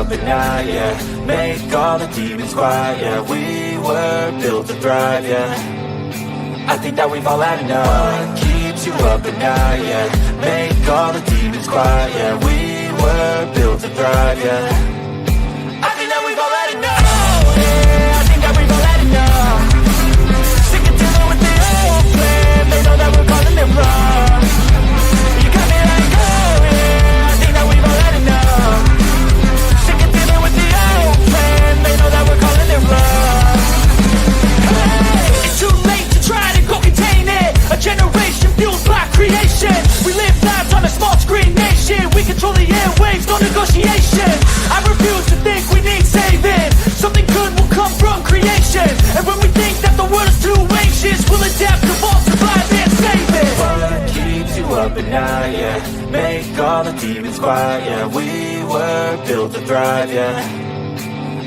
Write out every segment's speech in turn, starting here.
up at night, yeah. Make all the demons quiet, yeah. We were built to thrive, yeah. I think that we've all had enough. What keeps you up at night, yeah. Make all the demons quiet, yeah. We were built to thrive, yeah. I think that we've all had enough. Oh, yeah, I think that we've all had enough. Sick of dealing with the old plan. They know that we're calling it wrong. You got me like, oh, yeah, I think that we've all had enough. Sick of dealing with the old plan. They know that we're calling it wrong. Hey, it's too late to try to go contain it. A generation fueled by creation. We live lives on a small screen nation. We control the airwaves, no negotiation. I refuse to think we need saving. Something good will come from creation. And when we think that the world is too anxious, we'll adapt, evolve, survive and save it. What keeps you up at night, yeah. Make all the demons quiet, yeah. We were built to thrive, yeah.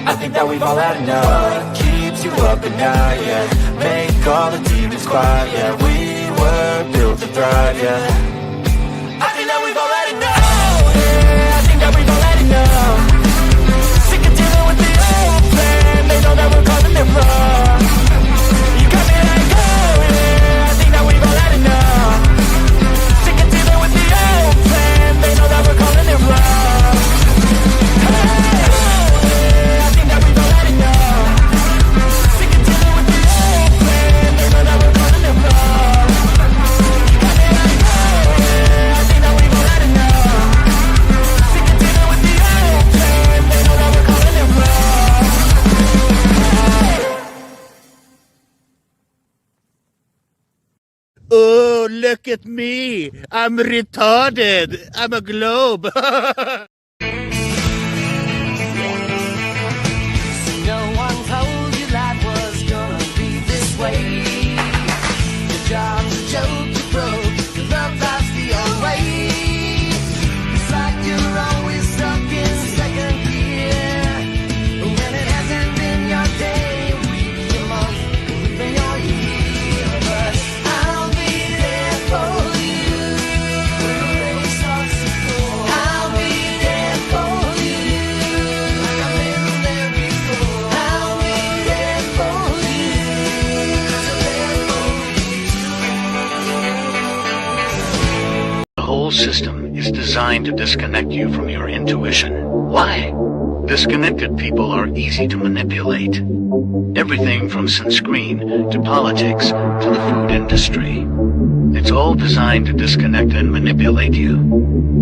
I think that we've all had enough. What keeps you up at night, yeah. Make all the demons quiet, yeah. We were built to thrive, yeah. I think that we've all had enough. Oh, yeah, I think that we've all had enough. Sick of dealing with the old plan. They know that we're calling it wrong. You got me like, oh, yeah, I think that we've all had enough. Sick of dealing with the old plan. They know that we're calling it wrong. Hey, oh, yeah, I think that we've all had enough. Sick of dealing with the old plan. They know that we're calling it wrong. You got me like, oh, yeah, I think that we've all had enough. Sick of dealing with the old plan. They know that we're calling it wrong. Oh, look at me. I'm retarded. I'm a globe. No one told you life was gonna be this way. Your job's a joke, you broke. Your love life's the old way. It's like you're always stuck in second gear. When it hasn't been your day, week, your month, even your year. But I'll be there for you when the rain starts to pour. I'll be there for you like I've been there before. I'll be there for you 'cause I'm there for you. The whole system is designed to disconnect you from your intuition. Why? Disconnected people are easy to manipulate. Everything from sunscreen to politics to the food industry. It's all designed to disconnect and manipulate you.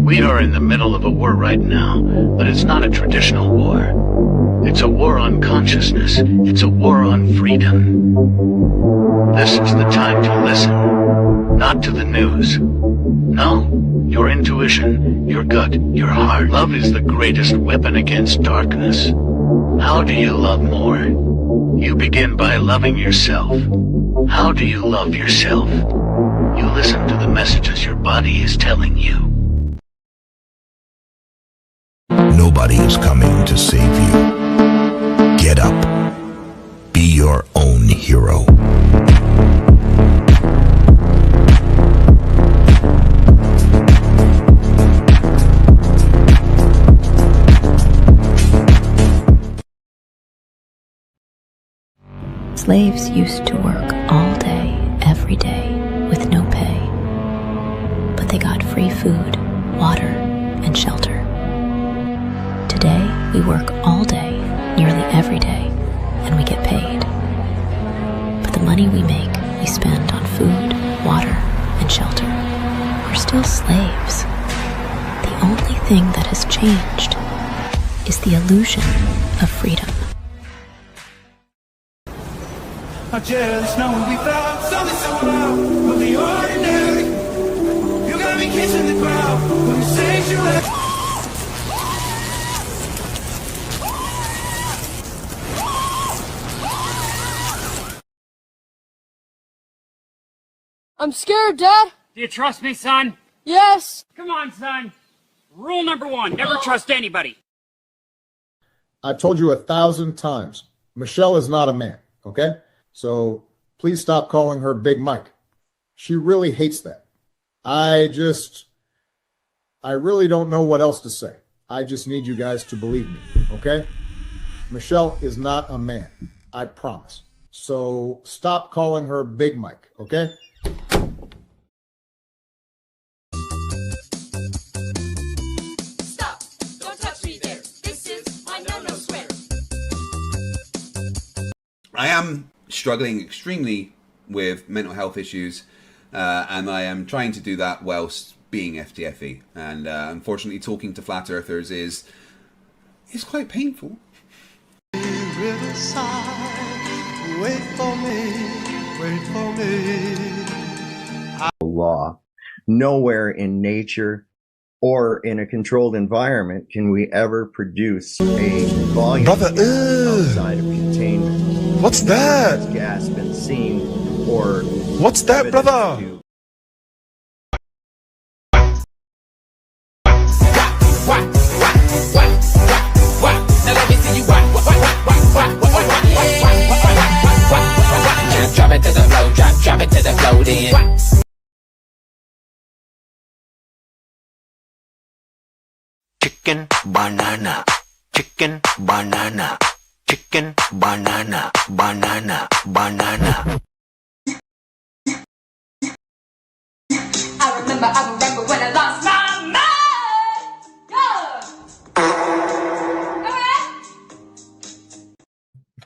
We are in the middle of a war right now, but it's not a traditional war. It's a war on consciousness. It's a war on freedom. This is the time to listen, not to the news. No, your intuition, your gut, your heart. Love is the greatest weapon against darkness. How do you love more? You begin by loving yourself. How do you love yourself? You listen to the messages your body is telling you. Nobody is coming to save you. Get up. Be your own hero. Slaves used to work all day, every day, with no pay. But they got free food, water, and shelter. Today, we work all day, nearly every day, and we get paid. But the money we make, we spend on food, water, and shelter. We're still slaves. The only thing that has changed is the illusion of freedom. I just know we found something so wild from the ordinary. You got me kissing the ground from the sanctuary. I'm scared, Dad. Do you trust me, son? Yes. Come on, son. Rule number 1, never trust anybody. I've told you 1,000 times, Michelle is not a man, okay? So please stop calling her Big Mike. She really hates that. I really don't know what else to say. I just need you guys to believe me, okay? Michelle is not a man, I promise. So stop calling her Big Mike, okay? Stop! Don't touch me there. This is my no-no square. I am struggling extremely with mental health issues, and I am trying to do that whilst being FTFE. And unfortunately, talking to flat earthers is quite painful. Riverside, wait for me, wait for me. Law. Nowhere in nature or in a controlled environment can we ever produce a volume outside of containment. What's that? Has gas been seen or what's that, brother? Now let me see you drop it to the flow, drop it to the flow, then. Chicken banana, chicken banana, chicken banana, banana, banana. I remember when I lost my mind.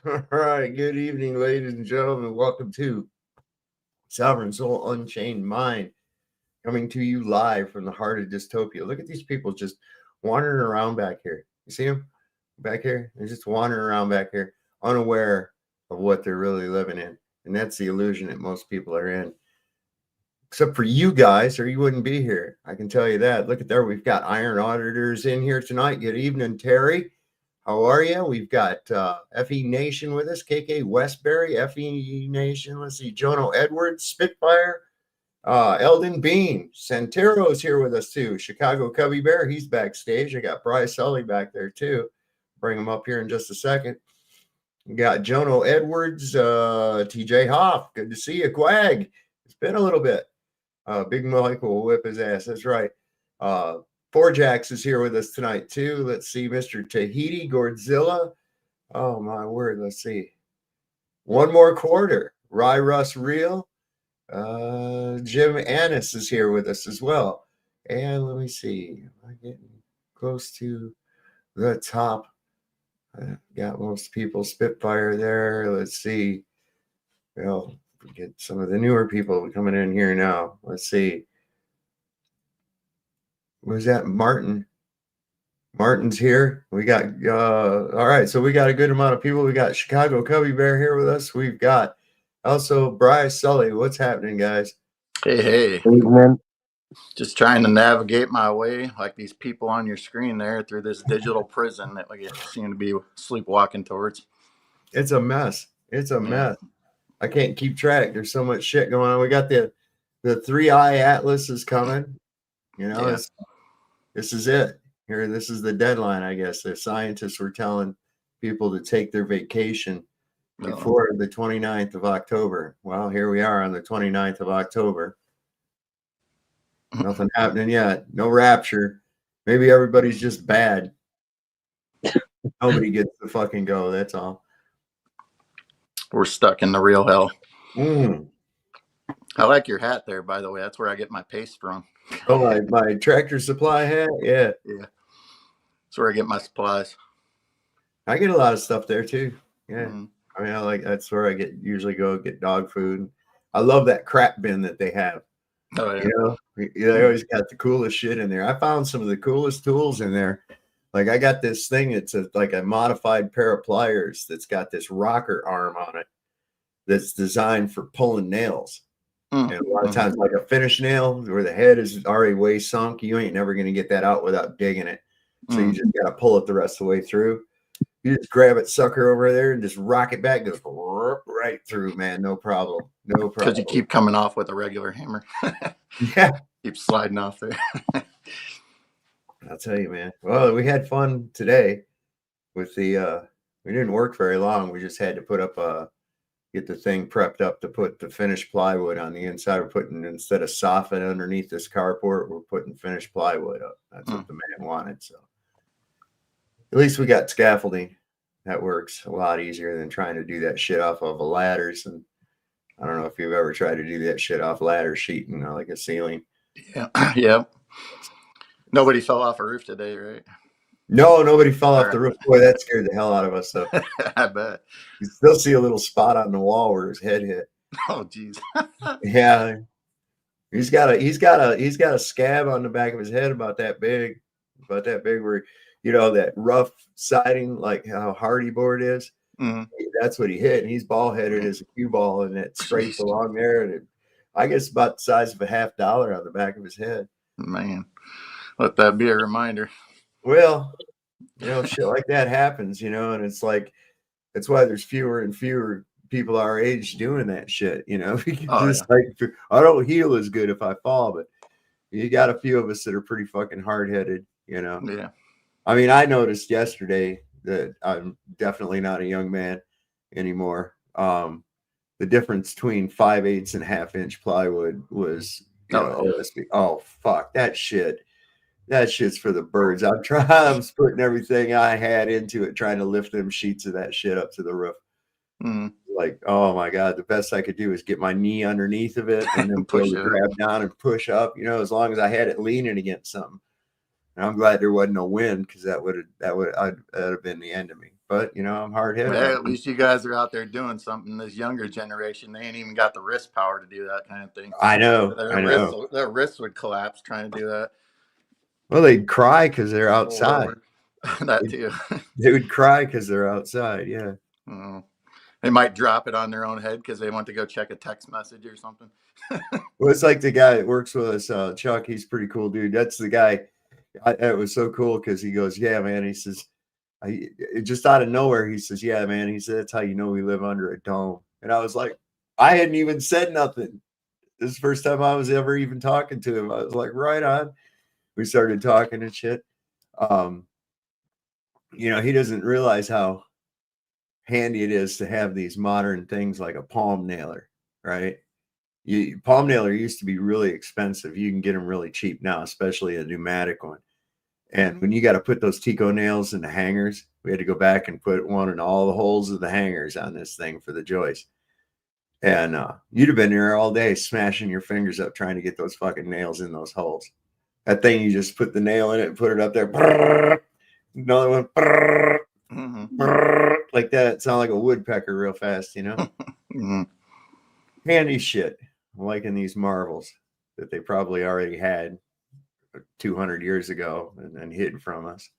All right, good evening, ladies and gentlemen. Welcome to Sovereign Soul Unchained Mind, coming to you live from the heart of dystopia. Look at these people just wandering around back here. You see them back here? They're just wandering around back here, unaware of what they're really living in. And that's the illusion that most people are in. Except for you guys, or you wouldn't be here. I can tell you that. Look at there. We've got Iron Auditors in here tonight. Good evening, Terry. How are you? We've got FE Nation with us, KK Westbury, FE Nation. Let's see, Jono Edwards, Spitfire, Eldon Bean, Santero's here with us too. Chicago Cubby Bear, he's backstage. I got Bryce Sully back there too. Bring him up here in just a second. We got Jono Edwards, TJ Hoff. Good to see you, Quag. It's been a little bit. Big Mike will whip his ass. That's right. Four Jacks is here with us tonight too. Let's see, Mr. Tahiti Gordzilla. Oh my word. Let's see. One more quarter. Rye Russ Real. Jim Annis is here with us as well. And let me see. Am I getting close to the top? Got most people. Spitfire there. Let's see. Well, we get some of the newer people coming in here now. Let's see. Was that Martin? Martin's here. We got all right, so we got a good amount of people. We got Chicago Cubby Bear here with us. We've got also Bryce Sully. What's happening, guys? Hey. Evening. Just trying to navigate my way like these people on your screen there through this digital prison that we seem to be sleepwalking towards. It's a mess. It's a mess. I can't keep track. There's so much shit going on. We got the 3-eye atlas is coming. You know, this is it. Here, this is the deadline, I guess. The scientists were telling people to take their vacation before the 29th of October. Well, here we are on the 29th of October. Nothing happening yet. No rapture. Maybe everybody's just bad. Nobody gets to fucking go. That's all. We're stuck in the real hell. Mm. I like your hat there, by the way. That's where I get my paste from. Oh, my Tractor Supply hat? Yeah. Yeah. That's where I get my supplies. I get a lot of stuff there too. Yeah. I mean, that's where I usually go get dog food. I love that crap bin that they have. Oh, yeah. You know, they always got the coolest shit in there. I found some of the coolest tools in there. Like I got this thing. It's like a modified pair of pliers that's got this rocker arm on it that's designed for pulling nails. And a lot of times, like a finish nail where the head is already way sunk, you ain't never going to get that out without digging it. So you just got to pull it the rest of the way through. You just grab it, sucker over there, and just rock it back. Goes right through, man. No problem. No problem. Because you keep coming off with a regular hammer. Yeah. Keep sliding off there. I'll tell you, man. Well, we had fun today with the, we didn't work very long. We just had to put up get the thing prepped up to put the finished plywood on the inside. We're putting, instead of soffit underneath this carport, we're putting finished plywood up. That's what the man wanted. So At least we got scaffolding. That works a lot easier than trying to do that shit off of a ladders. And I don't know if you've ever tried to do that shit off ladder sheeting, like a ceiling. Yeah. Yeah. Nobody fell off a roof today, right? No, nobody fell off All the right. roof. Boy, that scared the hell out of us, though. I bet. You still see a little spot on the wall where his head hit. Oh, geez. Yeah. He's got a scab on the back of his head about that big where, that rough siding, like how hardy board is. Mhm. That's what he hit. And he's ball headed as a cue ball, and it scraped along there. And I guess about the size of a $50 on the back of his head. Man, let that be a reminder. Well, shit like that happens, and it's like, that's why there's fewer and fewer people our age doing that shit, because like, I don't heal as good if I fall, but you got a few of us that are pretty fucking hard-headed, Yeah. I mean, I noticed yesterday that I'm definitely not a young man anymore. The difference between 5/8 and 1/2 inch plywood was, OSB. Oh fuck, that shit's for the birds. I'm putting everything I had into it, trying to lift them sheets of that shit up to the roof. Mm. Like, oh my God, the best I could do is get my knee underneath of it and then Push push up. grab down and push up, as long as I had it leaning against something. And I'm glad there wasn't no wind, because that would have been the end of me. But I'm hard headed. Well, at least you guys are out there doing something. This younger generation, they ain't even got the wrist power to do that kind of thing. I know. Their wrists would collapse trying to do that. Well, they'd cry because they're outside. That too. They would cry because they're outside. Yeah. Oh. They might drop it on their own head because they want to go check a text message or something. Well, it's like the guy that works with us, Chuck. He's a pretty cool dude. That's the guy. It was so cool because he goes, "Yeah, man." He says, just out of nowhere, he says, "Yeah, man." He said, "That's how you know we live under a dome." And I was like, I hadn't even said nothing. This is the first time I was ever even talking to him. I was like, right on. We started talking and shit. He doesn't realize how handy it is to have these modern things like a palm nailer, right? Palm nailer used to be really expensive. You can get them really cheap now, especially a pneumatic one. And when you got to put those Tico nails in the hangers, we had to go back and put one in all the holes of the hangers on this thing for the joist. And you'd have been there all day smashing your fingers up trying to get those fucking nails in those holes. That thing, you just put the nail in it and put it up there. Brrr, another one. Brrr, brrr, like that. It sounded like a woodpecker real fast, Mm-hmm. Handy shit. I'm liking these marvels that they probably already had 200 years ago and hid from us.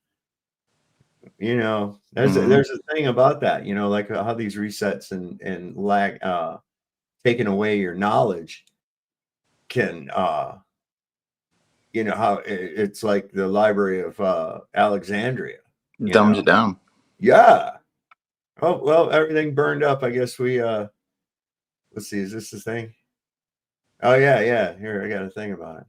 There's a thing about that, like how these resets and lag, taking away your knowledge can, how it's like the Library of Alexandria. Dumbs it down. Yeah. Oh, well, everything burned up. I guess we, let's see, is this the thing? Oh, yeah. Here, I got a thing about it.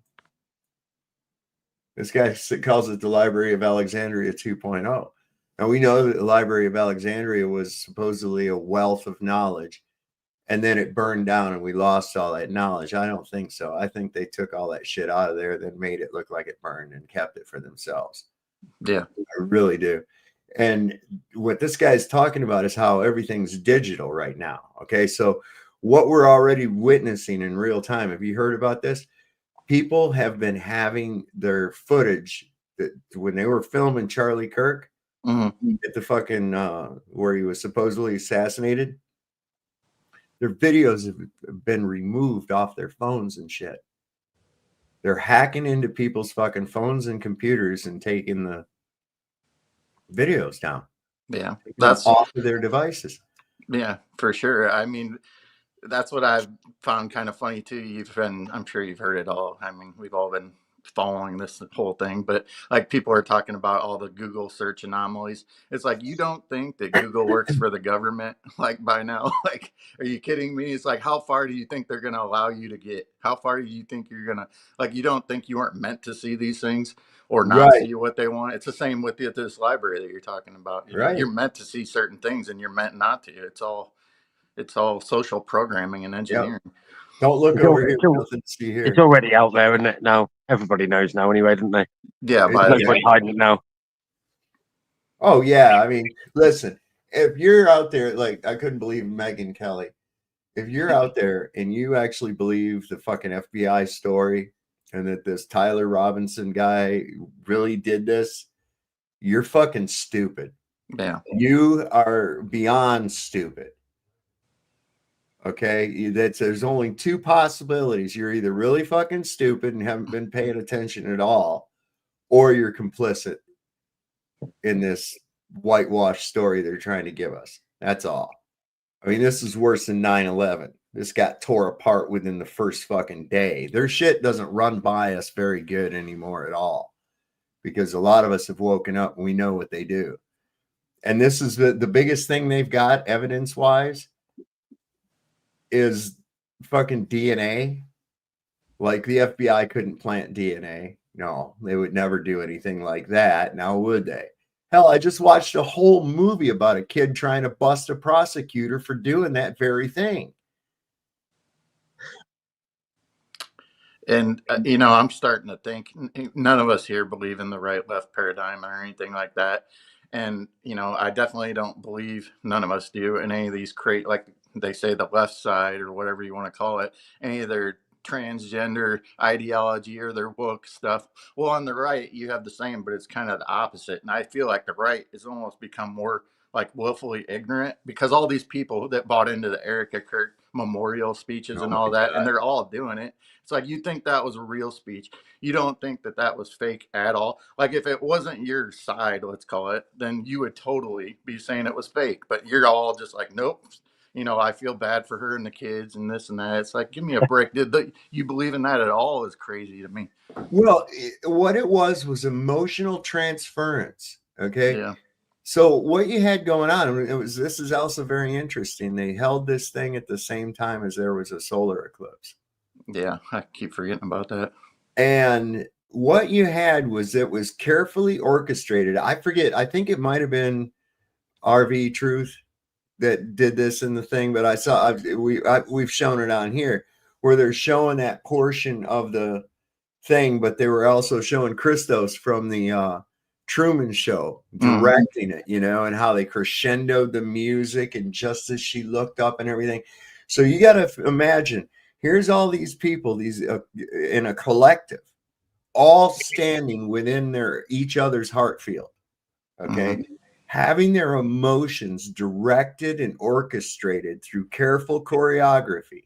This guy calls it the Library of Alexandria 2.0. Now, we know that the Library of Alexandria was supposedly a wealth of knowledge, and then it burned down and we lost all that knowledge. I don't think so. I think they took all that shit out of there, then made it look like it burned and kept it for themselves. Yeah. I really do. And what this guy's talking about is how everything's digital right now. Okay, so what we're already witnessing in real time, have you heard about this? People have been having their footage that when they were filming Charlie Kirk at the fucking where he was supposedly assassinated, their videos have been removed off their phones and shit. They're hacking into people's fucking phones and computers and taking the videos down. Yeah, that's off of their devices. Yeah, for sure. I mean, that's what I've found kind of funny too. I'm sure you've heard it all. I mean, we've all been following this whole thing, but like people are talking about all the Google search anomalies. It's like, you don't think that Google works for the government like by now? Like, are you kidding me? It's like, how far do you think they're going to allow you to get? How far do you think you're going to, like, you don't think you weren't meant to see these things or not see what they want? It's the same with this library that you're talking about. You're meant to see certain things and you're meant not to. It's all social programming and engineering. Yep. Don't look over here. Nothing to see here. It's already out there, isn't it? Now everybody knows now, anyway, don't they? Yeah, there's no point hiding it now. Oh yeah, I mean, listen, if you're out there, like I couldn't believe Megyn Kelly. If you're out there and you actually believe the fucking FBI story and that this Tyler Robinson guy really did this, you're fucking stupid. Yeah. You are beyond stupid. Okay, there's only two possibilities. You're either really fucking stupid and haven't been paying attention at all, or you're complicit in this whitewash story they're trying to give us. That's all. I mean, this is worse than 9/11. This got tore apart within the first fucking day. Their shit doesn't run by us very good anymore at all, because a lot of us have woken up and we know what they do. And this is the biggest thing they've got evidence wise is fucking DNA. Like the FBI couldn't plant DNA. No, they would never do anything like that. Now, would they? Hell, I just watched a whole movie about a kid trying to bust a prosecutor for doing that very thing. And, you know, I'm starting to think none of us here believe in the right left paradigm or anything like that. And, you know, I definitely don't believe, none of us do, in any of these like they say, the left side or whatever you want to call it, any of their transgender ideology or their woke stuff. Well, on the right, you have the same, but it's kind of the opposite. And I feel like the right has almost become more like willfully ignorant, because all these people that bought into the Erica Kirk memorial speeches and all that, and they're all doing it. It's like, you think that was a real speech. You don't think that that was fake at all. Like, if it wasn't your side, let's call it, then you would totally be saying it was fake. But you're all just like, nope. You know, I feel bad for her and the kids and this and that. It's like, give me a break. You believe in that at all is crazy to me. Well, what it was emotional transference. Okay. Yeah. So what you had going on, this is also very interesting. They held this thing at the same time as there was a solar eclipse. Yeah, I keep forgetting about that. And what you had was, it was carefully orchestrated. I forget, I think it might have been RV Truth that did this in the thing, but I saw we've shown it on here where they're showing that portion of the thing, but they were also showing Christos from the Truman Show directing it, you know, and how they crescendoed the music and just as she looked up and everything. So you got to imagine, here's all these people, these in a collective, all standing within each other's heart field. Okay. Having their emotions directed and orchestrated through careful choreography.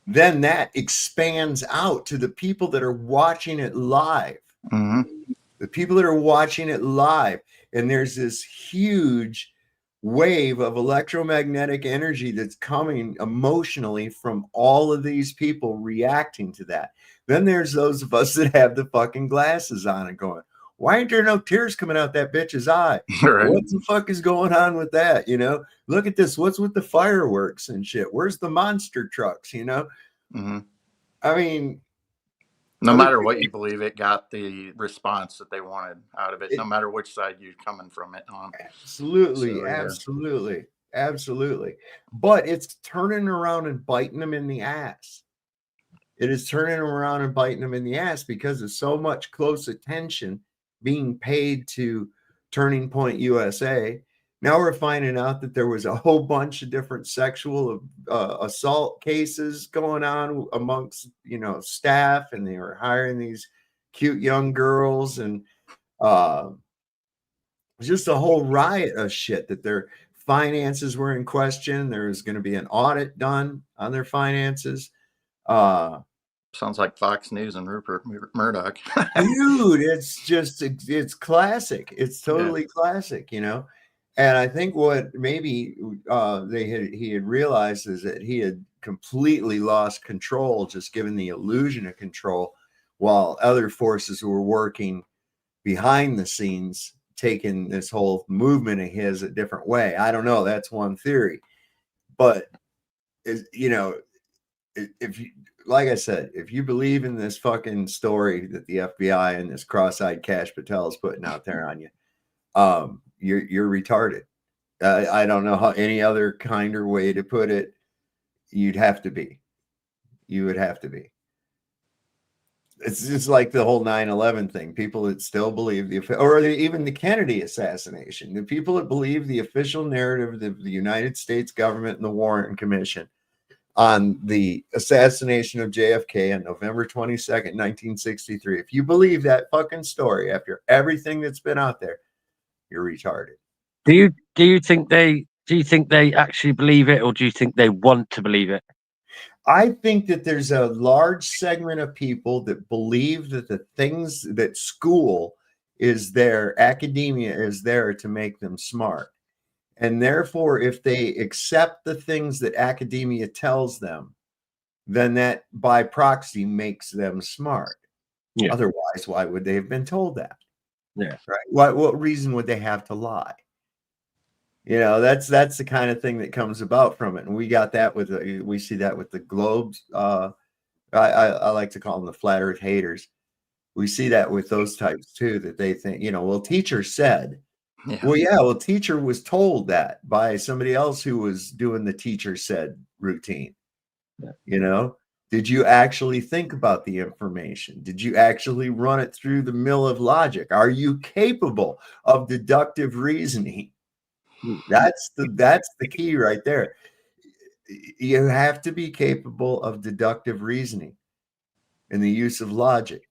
Then that expands out to the people that are watching it live. The people that are watching it live, and there's this huge wave of electromagnetic energy that's coming emotionally from all of these people reacting to that. Then there's those of us that have the fucking glasses on and going, why ain't there no tears coming out that bitch's eye? Right. What the fuck is going on with that? You know, look at this. What's with the fireworks and shit? Where's the monster trucks? You know, I mean, no matter what you believe, it got the response that they wanted out of it, no matter which side you're coming from it on. Absolutely, So, yeah. absolutely, absolutely. But it's turning around and biting them in the ass. It is turning around and biting them in the ass because of so much close attention being paid to Turning Point USA. Now we're finding out that there was a whole bunch of different sexual assault cases going on amongst, you know, staff, and they were hiring these cute young girls, and just a whole riot of shit, that their finances were in question. There was going to be an audit done on their finances. Sounds like Fox News and Rupert Murdoch. Dude, it's classic. It's totally classic, you know. And I think what maybe he had realized is that he had completely lost control, just given the illusion of control, while other forces were working behind the scenes, taking this whole movement of his a different way. I don't know. That's one theory. But, you know, if you, like I said, if you believe in this fucking story that the FBI and this cross-eyed Kash Patel is putting out there on you, you're retarded. I don't know how any other kinder way to put it. You would have to be. It's just like the whole 9/11 thing. People that still believe even the Kennedy assassination, the people that believe the official narrative of the United States government and the Warren Commission on the assassination of JFK on November 22nd, 1963. If you believe that fucking story after everything that's been out there, you're retarded. Do you think they actually believe it, or do you think they want to believe it? I think that there's a large segment of people that believe that the things that school is there, academia is there to make them smart. And therefore, if they accept the things that academia tells them, then that by proxy makes them smart. Yeah. Otherwise, why would they have been told that? Yeah. Right. What reason would they have to lie? You know, that's the kind of thing that comes about from it. And we got that we see that with the globes. I like to call them the flat earth haters. We see that with those types too, that they think, well, teacher said. Yeah. Well, teacher was told that by somebody else who was doing the teacher said routine. Yeah. Did you actually think about the information? Did you actually run it through the mill of logic? Are you capable of deductive reasoning? That's the key right there. You have to be capable of deductive reasoning and the use of logic.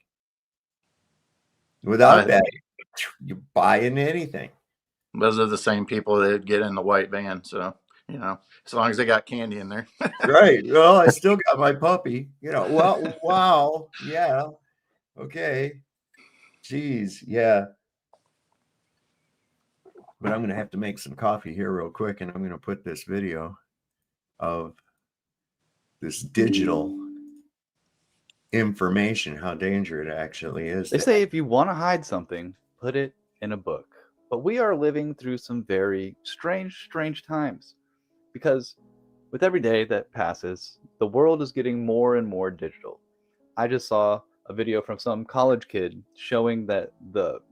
Without that, you buy into anything. Those are the same people that get in the white van. So, as long as they got candy in there. Right. Well, I still got my puppy. Well, wow. Yeah. Okay. Jeez. Yeah. But I'm going to have to make some coffee here real quick, and I'm going to put this video of this digital information, how dangerous it actually is. They say if you want to hide something, put it in a book. But we are living through some very strange times, because with every day that passes, the world is getting more and more digital. I just saw a video from some college kid showing that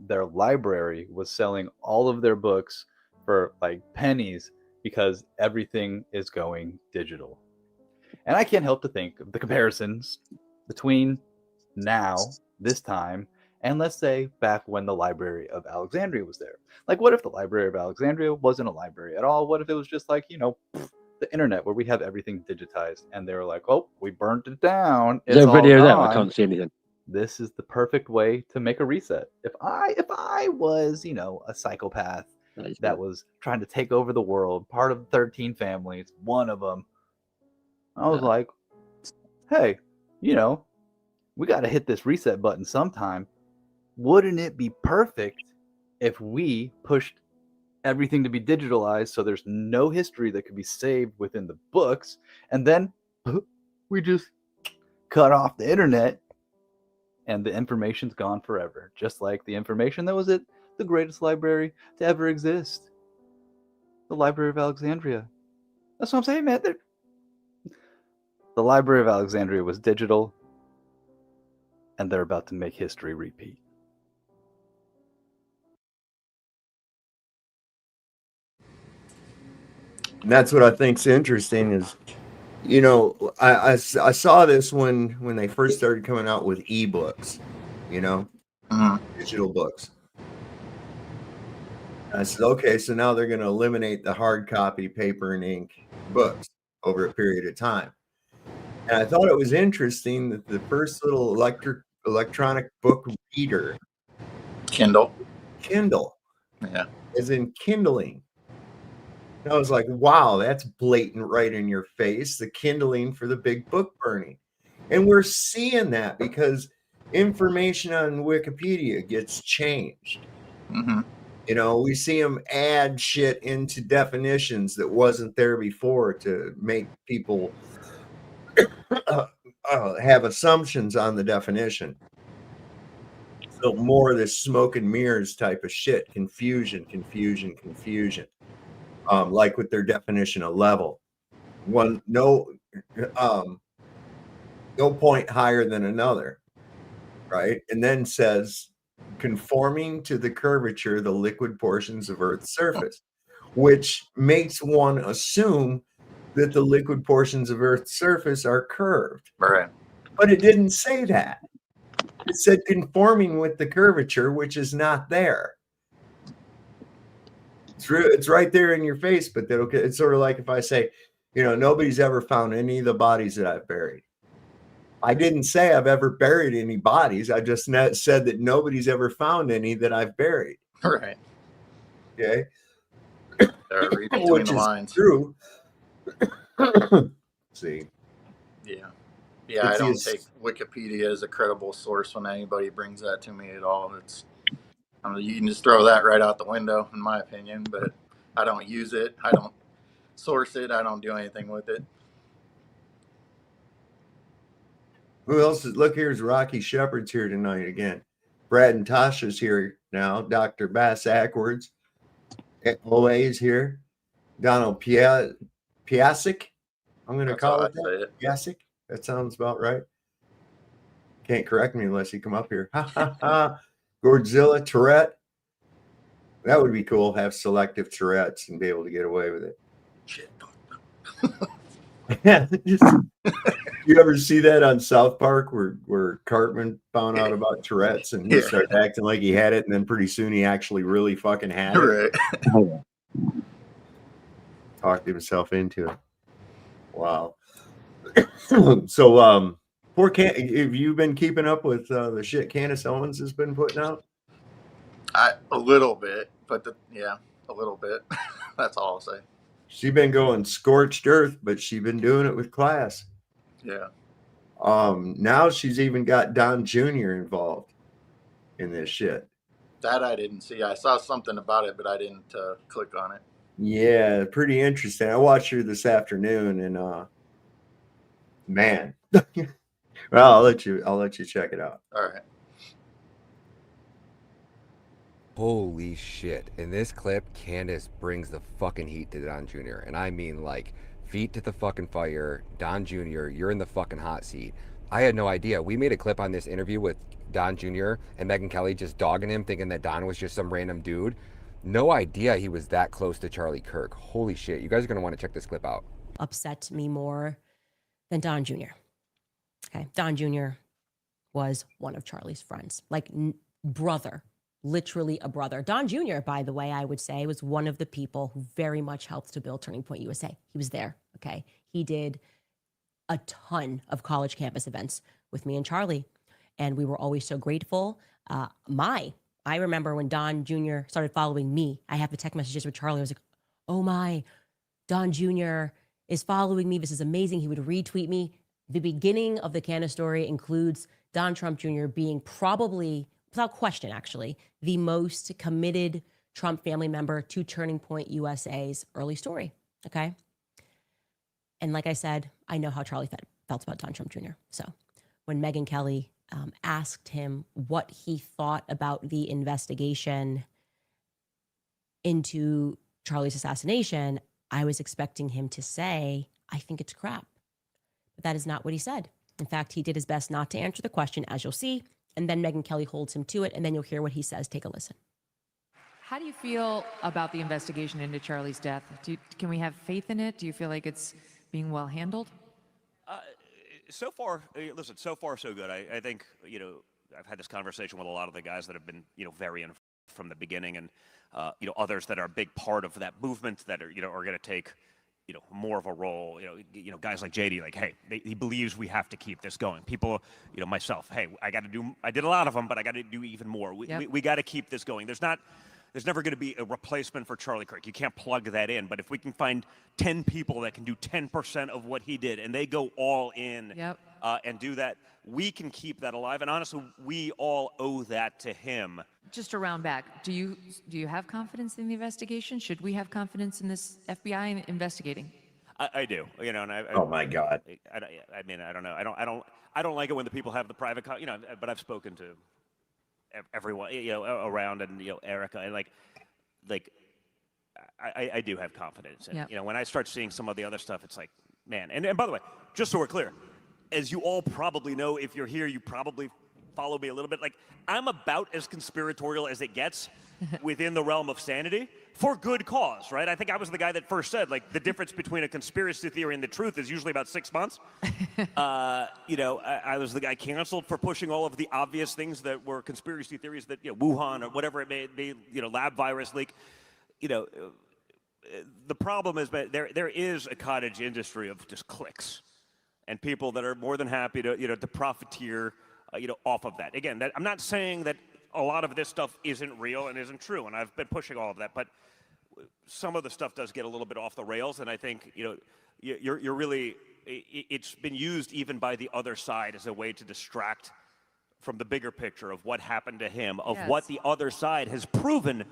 their library was selling all of their books for like pennies because everything is going digital. And I can't help to think of the comparisons between now, this time, and let's say back when the Library of Alexandria was there. Like, what if the Library of Alexandria wasn't a library at all? What if it was just like, the internet where we have everything digitized, and they were like, oh, we burnt it down. There's a video there. I can't see anything. This is the perfect way to make a reset. If I was, a psychopath that was trying to take over the world, part of 13 families, one of them, I was like, hey, we got to hit this reset button sometime. Wouldn't it be perfect if we pushed everything to be digitalized so there's no history that could be saved within the books, and then we just cut off the internet and the information's gone forever, just like the information that was at the greatest library to ever exist, the Library of Alexandria. That's what I'm saying, man. The Library of Alexandria was digital, and they're about to make history repeat. And that's what I think's interesting is, I saw this when they first started coming out with ebooks, digital books. And I said, okay, so now they're going to eliminate the hard copy, paper and ink books over a period of time. And I thought it was interesting that the first little electronic book reader, Kindle, yeah, is in kindling. And I was like, wow, that's blatant right in your face, the kindling for the big book burning. And we're seeing that because information on Wikipedia gets changed. Mm-hmm. We see them add shit into definitions that wasn't there before to make people have assumptions on the definition. So more of this smoke and mirrors type of shit, confusion. Like with their definition of level, no point higher than another, right? And then says conforming to the curvature of the liquid portions of Earth's surface, which makes one assume that the liquid portions of Earth's surface are curved. Right. But it didn't say that. It said conforming with the curvature, which is not there. It's right there in your face, but it's sort of like if I say, nobody's ever found any of the bodies that I've buried. I didn't say I've ever buried any bodies. I just said that nobody's ever found any that I've buried. Right. Okay. Read between the lines. True. See. Yeah. Yeah, I don't take Wikipedia as a credible source when anybody brings that to me at all. You can just throw that right out the window, in my opinion, but I don't use it. I don't source it. I don't do anything with it. Who else is? Look, here's Rocky Shepard's here tonight again. Brad and Tasha's here now. Dr. Bass Ackwards. OA is here. Donald Piasek. I'm going to call it that. Piasek. That sounds about right. Can't correct me unless you come up here. Ha ha ha. Godzilla Tourette. That would be cool. Have selective Tourette's and be able to get away with it. Shit. Yeah. You ever see that on South Park where Cartman found out about Tourette's and he started acting like he had it, and then pretty soon he actually really fucking had it. Right. Talked himself into it. Wow. So have you been keeping up with the shit Candace Owens has been putting out? A little bit, but a little bit. That's all I'll say. She's been going scorched earth, but she's been doing it with class. Yeah. Now she's even got Don Jr. involved in this shit. That I didn't see. I saw something about it, but I didn't click on it. Yeah, pretty interesting. I watched her this afternoon, and man. Well, I'll let you check it out. All right. Holy shit. In this clip, Candace brings the fucking heat to Don Jr. And I mean, like, feet to the fucking fire. Don Jr., you're in the fucking hot seat. I had no idea. We made a clip on this interview with Don Jr. and Megyn Kelly just dogging him, thinking that Don was just some random dude. No idea he was that close to Charlie Kirk. Holy shit. You guys are going to want to check this clip out. Upset me more than Don Jr. Okay. Don Jr. was one of Charlie's friends, like brother, literally a brother. Don Jr., by the way, I would say was one of the people who very much helped to build Turning Point USA. He was there. Okay. He did a ton of college campus events with me and Charlie, and we were always so grateful. I remember when Don Jr. started following me, I have the text messages with Charlie. I was like, oh my, Don Jr. is following me. This is amazing. He would retweet me. The beginning of the Candace story includes Don Trump Jr. being probably, without question actually, the most committed Trump family member to Turning Point USA's early story, okay? And like I said, I know how Charlie felt about Don Trump Jr. So when Megyn Kelly asked him what he thought about the investigation into Charlie's assassination, I was expecting him to say, I think it's crap. But that is not what he said. In fact, he did his best not to answer the question, as you'll see, and then Megyn Kelly holds him to it, and then you'll hear what he says. Take a listen. How do you feel about the investigation into Charlie's death? Can we have faith in it? Do you feel like it's being well handled? So far, listen, so far so good. I think, I've had this conversation with a lot of the guys that have been, very in from the beginning, and, others that are a big part of that movement that are, are going to take, more of a role. Guys like JD, like, hey, he believes we have to keep this going. People, myself, hey, I did a lot of them, but I got to do even more. We got to keep this going. There's never going to be a replacement for Charlie Kirk. You can't plug that in. But if we can find 10 people that can do 10% of what he did, and they go all in and do that, we can keep that alive. And honestly, we all owe that to him. Just to round back, do you have confidence in the investigation? Should we have confidence in this FBI investigating? I do. And oh my God. I mean, I don't know. I don't like it when the people have the private, but I've spoken to everyone, around, and Erica, and I do have confidence. And when I start seeing some of the other stuff, it's like, man. And by the way, just so we're clear, as you all probably know, if you're here, you probably follow me a little bit. Like, I'm about as conspiratorial as it gets within the realm of sanity. for good cause, right? I think I was the guy that first said, like, the difference between a conspiracy theory and the truth is usually about 6 months. I was the guy canceled for pushing all of the obvious things that were conspiracy theories, that, Wuhan or whatever it may be, lab virus leak. The problem is that there is a cottage industry of just clicks and people that are more than happy to, to profiteer, off of that. Again, I'm not saying that a lot of this stuff isn't real and isn't true, and I've been pushing all of that, but some of the stuff does get a little bit off the rails, and I think, you're really, it's been used even by the other side as a way to distract from the bigger picture of what happened to him, of what the other side has proven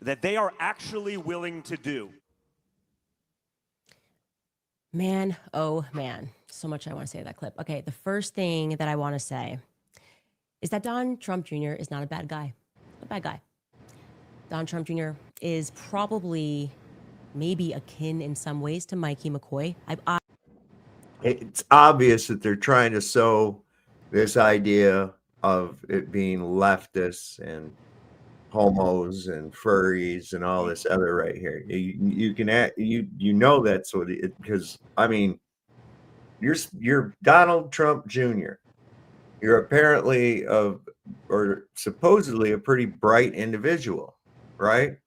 that they are actually willing to do. Man, oh man, so much I want to say to that clip. Okay, the first thing that I want to say is that Donald Trump Jr. is not a bad guy. A bad guy. Donald Trump Jr. is probably maybe akin in some ways to Mikey McCoy. It's obvious that they're trying to sow this idea of it being leftists and homos and furries and all this other right here. You can that's what it, because I mean, you're Donald Trump Jr. You're apparently or supposedly a pretty bright individual, right?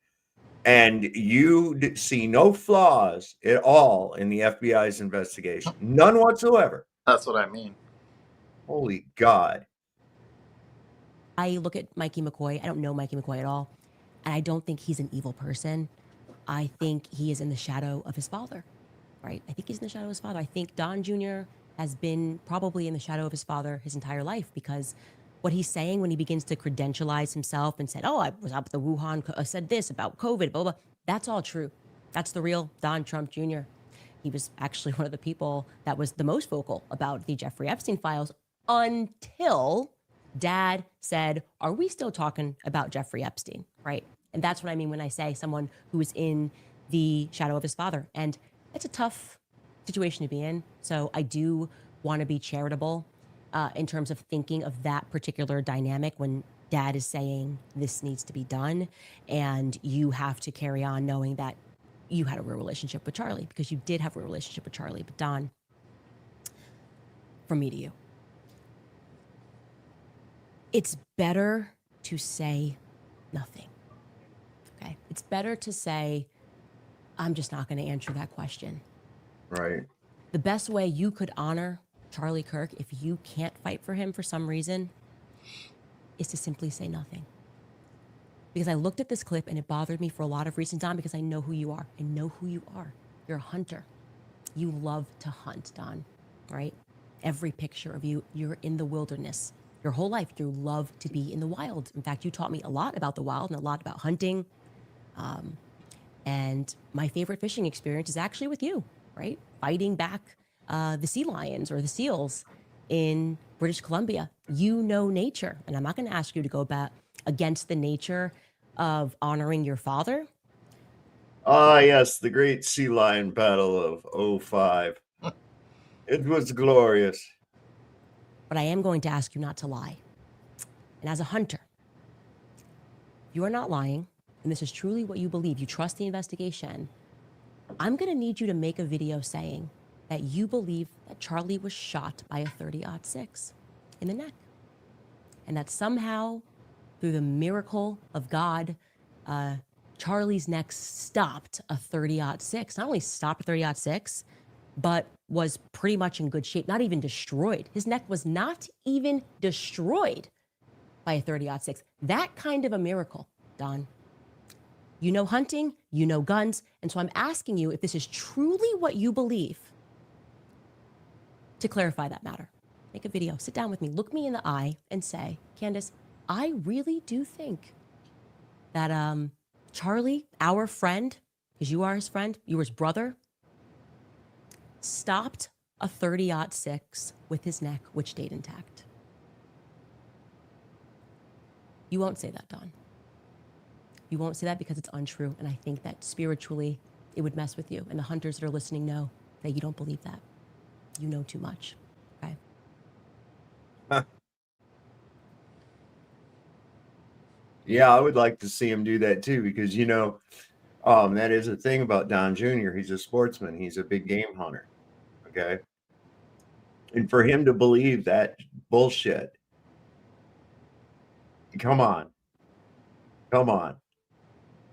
And you see no flaws at all in the FBI's investigation, none whatsoever. That's what I mean. Holy God. I look at Mikey McCoy. I don't know Mikey McCoy at all. And I don't think he's an evil person. I think he is in the shadow of his father, right? I think he's in the shadow of his father. I think Don Jr. has been probably in the shadow of his father his entire life, because what he's saying when he begins to credentialize himself and said, oh, I was up at the Wuhan, said this about COVID, blah, blah, that's all true. That's the real Don Trump Jr. He was actually one of the people that was the most vocal about the Jeffrey Epstein files until Dad said, are we still talking about Jeffrey Epstein, right? And that's what I mean when I say someone who is in the shadow of his father. And it's a tough situation to be in. So I do want to be charitable in terms of thinking of that particular dynamic when Dad is saying this needs to be done, and you have to carry on knowing that you had a real relationship with Charlie, because you did have a relationship with Charlie. But Don, from me to you, it's better to say nothing. Okay? It's better to say, I'm just not going to answer that question. Right. The best way you could honor Charlie Kirk, if you can't fight for him for some reason, is to simply say nothing. Because I looked at this clip and it bothered me for a lot of reasons, Don, because I know who you are. I know who you are. You're a hunter. You love to hunt, Don, right? Every picture of you, you're in the wilderness. Your whole life, you love to be in the wild. In fact, you taught me a lot about the wild and a lot about hunting. And my favorite fishing experience is actually with you, right? Fighting back the sea lions or the seals in British Columbia. You know nature, and I'm not going to ask you to go back against the nature of honoring your father. Ah, yes, the great sea lion battle of 05. It was glorious. But I am going to ask you not to lie. And as a hunter, you are not lying, and this is truly what you believe. You trust the investigation. I'm going to need you to make a video saying that you believe that Charlie was shot by a 30-06 in the neck. And that somehow, through the miracle of God, Charlie's neck stopped a 30-06. Not only stopped a 30-06, but was pretty much in good shape, not even destroyed. His neck was not even destroyed by a 30-06. That kind of a miracle, Don. You know hunting, you know guns, and so I'm asking you if this is truly what you believe, to clarify that matter. Make a video, sit down with me, look me in the eye and say, Candace, I really do think that Charlie, our friend, because you are his friend, you were his brother, stopped a 30-06 with his neck, which stayed intact. You won't say that, Don. You won't say that because it's untrue, and I think that spiritually it would mess with you, and the hunters that are listening know that you don't believe that. You know too much, okay? Yeah, I would like to see him do that too, because, That is a thing about Don Jr. He's a sportsman. He's a big game hunter. Okay. And for him to believe that bullshit, come on. Come on.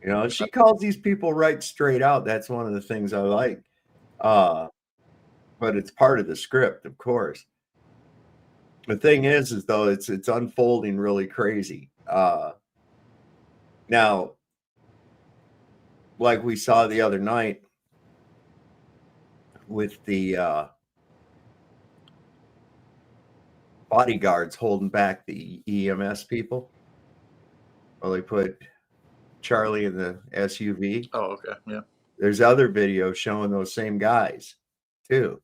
You know, she calls these people right straight out. That's one of the things I like. But it's part of the script, of course. The thing is though, it's unfolding really crazy. Now, like we saw the other night with the bodyguards holding back the EMS people. Well, they put Charlie in the SUV. Oh, okay. Yeah. There's other videos showing those same guys too,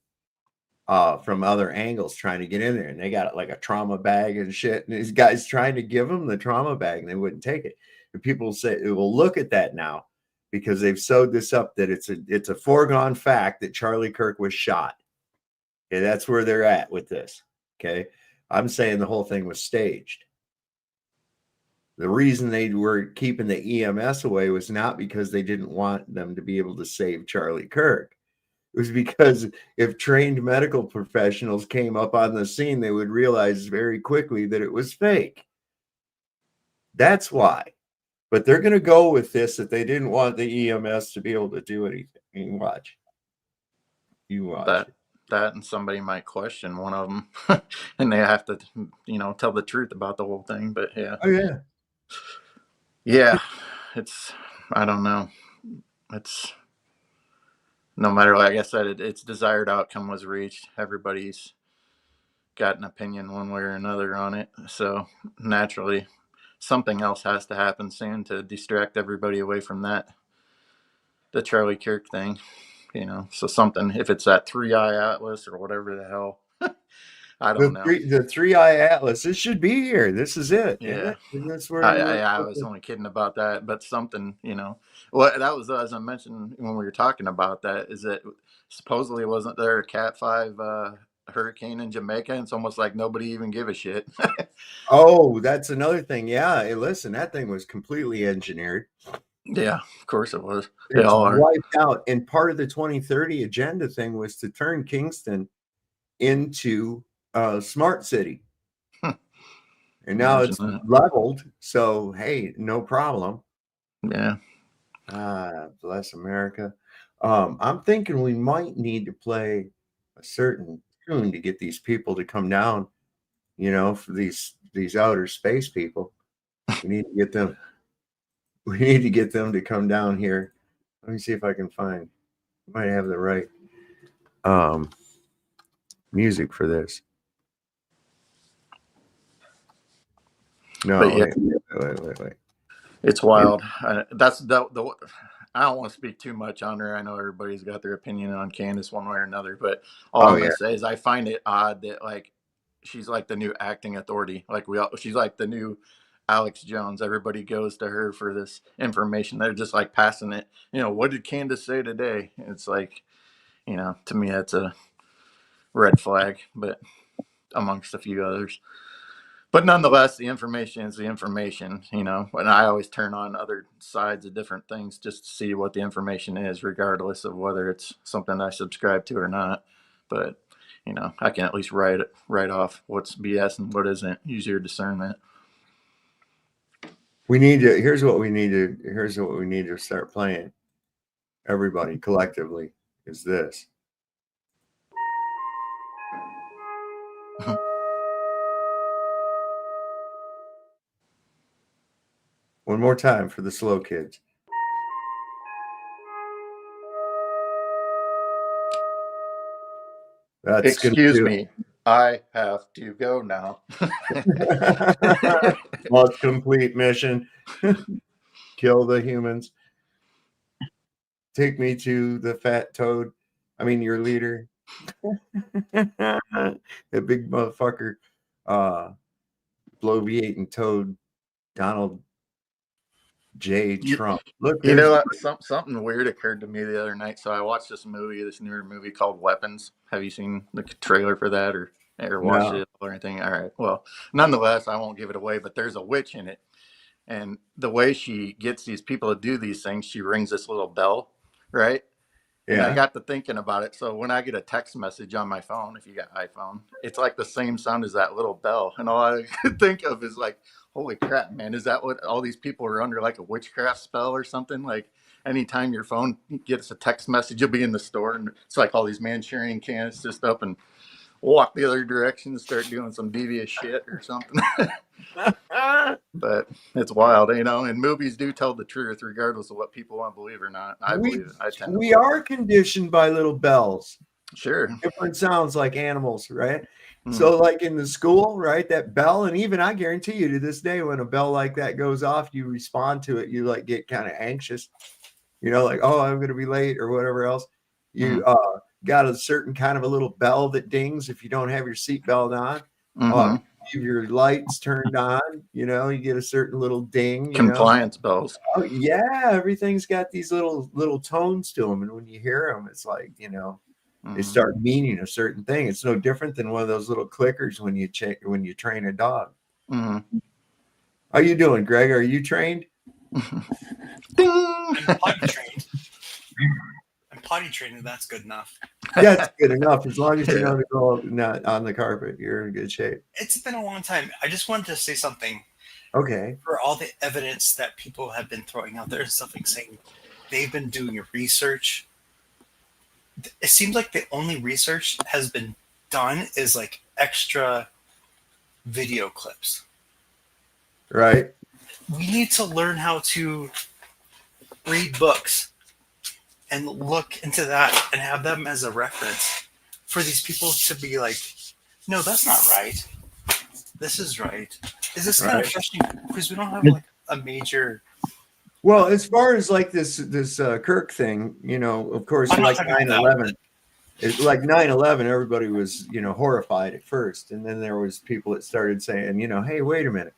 from other angles trying to get in there, and they got like a trauma bag and shit. And these guys trying to give them the trauma bag, and they wouldn't take it. And people say, "Well, look at that now," because they've sewed this up that it's a foregone fact that Charlie Kirk was shot. Okay, that's where they're at with this. Okay, I'm saying the whole thing was staged. The reason they were keeping the EMS away was not because they didn't want them to be able to save Charlie Kirk. It was because if trained medical professionals came up on the scene, they would realize very quickly that it was fake. That's why. But they're going to go with this that they didn't want the EMS to be able to do anything. You watch. You watch. That and somebody might question one of them, and they have to, tell the truth about the whole thing. But yeah. Oh yeah. Yeah, I don't know. It's no matter, like I said, its desired outcome was reached. Everybody's got an opinion one way or another on it. So naturally, something else has to happen soon to distract everybody away from the Charlie Kirk thing, So something, if it's that 3-eye atlas or whatever the hell, I don't know. The 3-eye atlas. This should be here. This is it. Yeah. Isn't that's where I was only kidding about that, but something, well, that was, as I mentioned when we were talking about that, is that supposedly wasn't there a Cat 5 hurricane in Jamaica? And it's almost like nobody even give a shit. Oh, that's another thing. Yeah. Hey, listen, that thing was completely engineered. Yeah, of course it was. They all are wiped out. And part of the 2030 agenda thing was to turn Kingston into a smart city. And now it's leveled. So, hey, no problem. Yeah. Bless America. I'm thinking we might need to play a certain tune to get these people to come down, for these outer space people. We need to get them. We need to get them to come down here. Let me see if I can find. Might have the right music for this. No, wait. It's wild. That's the I don't want to speak too much on her. I know everybody's got their opinion on Candace one way or another, but all I'm gonna say is I find it odd that like she's like the new acting authority. Like she's like the new Alex Jones. Everybody goes to her for this information. They're just like passing it. What did Candace say today? It's like, to me that's a red flag, but amongst a few others. But nonetheless, the information is the information, and I always turn on other sides of different things just to see what the information is, regardless of whether it's something I subscribe to or not. But, I can at least write off what's BS and what isn't. Use your discernment. Here's what we need to start playing. Everybody collectively is this. One more time for the slow kids. Excuse me. I have to go now. Lost complete mission. Kill the humans. Take me to the fat toad. I mean, your leader. The big motherfucker. Bloviating toad. Donald J. Trump. Look, something weird occurred to me the other night. So I watched this newer movie called Weapons. Have you seen the trailer for that or watched it or anything? All right. Well, nonetheless, I won't give it away, but there's a witch in it. And the way she gets these people to do these things, she rings this little bell, right? And I Yeah. got to thinking about it. So when I get a text message on my phone, if you got iPhone, it's like the same sound as that little bell. And all I could think of is like, holy crap, man, is that what all these people are under, like a witchcraft spell or something? Like anytime your phone gets a text message, you'll be in the store and it's like all these Manchurian cans just up and walk the other direction and start doing some devious shit or something. But it's wild, and movies do tell the truth regardless of what people want to believe or not. I believe it. I tend to we believe are conditioned by little bells. Sure. Different sounds like animals, right? Mm. So like in the school, right, that bell, and even I guarantee you to this day, when a bell like that goes off, you respond to it, you like get kind of anxious, like, oh, I'm going to be late or whatever else. You got a certain kind of a little bell that dings if you don't have your seatbelt on. Mhm. Your lights turned on, you get a certain little ding, Compliance bells. Oh yeah, everything's got these little tones to them, and when you hear them, it's like they start meaning a certain thing. It's no different than one of those little clickers when you train a dog. Mm-hmm. How you doing, Greg? Are you trained? I'm potty trained. I'm potty trained, and that's good enough. Yeah, it's good enough. As long as you know to go not on the carpet, you're in good shape. It's been a long time. I just wanted to say something. Okay. For all the evidence that people have been throwing out there and stuff, like saying they've been doing research, it seems like the only research has been done is like extra video clips. Right. We need to learn how to read books and look into that and have them as a reference for these people to be like, no, that's not right. This is right. Is this kind of frustrating because we don't have like a major. Well, as far as like this Kirk thing, of course, like 9/11, like 9/11, everybody was horrified at first, and then there was people that started saying, hey, wait a minute,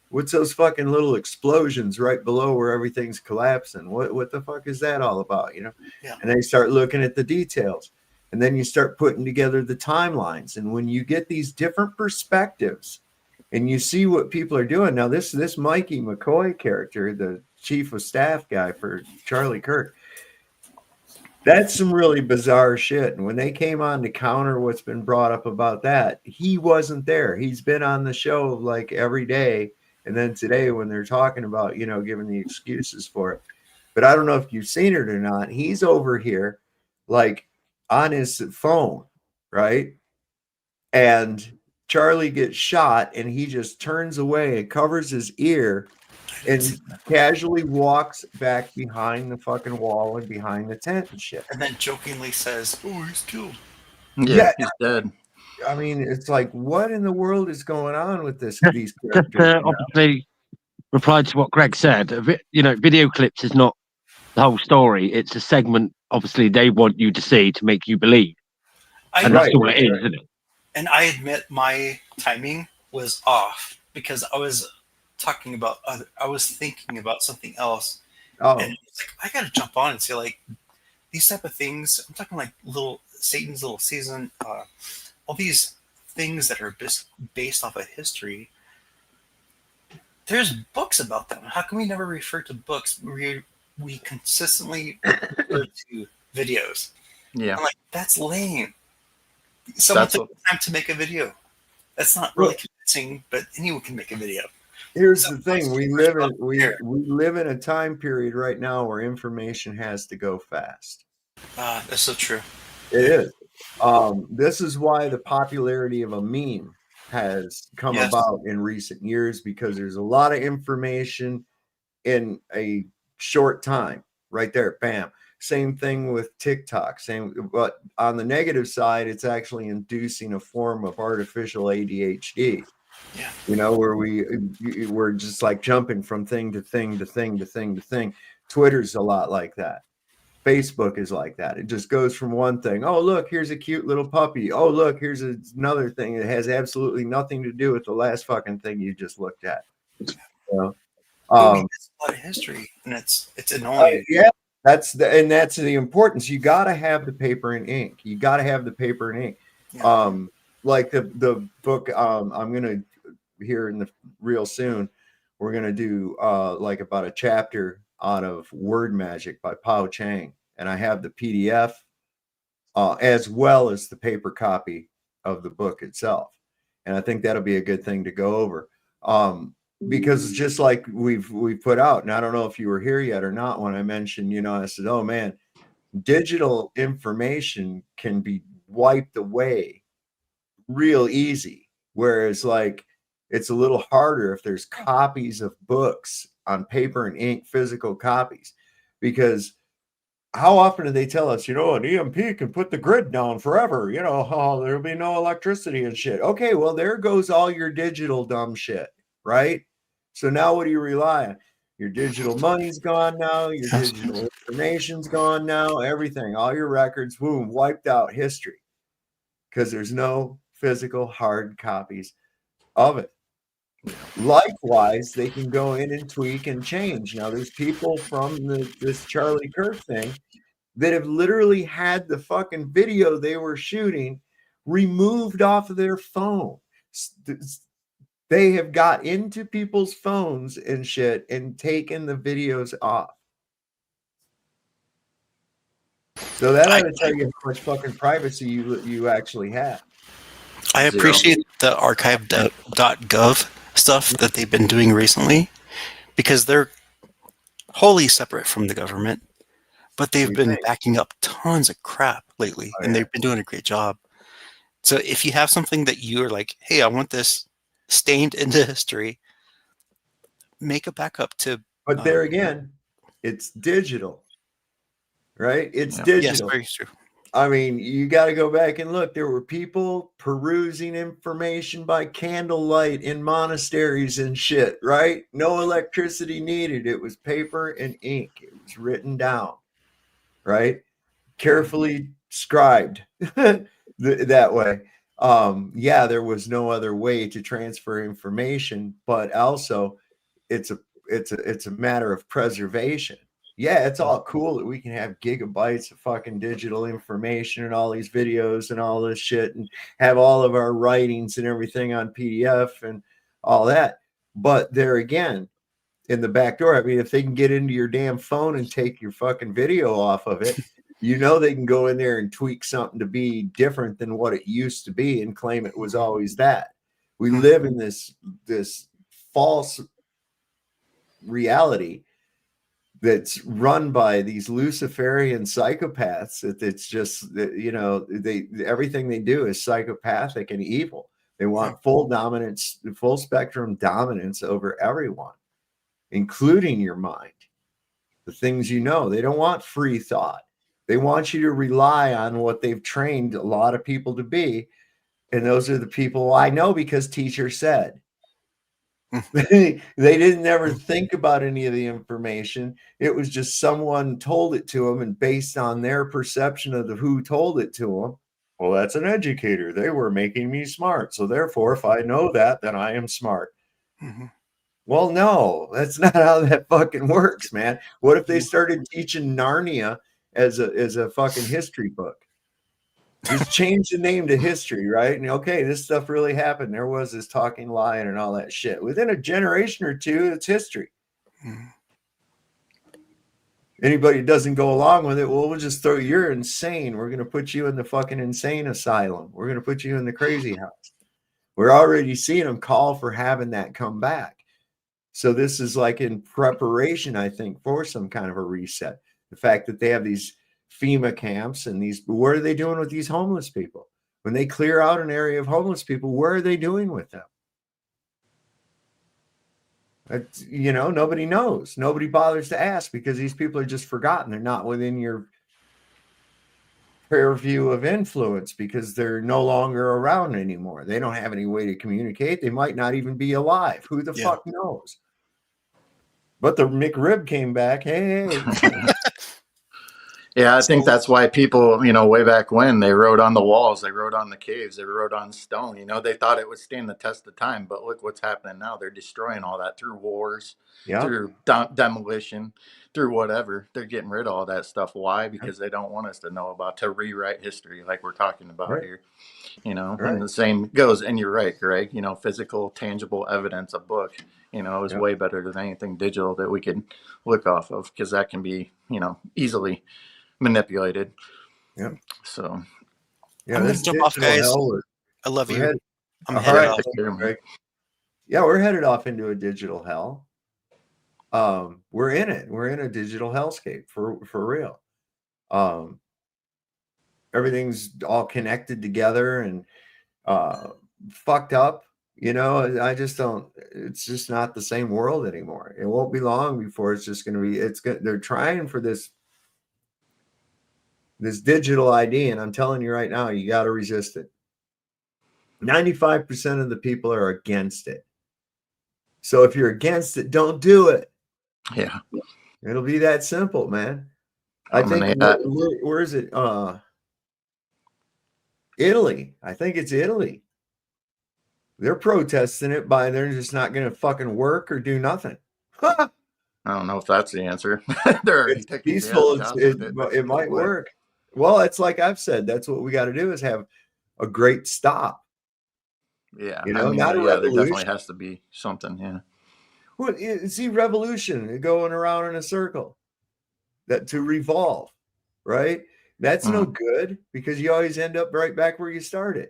what's those fucking little explosions right below where everything's collapsing? What the fuck is that all about? Yeah. And they start looking at the details, and then you start putting together the timelines, and when you get these different perspectives. And you see what people are doing. Now, this Mikey McCoy character, the chief of staff guy for Charlie Kirk, that's some really bizarre shit. And when they came on to counter what's been brought up about that, he wasn't there. He's been on the show like every day. And then today when they're talking about, giving the excuses for it. But I don't know if you've seen it or not. He's over here like on his phone, right? And Charlie gets shot and he just turns away and covers his ear and casually walks back behind the fucking wall and behind the tent and shit. And then jokingly says, oh, he's killed. Yeah, he's dead. I mean, it's like, what in the world is going on with these characters? Obviously, reply to what Greg said. Video clips is not the whole story. It's a segment, obviously, they want you to see to make you believe. And that's all it is, isn't it? And I admit my timing was off because I was thinking about something else. Oh. And it's like, I got to jump on and say, like, these type of things. I'm talking like Satan's little season, all these things that are based off of history. There's books about them. How can we never refer to books? We consistently refer to videos. Yeah. I'm like, that's lame. Someone took the time to make a video. That's not really convincing, but anyone can make a video. Here's the thing: we live in a time period right now where information has to go fast. That's so true. It is. This is why the popularity of a meme has come about in recent years, because there's a lot of information in a short time. Right there, bam. Same thing with TikTok. But on the negative side, it's actually inducing a form of artificial ADHD. Yeah. Where we're just like jumping from thing to thing to thing to thing to thing. Twitter's a lot like that. Facebook is like that. It just goes from one thing. Oh, look, here's a cute little puppy. Oh, look, here's another thing that has absolutely nothing to do with the last fucking thing you just looked at. It's a lot of history, and it's annoying. Yeah. That's the importance. You got to have the paper and ink. You got to have the paper and ink. Yeah. Like the book I'm going to hear in the real soon we're going to do like about a chapter out of Word Magic by Pao Chang. And I have the PDF as well as the paper copy of the book itself. And I think that'll be a good thing to go over. Because just like we've put out, and I don't know if you were here yet or not when I mentioned, you know, I said, oh man, digital information can be wiped away real easy. Whereas like it's a little harder if there's copies of books on paper and ink, physical copies, because how often do they tell us, you know, an EMP can put the grid down forever, you know, oh, there'll be no electricity and shit. Okay, well, there goes all your digital dumb shit, right? So now what do you rely on? Your digital money's gone now, your digital information's gone now, everything, all your records, boom, wiped out history because there's no physical hard copies of it. Likewise, they can go in and tweak and change. Now, there's people from this Charlie Kirk thing that have literally had the fucking video they were shooting removed off of their phone. They have got into people's phones and shit and taken the videos off. So that ought to tell you how much fucking privacy you actually have. I appreciate the archive.gov stuff that they've been doing recently because they're wholly separate from the government, but they've been backing up tons of crap lately, and they've been doing a great job. So if you have something that you're like, hey, I want this stained into history, make a backup to. But there again, it's digital, right? It's digital. Yes, very true. I mean, you got to go back and look. There were people perusing information by candlelight in monasteries and shit, right? No electricity needed. It was paper and ink. It was written down, right? Carefully scribed that way. Yeah, there was no other way to transfer information, but also it's a matter of preservation. Yeah, it's all cool that we can have gigabytes of fucking digital information and all these videos and all this shit and have all of our writings and everything on PDF and all that. But there again, in the back door, I mean, if they can get into your damn phone and take your fucking video off of it, you know they can go in there and tweak something to be different than what it used to be and claim it was always that. We live in this false reality that's run by these Luciferian psychopaths. It's just, you know, everything they do is psychopathic and evil. They want full dominance, full spectrum dominance over everyone, including your mind, the things you know. They don't want free thought. They want you to rely on what they've trained a lot of people to be. And those are the people I know because teacher said. They didn't ever think about any of the information. It was just someone told it to them, and based on their perception of who told it to them, well, that's an educator. They were making me smart. So therefore, if I know that, then I am smart. Well, no, that's not how that fucking works, man. What if they started teaching Narnia as a fucking history book? Just change the name to history, right? And okay, this stuff really happened. There was this talking lion and all that shit. Within a generation or two, it's history. Anybody doesn't go along with it, well, we'll just throw you're insane. We're going to put you in the fucking insane asylum. We're going to put you in the crazy house. We're already seeing them call for having that come back. So this is like in preparation, I think, for some kind of a reset. The fact that they have these FEMA camps and these, what are they doing with these homeless people? When they clear out an area of homeless people, what are they doing with them? You know, nobody knows. Nobody bothers to ask because these people are just forgotten. They're not within your purview of influence because they're no longer around anymore. They don't have any way to communicate. They might not even be alive. Who the fuck knows? But the McRib came back. Hey. Yeah, I think that's why people, you know, way back when they wrote on the walls, they wrote on the caves, they wrote on stone. You know, they thought it would stand the test of time. But look what's happening now. They're destroying all that through wars, through demolition, through whatever. They're getting rid of all that stuff. Why? Because they don't want us to know about, to rewrite history like we're talking about here. You know, and the same goes. And you're right, Greg, you know, physical, tangible evidence, a book. You know, is way better than anything digital that we could look off of, because that can be, you know, easily manipulated. Yeah. So Yeah, I'm this gonna jump off, digital guys. hell. I love We're you. headed, I'm all headed right, off. take care, man. Greg. Yeah, we're headed off into a digital hell. We're in it. We're in a digital hellscape for real. Everything's all connected together and fucked up. You know, I just don't. It's just not the same world anymore. It won't be long before it's just going to be. It's good. They're trying for this digital ID, and I'm telling you right now, you got to resist it. 95% of the people are against it. So if you're against it, don't do it. Yeah. It'll be that simple, man. I think where is it? Italy. I think it's Italy. They're protesting it by they're just not going to fucking work or do nothing. I don't know if that's the answer. They're already It's taking peaceful. jobs with it. It might work. Well, it's like I've said. That's what we got to do is have a great stop. Yeah, You know, I mean, not a yeah, there definitely revolution. has to be something. Yeah. Well, see, revolution going around in a circle. That to revolve, right? That's no good because you always end up right back where you started.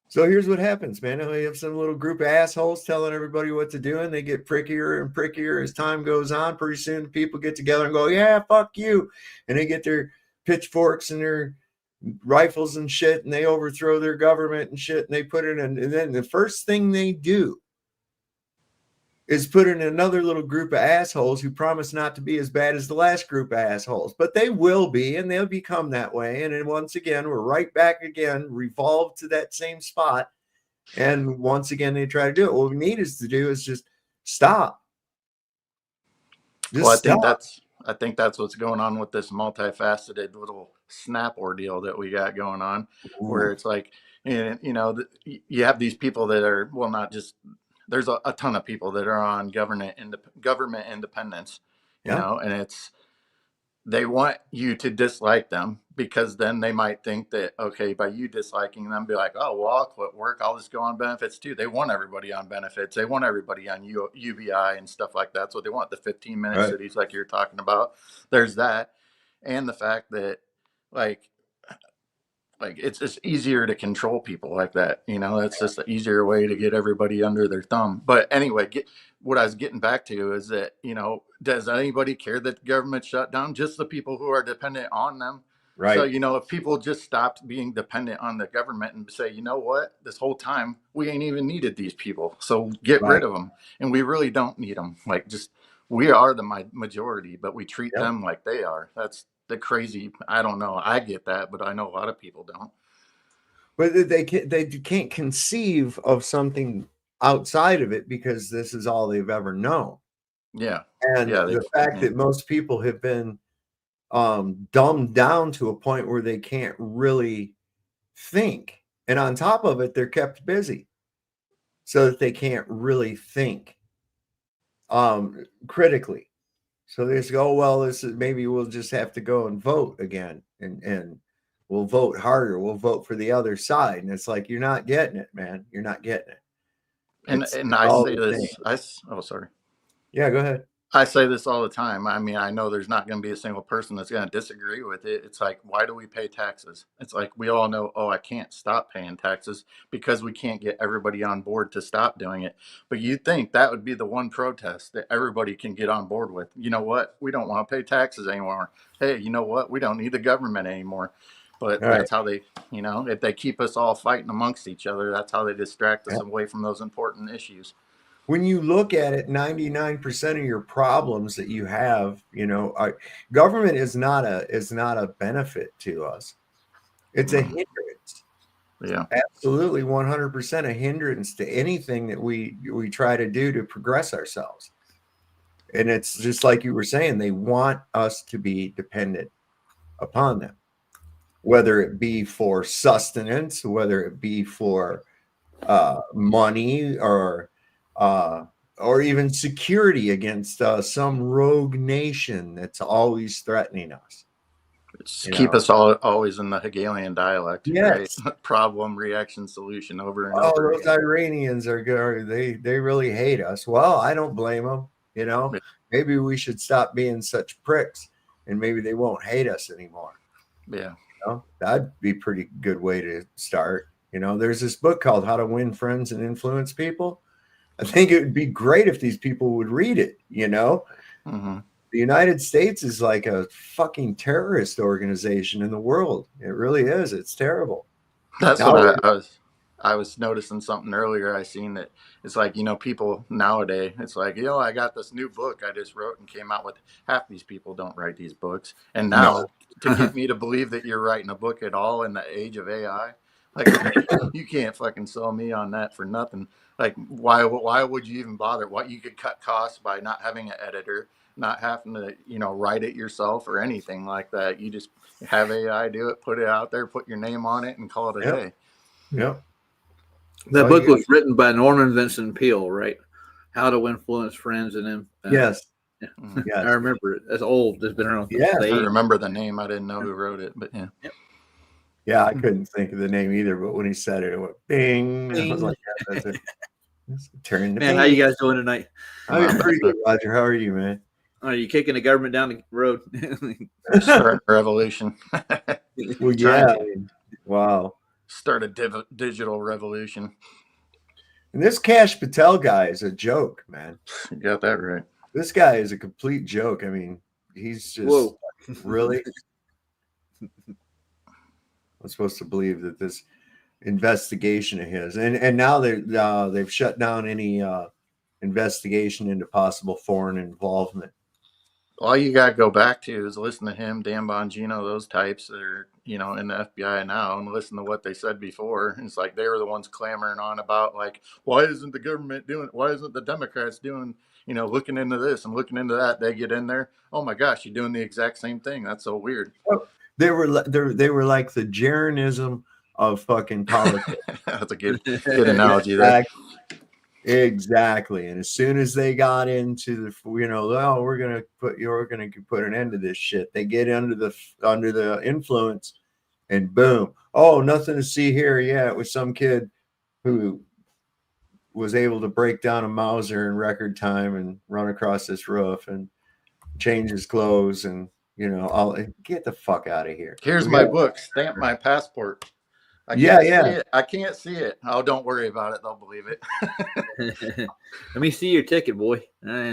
So here's what happens, man. You have some little group of assholes telling everybody what to do, and they get prickier and prickier as time goes on. Pretty soon, people get together and go, "Yeah, fuck you," and they get their pitchforks and their rifles and shit, and they overthrow their government and shit, and they put it in. And then the first thing they do is put in another little group of assholes who promise not to be as bad as the last group of assholes, but they will be, and they'll become that way. And then once again, we're right back again, revolve to that same spot. And once again, they try to do it. What we need us to do is just stop. Just Well, stop. I think that's what's going on with this multifaceted little snap ordeal that we got going on, where it's like, you know, you have these people that are, well, not just, there's a ton of people that are on government independence, you know, and it's, they want you to dislike them because then they might think that, okay, by you disliking them, be like, oh, well, I'll quit work. I'll just go on benefits too. They want everybody on benefits. They want everybody on UBI and stuff like that. So they want the 15-minute cities like you're talking about. There's that. And the fact that like it's just easier to control people like that. You know, it's just an easier way to get everybody under their thumb. But anyway, what I was getting back to is that, you know, does anybody care that the government shut down? Just the people who are dependent on them. Right. So, you know, if people just stopped being dependent on the government and say, you know what, this whole time we ain't even needed these people. So get rid of them. And we really don't need them. Like, just, we are the majority, but we treat them like they are. That's the crazy. I don't know. I get that, but I know a lot of people don't. But they can't conceive of something outside of it because this is all they've ever known. Yeah. And the fact that most people have been dumbed down to a point where they can't really think. And on top of it, they're kept busy so that they can't really think critically. So they just go, well, this is, maybe we'll just have to go and vote again, and we'll vote harder. We'll vote for the other side. And it's like, you're not getting it, man. You're not getting it. And I say this, oh, sorry. Yeah, go ahead. I say this all the time. I mean, I know there's not going to be a single person that's going to disagree with it. It's like, why do we pay taxes? It's like, we all know, oh, I can't stop paying taxes because we can't get everybody on board to stop doing it. But you'd think that would be the one protest that everybody can get on board with. You know what? We don't want to pay taxes anymore. Hey, you know what? We don't need the government anymore. But that's how they, you know, if they keep us all fighting amongst each other, that's how they distract us away from those important issues. When you look at it, 99% of your problems that you have, you know, government is not a benefit to us. It's a hindrance. Yeah, absolutely, 100% a hindrance to anything that we try to do to progress ourselves. And it's just like you were saying, they want us to be dependent upon them, whether it be for sustenance, whether it be for money, or even security against some rogue nation that's always threatening us. Keep us all always in the Hegelian dialect. Yes. Right? Problem, reaction, solution, over and Oh, over those again. Iranians are good. They really hate us. Well, I don't blame them. You know, maybe we should stop being such pricks, and maybe they won't hate us anymore. Yeah. You know, that'd be a pretty good way to start. You know, there's this book called How to Win Friends and Influence People. I think it would be great if these people would read it. You know, the United States is like a fucking terrorist organization in the world. It really is. It's terrible. That's Now what I was noticing something earlier. I seen that it's like, you know, people nowadays, it's like, you know, I got this new book I just wrote and came out with. Half these people don't write these books. And now to get me to believe that you're writing a book at all in the age of AI, like you can't fucking sell me on that for nothing. Like, why would you even bother? What, you could cut costs by not having an editor, not having to, you know, write it yourself or anything like that. You just have AI do it, put it out there, put your name on it, and call it a day. Yep. That book was written by Norman Vincent Peale, right? How to Influence Friends and then yes. Yeah. Yes. I remember it. That's old. It's been around. Yeah, I remember the name. I didn't know who wrote it, but yeah. Yeah, I couldn't think of the name either, but when he said it, it went bing. I was like, yeah, that's it. Turn the Man, how you guys doing tonight? I'm pretty good, Roger. How are you, man? Are you kicking the government down the road? Start a revolution. Well, yeah. Wow. Start a digital revolution. And this Kash Patel guy is a joke, man. You got that right. This guy is a complete joke. I mean, he's just really. I'm supposed to believe that this investigation of his, and now they've shut down any investigation into possible foreign involvement. All you got to go back to is listen to him, Dan Bongino, those types that are, you know, in the FBI now, and listen to what they said before. It's like they were the ones clamoring on about, like, why isn't the government doing it? Why isn't the Democrats doing, you know, looking into this and looking into that? They get in there. Oh my gosh, you're doing the exact same thing. That's so weird. They were like the Jaronism of fucking politics. That's a good analogy there. Exactly. And as soon as they got into the, you know, oh, you're gonna put an end to this shit. They get under the influence, and boom. Oh, nothing to see here. Yeah, it was some kid who was able to break down a Mauser in record time and run across this roof and change his clothes, and you know, I'll get the fuck out of here. Here's my book. Stamp my passport. I can't see it. Oh, don't worry about it. They'll believe it. Let me see your ticket, boy.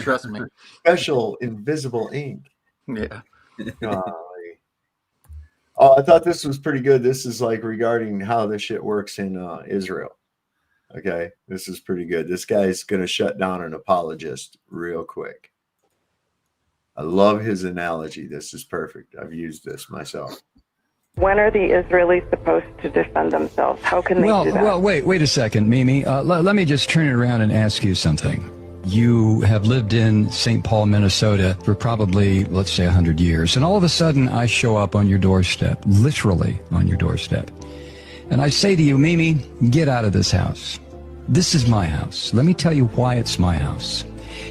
Trust me. Special invisible ink. Yeah. Oh, I thought this was pretty good. This is like regarding how this shit works in Israel. Okay, this is pretty good. This guy's going to shut down an apologist real quick. I love his analogy. This is perfect. I've used this myself. When are the Israelis supposed to defend themselves? How can they do that? Well, wait a second, Mimi. Let me just turn it around and ask you something. You have lived in St. Paul, Minnesota for probably, let's say, 100 years. And all of a sudden, I show up on your doorstep, literally on your doorstep. And I say to you, Mimi, get out of this house. This is my house. Let me tell you why it's my house.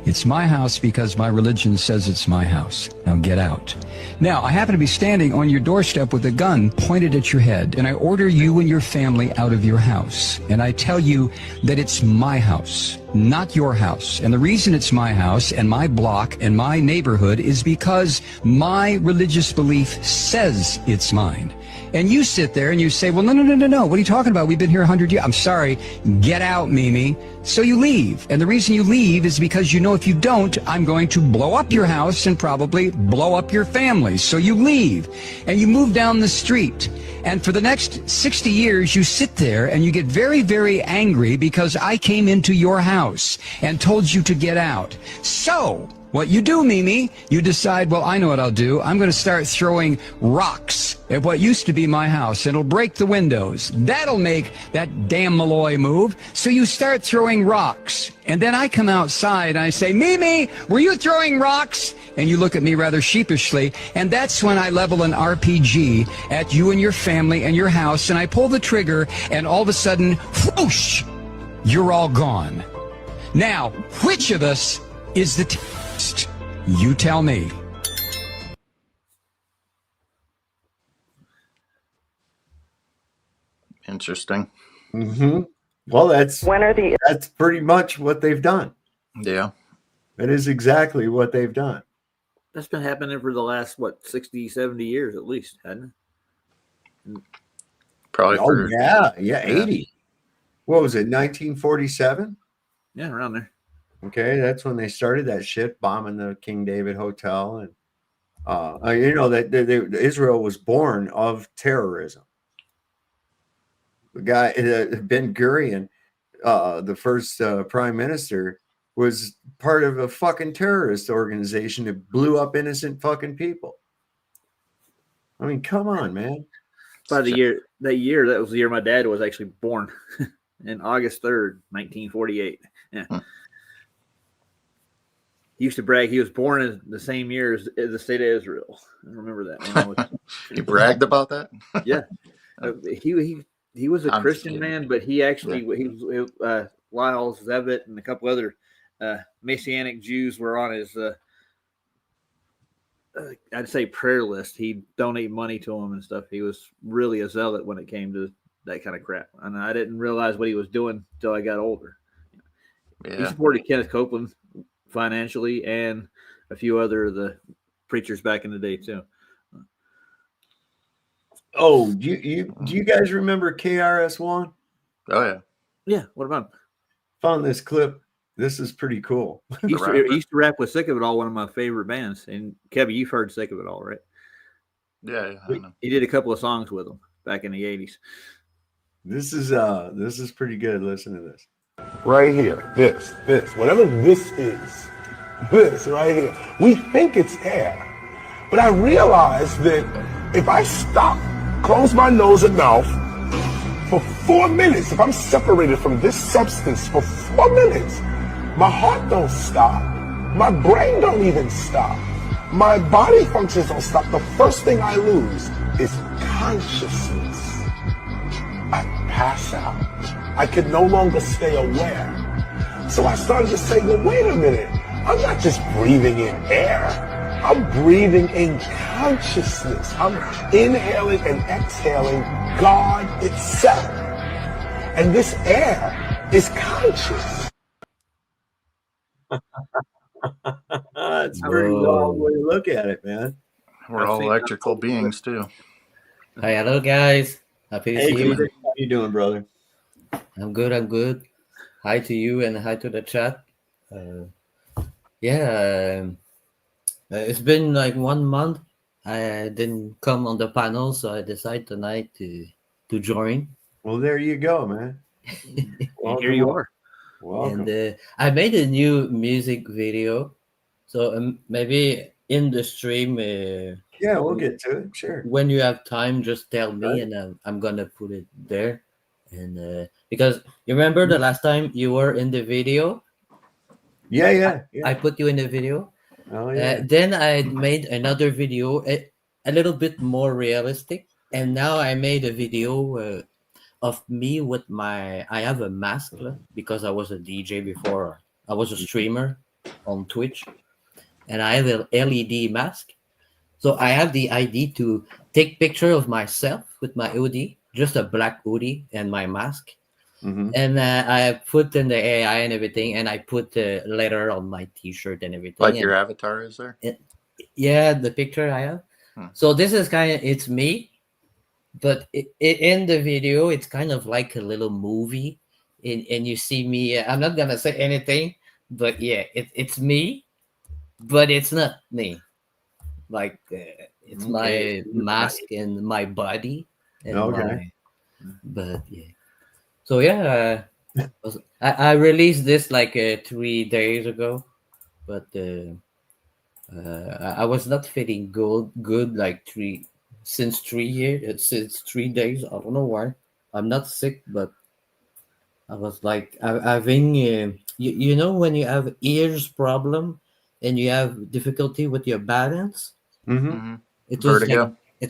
It's my house because my religion says it's my house. Now get out. Now, I happen to be standing on your doorstep with a gun pointed at your head, and I order you and your family out of your house. And I tell you that it's my house, not your house. And the reason it's my house and my block and my neighborhood is because my religious belief says it's mine. And you sit there and you say, well, no. What are you talking about? We've been here 100 years. I'm sorry. Get out, Mimi. So you leave. And the reason you leave is because you know if you don't, I'm going to blow up your house and probably blow up your family. So you leave and you move down the street. And for the next 60 years, you sit there and you get very, very angry because I came into your house and told you to get out. So what you do, Mimi, you decide, well, I know what I'll do. I'm going to start throwing rocks at what used to be my house. It'll break the windows. That'll make that damn Malloy move. So you start throwing rocks. And then I come outside and I say, Mimi, were you throwing rocks? And you look at me rather sheepishly. And that's when I level an RPG at you and your family and your house. And I pull the trigger and all of a sudden, whoosh, you're all gone. Now, which of us is the terrorist? You tell me. Interesting. Mm-hmm. Well, that's When are the that's pretty much what they've done. Yeah. That is exactly what they've done. That's been happening for the last, 60, 70 years at least, hasn't it? Probably Oh, for yeah, yeah. 80. What was it, 1947? Yeah, around there. Okay, that's when they started that shit, bombing the King David Hotel. And, you know, that Israel was born of terrorism. The guy, Ben Gurion, the first prime minister, was part of a fucking terrorist organization that blew up innocent fucking people. I mean, come on, man. By that year, that was the year my dad was actually born, in August 3rd, 1948. Yeah. He used to brag he was born in the same year as the state of Israel. I remember that. When I was, He bragged about that. yeah, he was a I'm just Christian kidding. man, but he actually he was Lyle Zevitt and a couple other Messianic Jews were on his I'd say prayer list. He'd donate money to him and stuff. He was really a zealot when it came to that kind of crap, and I didn't realize what he was doing until I got older. He Yeah. supported Kenneth Copeland financially and a few other of the preachers back in the day too. Oh, do you guys remember KRS-One? Oh yeah. Yeah. What about him? Found this clip. This is pretty cool. He used to rap with Sick of It All, one of my favorite bands. And Kevin, you've heard Sick of It All, right? Yeah, I know. He did a couple of songs with them back in the 80s. This is pretty good. Listen to this. Right here, this, whatever this is, this right here. We think it's air, but I realize that if I stop, close my nose and mouth for 4 minutes, if I'm separated from this substance for 4 minutes, my heart don't stop, my brain don't even stop, my body functions don't stop. The first thing I lose is consciousness. I pass out. I can no longer stay aware. So I started to say, well, wait a minute. I'm not just breathing in air. I'm breathing in consciousness. I'm inhaling and exhaling God itself. And this air is conscious. That's a pretty long way to look at it, man. We're all electrical beings too. Hi, hello guys. Happy to Hey, see you. Peter, how you doing, brother? I'm good. I'm good. Hi to you and hi to the chat. It's been like 1 month. I didn't come on the panel, so I decided tonight to join. Well, there you go, man. Here you are. Welcome. And I made a new music video, so maybe in the stream. Yeah, we'll get to it. Sure. When you have time, just tell me, and I'm gonna put it there. And because you remember the last time you were in the video. Yeah. I put you in the video. Oh yeah. Then I made another video, a little bit more realistic, and now I made a video of me with I have a mask because I was a DJ before. I was a streamer on Twitch, and I have an LED mask. So I have the idea to take picture of myself with my hoodie, just a black hoodie and my mask. Mm-hmm. And I put in the AI and everything, and I put the letter on my T-shirt and everything. Like your avatar is there? Yeah, the picture I have. So this is it's me, but in the video, it's kind of like a little movie. And you see me, I'm not going to say anything, but yeah, it's me, but it's not me. Like it's my mask and my body. And but yeah. So yeah, I released this like 3 days ago, but I was not feeling good like since 3 years, since 3 days. I don't know why. I'm not sick, but I was like having you know when you have ears problem and you have difficulty with your balance. Mm-hmm. It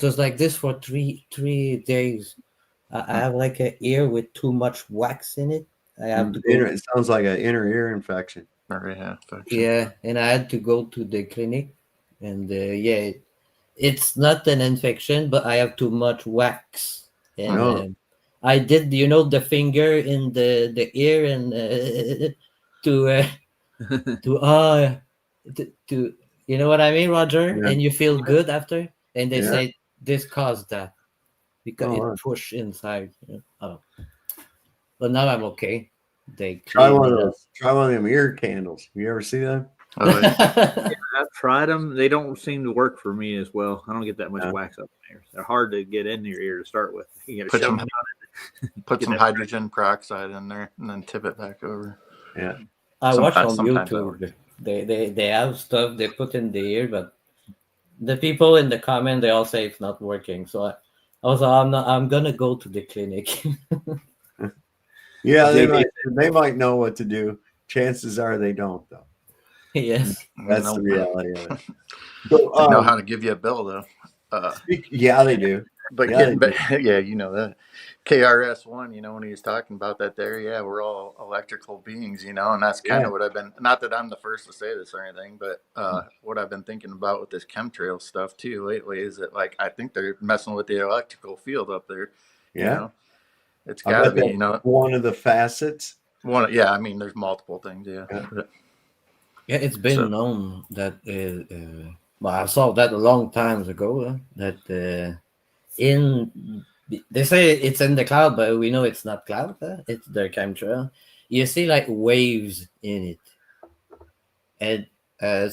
was like this for three days. I have like an ear with too much wax in it. I have to go. It sounds like an inner ear infection. Yeah, and I had to go to the clinic, and it's not an infection, but I have too much wax, and I did, you know, the finger in the ear and to to you know what I mean, Roger? Yeah. And you feel good after, and they Yeah. say this caused that because Oh, it wow. pushed inside. You know? Oh, but now I'm okay. They Try cleaned one of it up. those. Try one of them ear candles. You ever see that? Oh, yeah. I've tried them. They don't seem to work for me as well. I don't get that much wax up in there. They're hard to get in your ear to start with. You got to Put shove some, them down it. put Get some that hydrogen peroxide in there and then tip it back over. Yeah. I watch on Sometimes that works. YouTube. They have stuff they put in the ear, but the people in the comment they all say it's not working. So I was like, I'm gonna go to the clinic. Yeah, JP they might know what to do. Chances are they don't, though. Yes, That's the Nope. reality of it. So, They know how to give you a bill though. yeah, they do. But Yeah, getting they back, yeah, you know that KRS-One, you know, when he was talking about that there, yeah, we're all electrical beings, you know, and that's kind Yeah. of what I've been, not that I'm the first to say this or anything, but what I've been thinking about with this chemtrail stuff too lately is that, like, I think they're messing with the electrical field up there. You Yeah. know, it's I got to bet be, that's you know, one of the facets. yeah, I mean, there's multiple things, yeah. But, Yeah, it's been so, known that. Well, I saw that a long times ago. That in they say it's in the cloud, but we know it's not cloud. It's their chemtrail. You see like waves in it, and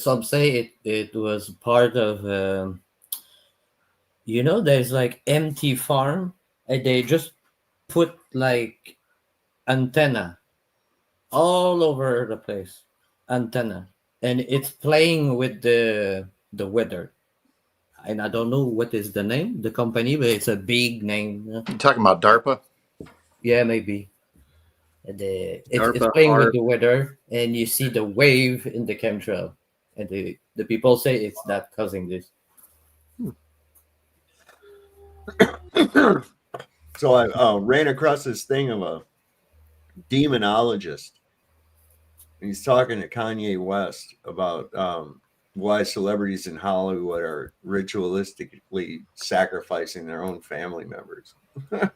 some say it was part of. You know, there's like empty farm, and they just put like antenna all over the place, antenna, and it's playing with the weather. And I don't know what is the name, the company, but it's a big name. you talking about DARPA? Yeah, maybe. And it's DARPA playing with are the weather, and you see the wave in the chemtrail, and the people say it's that causing this. So I ran across this thing of a demonologist. He's talking to Kanye West about why celebrities in Hollywood are ritualistically sacrificing their own family members. I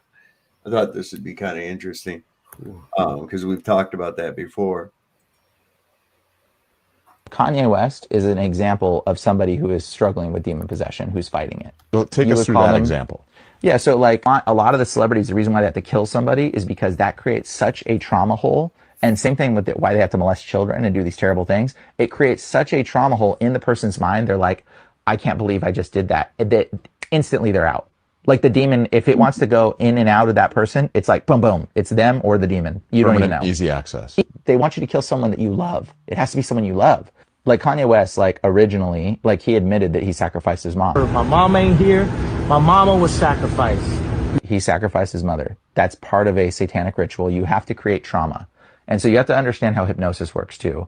thought this would be kind of interesting because we've talked about that before. Kanye West is an example of somebody who is struggling with demon possession, who's fighting it. Well, take You us would through call that them- example. Yeah, so like a lot of the celebrities, the reason why they have to kill somebody is because that creates such a trauma hole. And same thing with why they have to molest children and do these terrible things. It creates such a trauma hole in the person's mind. They're like, I can't believe I just did that. That instantly they're out. Like the demon, if it wants to go in and out of that person, it's like boom, boom. It's them or the demon. You don't even know. Easy access. They want you to kill someone that you love. It has to be someone you love. Like Kanye West, like originally, like he admitted that he sacrificed his mom. My mom ain't here. My mama was sacrificed. He sacrificed his mother. That's part of a satanic ritual. You have to create trauma. And so you have to understand how hypnosis works too,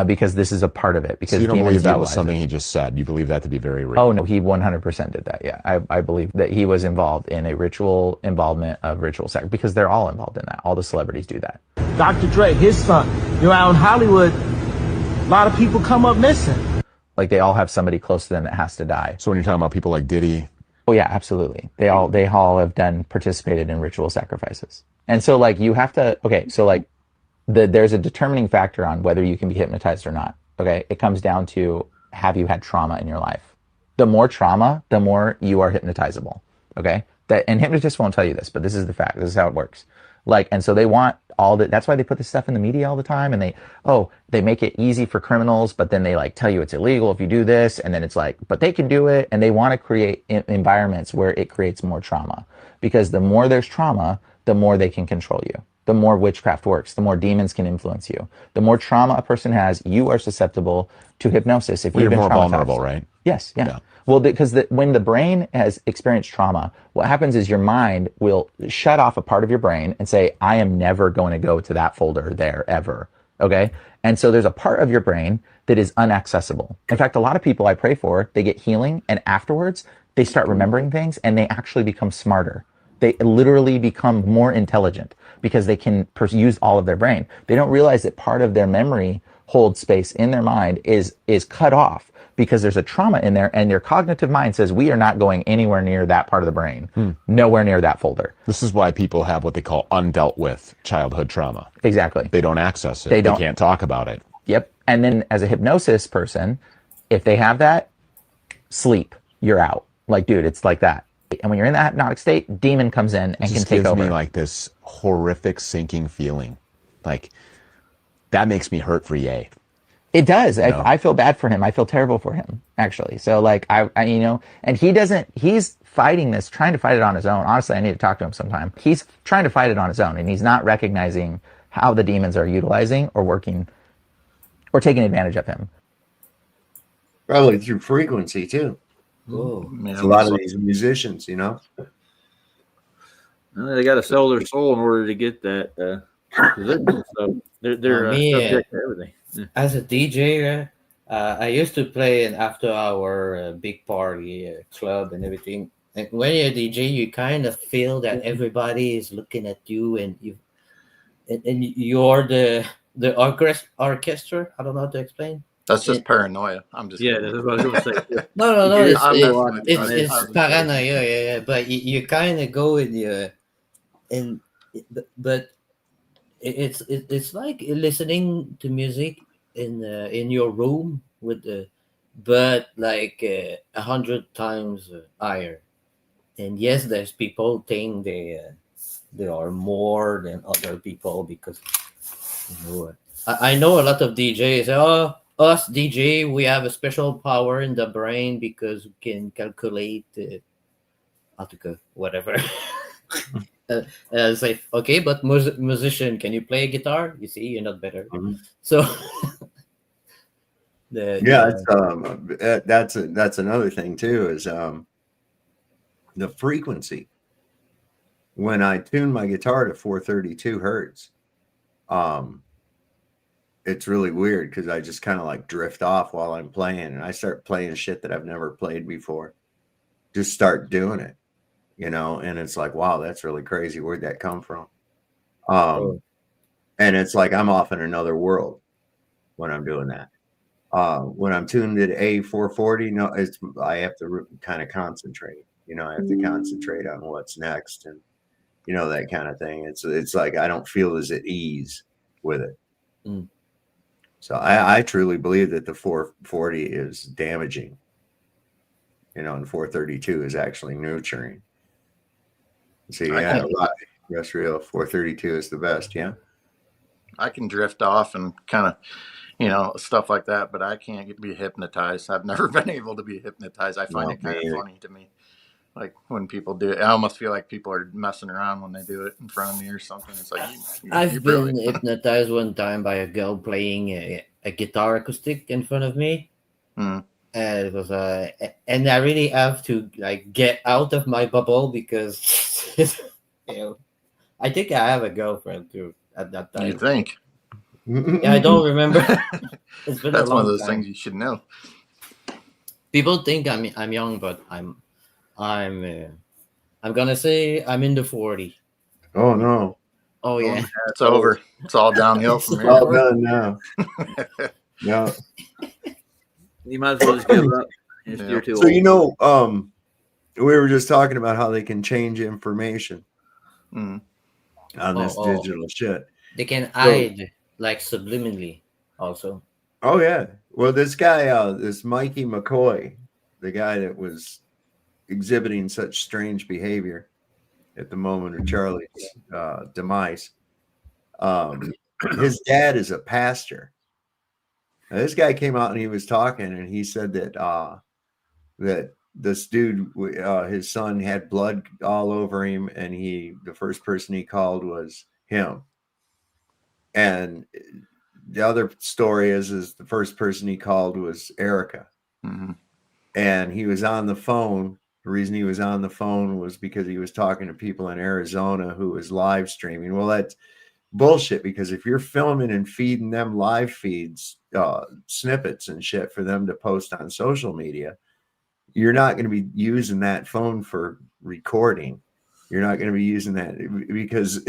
because this is a part of it. Because So you don't demons believe that was utilize something it. he just said. You believe that to be very real. Oh no, he 100% did that. Yeah, I believe that he was involved in a ritual involvement of ritual sacrifice because they're all involved in that. All the celebrities do that. Dr. Dre, his son. You know, out in Hollywood, a lot of people come up missing. Like they all have somebody close to them that has to die. So when you're talking about people like Diddy. Oh yeah, absolutely. They all have participated in ritual sacrifices. And so like you have to, okay, so like there's a determining factor on whether you can be hypnotized or not. Okay. It comes down to, have you had trauma in your life? The more trauma, the more you are hypnotizable. Okay. And hypnotists won't tell you this, but this is the fact. This is how it works. Like, and so they want all that. That's why they put this stuff in the media all the time. And they make it easy for criminals, but then they like tell you it's illegal if you do this. And then it's like, but they can do it. And they want to create environments where it creates more trauma, because the more there's trauma, the more they can control you. The more witchcraft works, the more demons can influence you. The more trauma a person has, you are susceptible to hypnosis. If You're you've been more traumatized. vulnerable, right? Yes, yeah. Well, because when the brain has experienced trauma, what happens is your mind will shut off a part of your brain and say, I am never going to go to that folder there ever. Okay? And so there's a part of your brain that is unaccessible. In fact, a lot of people I pray for, they get healing, and afterwards they start remembering things and they actually become smarter. They literally become more intelligent because they can use all of their brain. They don't realize that part of their memory hold space in their mind is cut off because there's a trauma in there, and your cognitive mind says we are not going anywhere near that part of the brain, nowhere near that folder. This is why people have what they call undealt with childhood trauma. Exactly. They don't access it. They don't. Can't talk about it. Yep. And then as a hypnosis person, if they have that, sleep, you're out. Like, dude, it's like that. And when you're in that hypnotic state, demon comes in and can take over. It gives me like this horrific sinking feeling. Like, that makes me hurt for Ye. It does. You know? I feel bad for him. I feel terrible for him, actually. So like, I you know, and he's fighting this, trying to fight it on his own. Honestly, I need to talk to him sometime. He's trying to fight it on his own, and he's not recognizing how the demons are utilizing or working or taking advantage of him. Probably through frequency too. Oh, It's a lot of these musicians, you know. Well, they got to sell their soul in order to get that position. So they're subject to everything. As a DJ, I used to play an after-hour big party club and everything. And when you're a DJ, you kind of feel that everybody is looking at you, and you're the orchestra. I don't know how to explain. That's just paranoia. I'm just that's what I was going to say. No. It's paranoia. Yeah. But you kind of go but it's like listening to music in your room but like 100 times higher. And yes, there's people think they are more than other people because I know a lot of DJs. Us DJ, we have a special power in the brain because we can calculate whatever. Say, okay, but musician, can you play a guitar? You see, you're not better. So that's another thing too, is the frequency. When I tune my guitar to 432 hertz, it's really weird because I just kind of like drift off while I'm playing, and I start playing shit that I've never played before. Just start doing it, you know, and it's like, wow, that's really crazy. Where'd that come from? And it's like I'm off in another world when I'm doing that. When I'm tuned at A440, I have to kind of concentrate. You know, I have to concentrate on what's next, and you know, that kind of thing. It's like I don't feel as at ease with it. So I truly believe that the 440 is damaging, you know, and 432 is actually nurturing. So yeah, terrestrial 432 is the best. Yeah, I can drift off and kind of, you know, stuff like that, but I can't be hypnotized. I've never been able to be hypnotized. I find it kind of funny to me. Like when people do it, I almost feel like people are messing around when they do it in front of me or something. It's like I've been hypnotized one time by a girl playing a guitar acoustic in front of me. And it was and I really have to like get out of my bubble because you know, I think I have a girlfriend too at that time. You think? Yeah, I don't remember. It's been That's a long one of those time. things you should know. People think I'm young, but I'm gonna say I'm in the 40. Oh no. Oh yeah. It's over. It's all downhill from here. It's all done now. No. You might as well just give up. You're too So old. you know, we were just talking about how they can change information on this digital shit. They can hide like subliminally also. Oh yeah. Well, this guy, this Mikey McCoy, the guy that was exhibiting such strange behavior at the moment of Charlie's demise, his dad is a pastor. Now, this guy came out and he was talking, and he said that that this dude, his son had blood all over him, and the first person he called was him. And the other story is the first person he called was Erica. And he was on the phone. The reason he was on the phone was because he was talking to people in Arizona who was live streaming. Well, that's bullshit, because if you're filming and feeding them live feeds, snippets and shit for them to post on social media, you're not going to be using that phone for recording. You're not going to be using that because,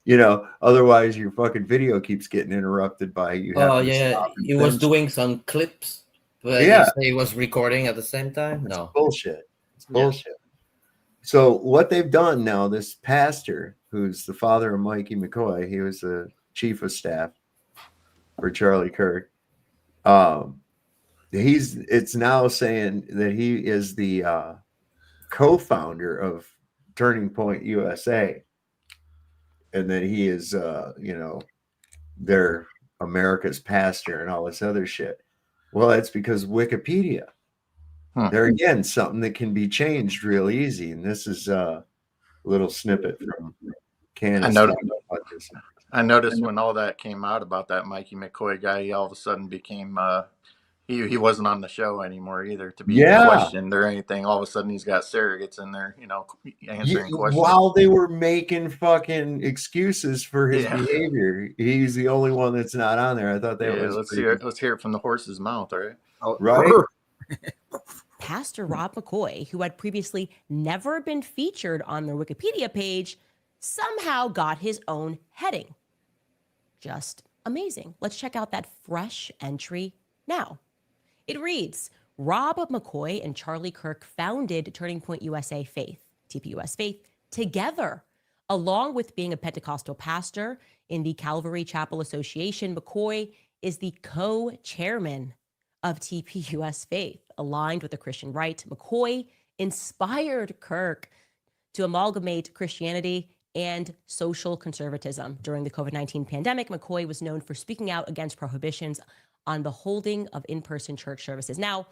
you know, otherwise your fucking video keeps getting interrupted by you. Oh yeah, he was doing some clips. But you say he was recording at the same time? No. Bullshit. It's bullshit. So what they've done now, this pastor, who's the father of Mikey McCoy, he was the chief of staff for Charlie Kirk. It's now saying that he is the co-founder of Turning Point USA, and that he is, their America's pastor and all this other shit. Well, that's because Wikipedia. There again, something that can be changed real easy. And this is a little snippet from Candace. I noticed when all that came out about that Mikey McCoy guy, he all of a sudden became he wasn't on the show anymore either to be questioned or anything. All of a sudden he's got surrogates in there, answering questions. While they were making fucking excuses for his behavior, he's the only one that's not on there. I thought that was let's hear it from the horse's mouth, right? Right. Pastor Rob McCoy, who had previously never been featured on their Wikipedia page, somehow got his own heading. Just amazing. Let's check out that fresh entry now. It reads, Rob McCoy and Charlie Kirk founded Turning Point USA Faith, TPUS Faith, together. Along with being a Pentecostal pastor in the Calvary Chapel Association, McCoy is the co-chairman of TPUS Faith. Aligned with the Christian right, McCoy inspired Kirk to amalgamate Christianity and social conservatism. During the COVID-19 pandemic, McCoy was known for speaking out against prohibitions on the holding of in-person church services. Now,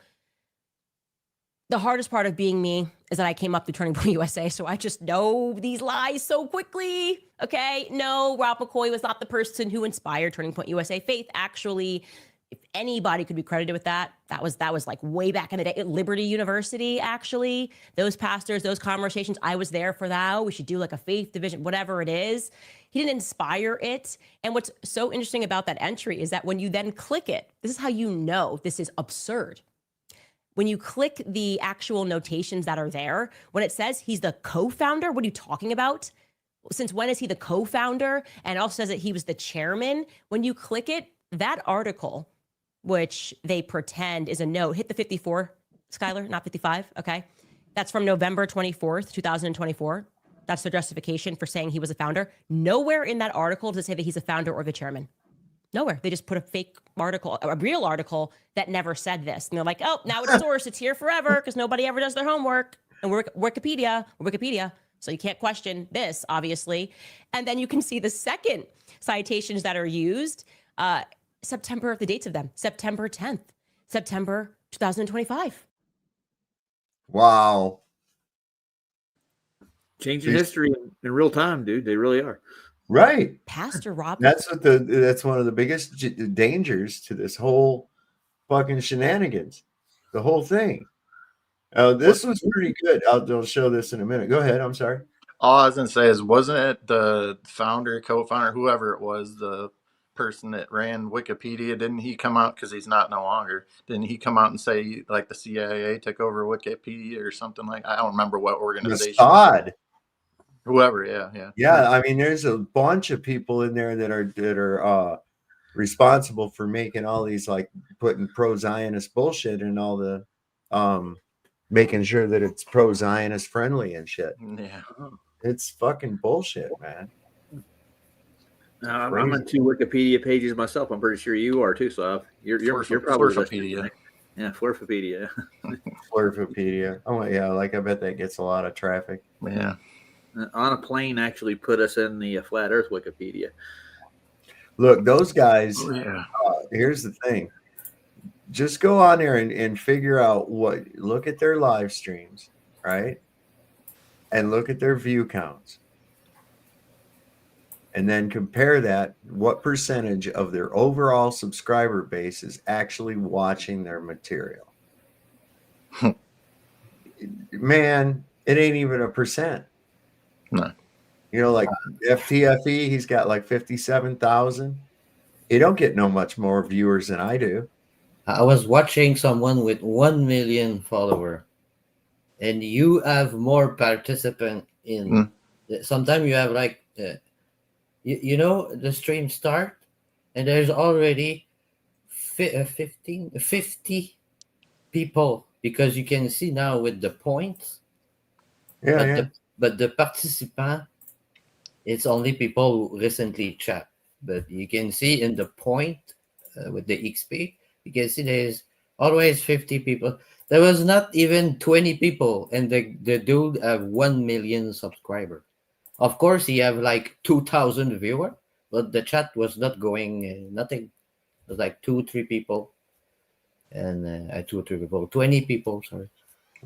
the hardest part of being me is that I came up through Turning Point USA, so I just know these lies so quickly, okay? No, Rob McCoy was not the person who inspired Turning Point USA Faith. Actually, if anybody could be credited with that, that was like way back in the day at Liberty University, actually. Those pastors, those conversations, I was there for that. We should do like a faith division, whatever it is. He didn't inspire it. And what's so interesting about that entry is that when you then click it, this is how you know this is absurd. When you click the actual notations that are there, when it says he's the co-founder, what are you talking about? Since when is he the co-founder? And it also says that he was the chairman. When you click it, that article, which they pretend is a note, hit the 54, Skylar, not 55, okay? That's from November 24th, 2024. That's the justification for saying he was a founder. Nowhere in that article does it say that he's a founder or the chairman. Nowhere. They just put a fake article, a real article that never said this. And they're like, oh, now it's source. It's here forever because nobody ever does their homework. And we're Wikipedia. So you can't question this, obviously. And then you can see the second citations that are used. September, the dates of them, September 10th, September 2025. Wow. Changing history in real time, dude. They really are. Right. Pastor Rob. That's one of the biggest dangers to this whole fucking shenanigans. The whole thing. This was pretty good. I'll show this in a minute. Go ahead. I'm sorry. All I was going to say is, wasn't it the founder, co-founder, whoever it was, the person that ran Wikipedia, didn't he come out, because he's not no longer, didn't he come out and say like the CIA took over Wikipedia or something like, I don't remember what organization. Mossad. Whoever, yeah. I mean, there's a bunch of people in there that are responsible for making all these, like, putting pro-Zionist bullshit in all the making sure that it's pro-Zionist friendly and shit. Yeah. It's fucking bullshit, man. I'm on 2 Wikipedia pages myself. I'm pretty sure you are too, so you're probably Flurfopedia. Yeah, Flurfopedia. Flurfopedia. Oh yeah, like I bet that gets a lot of traffic. Yeah. On a Plane actually put us in the Flat Earth Wikipedia. Look, those guys. Oh, yeah. Here's the thing. Just go on there and figure out look at their live streams, right? And look at their view counts. And then compare that, what percentage of their overall subscriber base is actually watching their material. Man, it ain't even a percent. No. You know, like FTFE, he's got like 57,000. He don't get no much more viewers than I do. I was watching someone with 1 million follower, and you have more participant in. Sometimes you have like, the stream start, and there's already 50 people, because you can see now with the points. Yeah, but yeah. the participant, it's only people who recently chat. But you can see in the point with the XP, you can see there's always 50 people. There was not even 20 people, and the dude have 1 million subscribers. Of course, he have like 2,000 viewers, but the chat was not going nothing. It was like 2-3 people, and 2 or 3 people, 20 people. Sorry.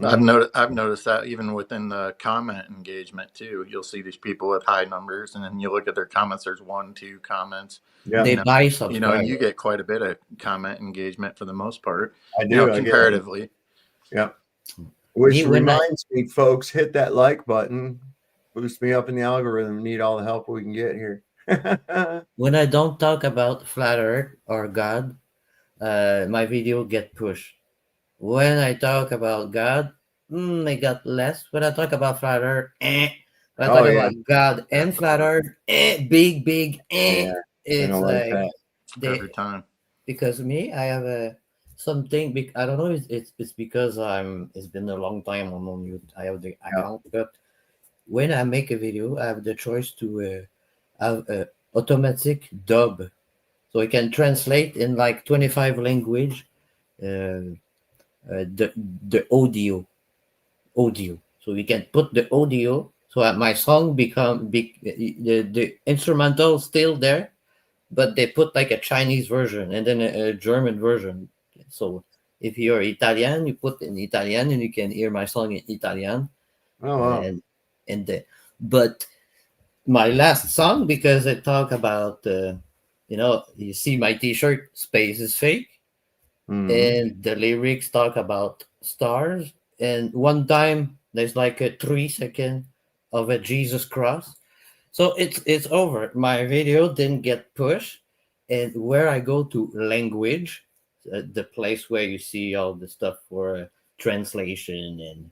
I've noticed that even within the comment engagement too. You'll see these people with high numbers, and then you look at their comments. There's 1, 2 comments. Yeah. They buy You subscribers. get quite a bit of comment engagement for the most part. I do. I get it. Comparatively. Yep. Which when reminds me, folks, hit that like button. Boost me up in the algorithm. Need all the help we can get here. When I don't talk about flat Earth or God, my video get pushed. When I talk about God, I got less. When I talk about flat Earth, When I talk about God and flat Earth, big, Yeah, I it's don't like like that. Every time. Because me, I have a something big. I don't know. It's because it's been a long time on YouTube. I have the account, but when I make a video, I have the choice to have a automatic dub, so I can translate in like 25 language the audio. So we can put the audio, so that my song become big. The instrumental still there, but they put like a Chinese version and then a German version. So if you're Italian, you put in Italian and you can hear my song in Italian. Oh, wow. But my last song, because I talk about you see my T-shirt, space is fake, and the lyrics talk about stars. And one time there's like a 3 second of a Jesus cross. So it's over. My video didn't get pushed, and where I go to language, the place where you see all the stuff for translation and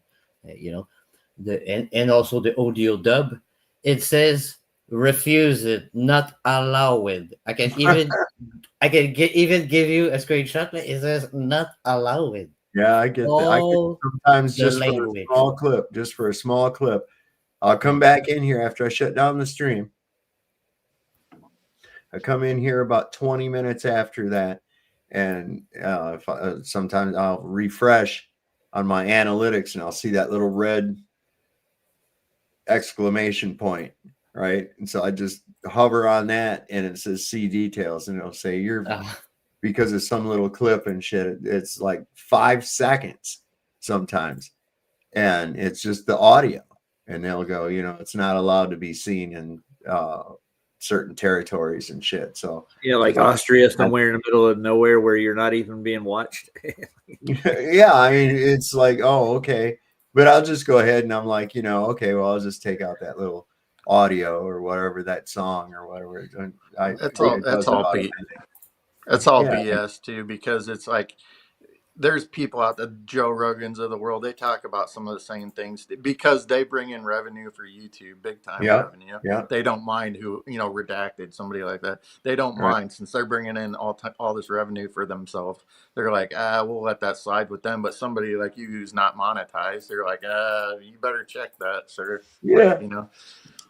and also the audio dub, it says refuse it, not allow it. I can even even give you a screenshot. It says not allow it. Yeah, I get that. I get All sometimes the just for a language. small clip, just for a small clip. I'll come back in here after I shut down the stream. I come in here about 20 minutes after that, and sometimes I'll refresh on my analytics, and I'll see that little red exclamation point, right? And so I just hover on that, and it says "see details," and it'll say you're because of some little clip and shit. It's like 5 seconds sometimes, and it's just the audio, and they'll go, it's not allowed to be seen in certain territories and shit. So yeah, like Austria, somewhere in the middle of nowhere where you're not even being watched. Yeah, I mean, it's like, oh, okay, but I'll just go ahead and I'm like, okay, well, I'll just take out that little audio or whatever, that song or whatever. That's all BS too, because it's like there's people out there, Joe Rogans of the world, they talk about some of the same things because they bring in revenue for YouTube, big time revenue. Yeah. They don't mind who, Redacted, somebody like that. They don't mind, since they're bringing in all this revenue for themselves. They're like, we'll let that slide with them. But somebody like you who's not monetized, they're like, you better check that, sir. Yeah. Like,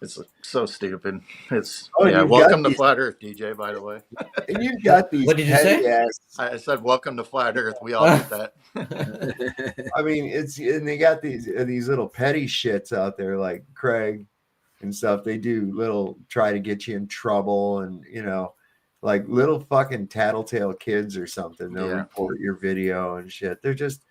it's so stupid. It's you've welcome got to Flat Earth, DJ, by the way. And you've got these What did you say? petty ass. I said welcome to Flat Earth. We all get that. I mean, and they got these little petty shits out there like Craig and stuff. They do little try to get you in trouble, and like little fucking tattletale kids or something. They'll report your video and shit. They're just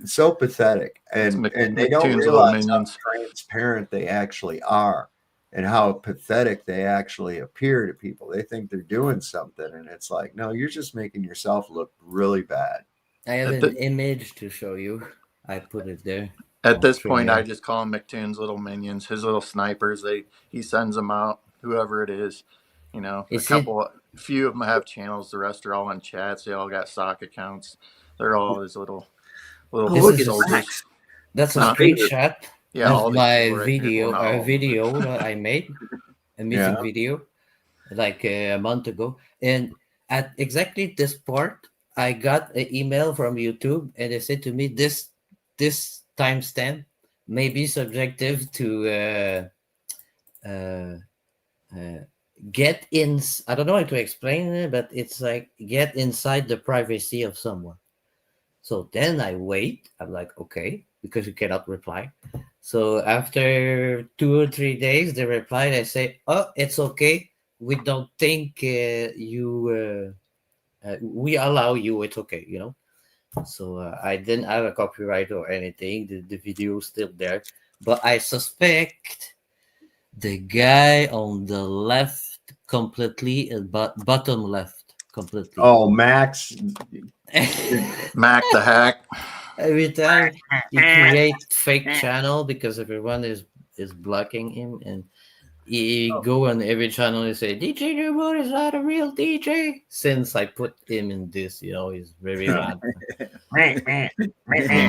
so pathetic, and they don't realize how transparent they actually are and how pathetic they actually appear to people. They think they're doing something, and it's like, no, you're just making yourself look really bad. I have an image to show you. I put it there. At this point, I just call them McToon's little minions, his little snipers. He sends them out, whoever it is. Few of them have channels. The rest are all on chats. They all got sock accounts. They're all his little soldiers. That's a screenshot of my video, a video that I made, a music video, like a month ago. And at exactly this part, I got an email from YouTube, and they said to me, this timestamp may be subjective to uh, uh, get in. I don't know how to explain it, but it's like get inside the privacy of someone. So then I wait. I'm like, okay, because you cannot reply. So after 2 or 3 days, they replied. I say, oh, it's okay. We don't think we allow you. It's okay, you know. So I didn't have a copyright or anything. The video is still there, but I suspect the guy on the left completely, but bottom left completely. Oh, Max. Mac the hack. Every time he create fake channel because everyone is blocking him, and he go on every channel and say DJ Newman is not a real DJ. Since I put him in this, you know, he's very bad.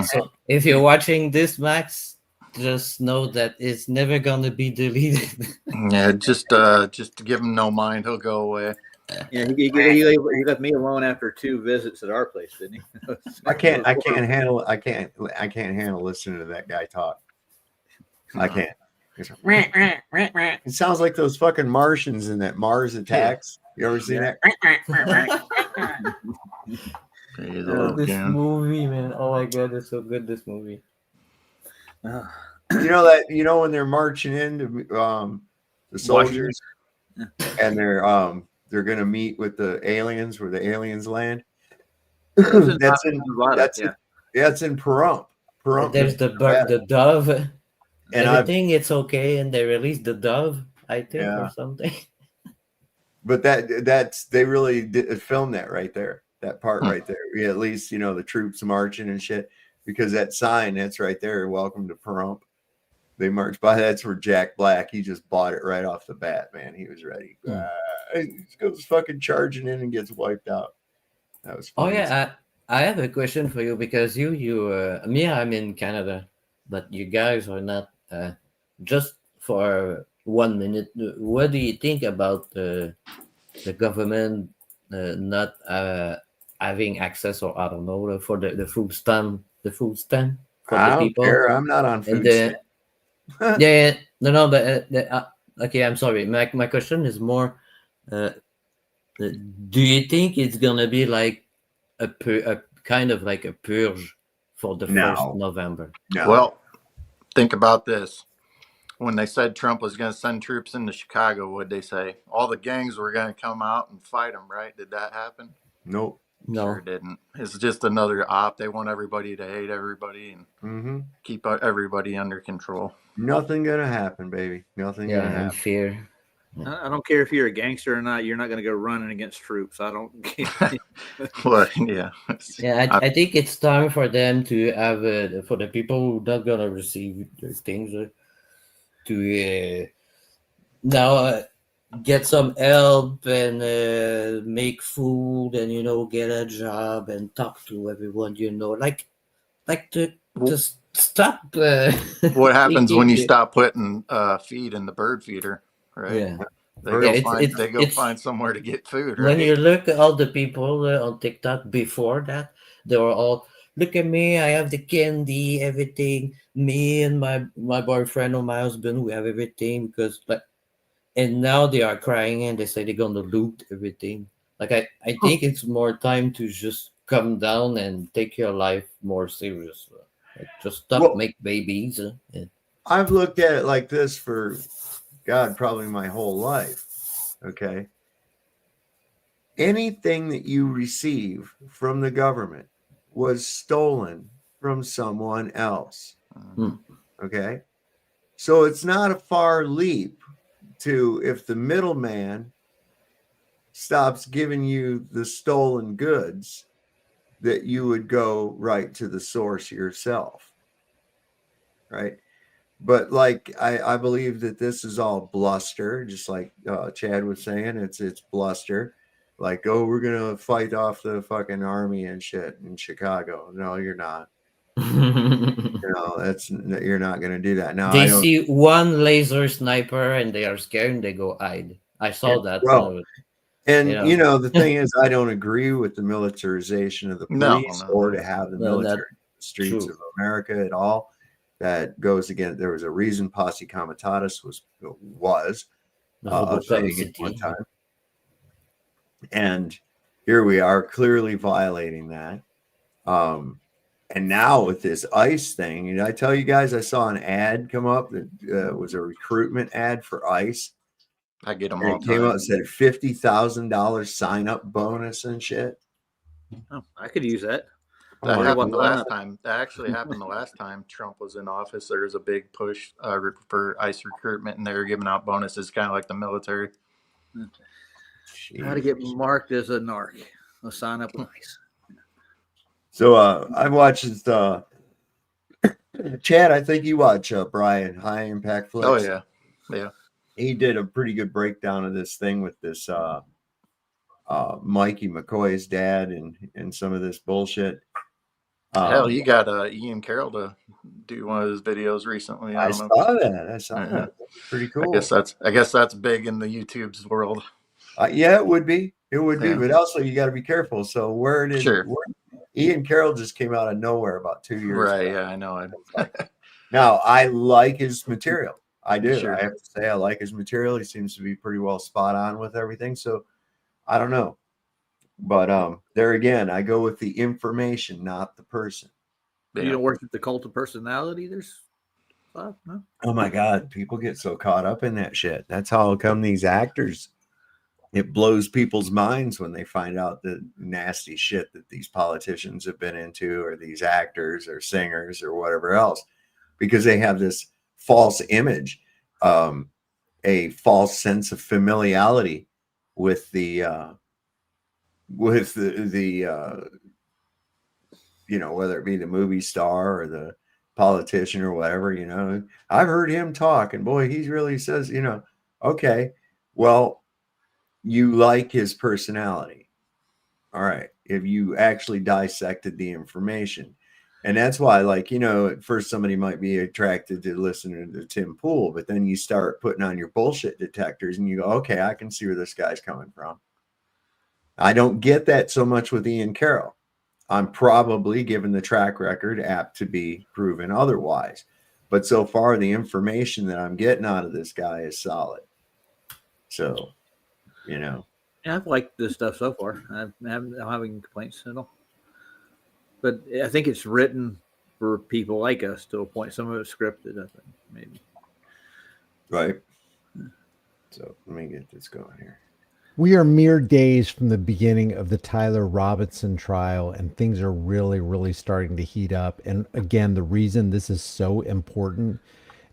So if you're watching this, Max, just know that it's never gonna be deleted. Yeah, just to give him no mind, he'll go away. Yeah, he left me alone after 2 visits at our place, didn't he? I can't handle listening to that guy talk. I can't. It sounds like those fucking Martians in that Mars Attacks. You ever seen that? This movie, man. Oh my god, it's so good. This movie. You know when they're marching into the soldiers, and they're gonna meet with the aliens where the aliens land. That's in Pahrump. There's the dove. And everything it's okay, and they released the dove, I think, Yeah. or something. But that's they really filmed that right there, that part right there. Yeah, at least the troops marching and shit, because that sign that's right there, welcome to Pahrump. They march by. That's where Jack Black, he just bought it right off the bat, man. He was ready. He goes fucking charging in and gets wiped out. That was Oh funny. yeah, I have a question for you because me, I'm in Canada, but you guys are not. Just for 1 minute, what do you think about the government not having access, or I don't know, for the food stamp, for I the don't people? care. I'm not on And food the, stamp. yeah, no, but okay, I'm sorry. My question is more. Do you think it's gonna be like a kind of like a purge for the No. 1st November? Well, think about this. When they said Trump was going to send troops into Chicago, what they say? All the gangs were going to come out and fight him, right? Did that happen? Nope. No. Sure didn't. It's just another op. They want everybody to hate everybody and keep everybody under control. Nothing gonna happen, baby. Nothing gonna happen. Fear. I don't care if you're a gangster or not. You're not going to go running against troops. I don't care. Well, yeah. Yeah, I think it's time for them to have for the people who not gonna receive their things to now get some help and make food and get a job and talk to everyone, like to just stop. What happens when you thinking- stop putting feed in the bird feeder, right? Yeah. They go find somewhere to get food, right? When you look at all the people on TikTok before that, they were all, look at me, I have the candy, everything. Me and my boyfriend or my husband, we have everything because and now they are crying and they say they're gonna loot everything. I think it's more time to just come down and take your life more serious. Just stop, make babies. Yeah. I've looked at it like this for God, probably my whole life. Okay. Anything that you receive from the government was stolen from someone else. Okay. So it's not a far leap to, if the middleman stops giving you the stolen goods, that you would go right to the source yourself. Right. But I believe that this is all bluster, just like Chad was saying, it's bluster. Like, oh, we're gonna fight off the fucking army and shit in Chicago. No, you're not. You're not gonna do that. Now They see one laser sniper and they are scared and they go hide. I saw that. Bro, And You know? you know, the thing is, I don't agree with the militarization of the No, police no, or no. to have the No, military that in the streets true. of America at all. That goes again. There was a reason Posse Comitatus was The a Hobo thing at one City. time, and here we are clearly violating that. And now with this ICE thing, and I tell you guys, I saw an ad come up that was a recruitment ad for ICE. I get them And all it the came time. out and said $50,000 sign up bonus and shit. Oh, I could use that. That Oh, happened the wow. last time. That actually happened the last time Trump was in office. There was a big push for ICE recruitment, and they were giving out bonuses, kind of like the military. How to get marked as a narc? I'll sign up with ICE. So I watched this Chad, I think you watch Brian High Impact Flicks. Oh yeah. Yeah. He did a pretty good breakdown of this thing with this Mikey McCoy's dad and some of this bullshit. Hell, you got Ian Carroll to do one of his videos recently. I don't know. saw that. I saw that. Pretty cool. I guess that's big in the YouTube's world. Yeah, it would be. It would be. Yeah. But also, you got to be careful. So Sure. Ian Carroll just came out of nowhere about 2 years Right. ago. Yeah, I know. Now, I like his material. I do. Sure. I have to say, I like his material. He seems to be pretty well spot on with everything. So, I don't know. But there again, I go with the information, not the person. You don't worship the cult of personality? There's no? Oh my God, people get so caught up in that shit. That's how come these actors, it blows people's minds when they find out the nasty shit that these politicians have been into, or these actors or singers or whatever else, because they have this false image, a false sense of familiarity with the you know, whether it be the movie star or the politician or whatever. You know, I've heard him talk, and boy, he really says, you know, okay, well, you like his personality. All right, if you actually dissected the information. And that's why, like, you know, at first somebody might be attracted to listening to Tim Pool, but then you start putting on your bullshit detectors and you go, okay, I can see where this guy's coming from. I don't get that so much with Ian Carroll. I'm probably, given the track record, apt to be proven otherwise. But so far, the information that I'm getting out of this guy is solid. So, you know. Yeah, I've liked this stuff so far. I'm having complaints at all. But I think it's written for people like us to a point. Some of it's scripted, I think, maybe. Right. So let me get this going here. We are mere days from the beginning of the Tyler Robinson trial, and things are really, really starting to heat up. And again, the reason this is so important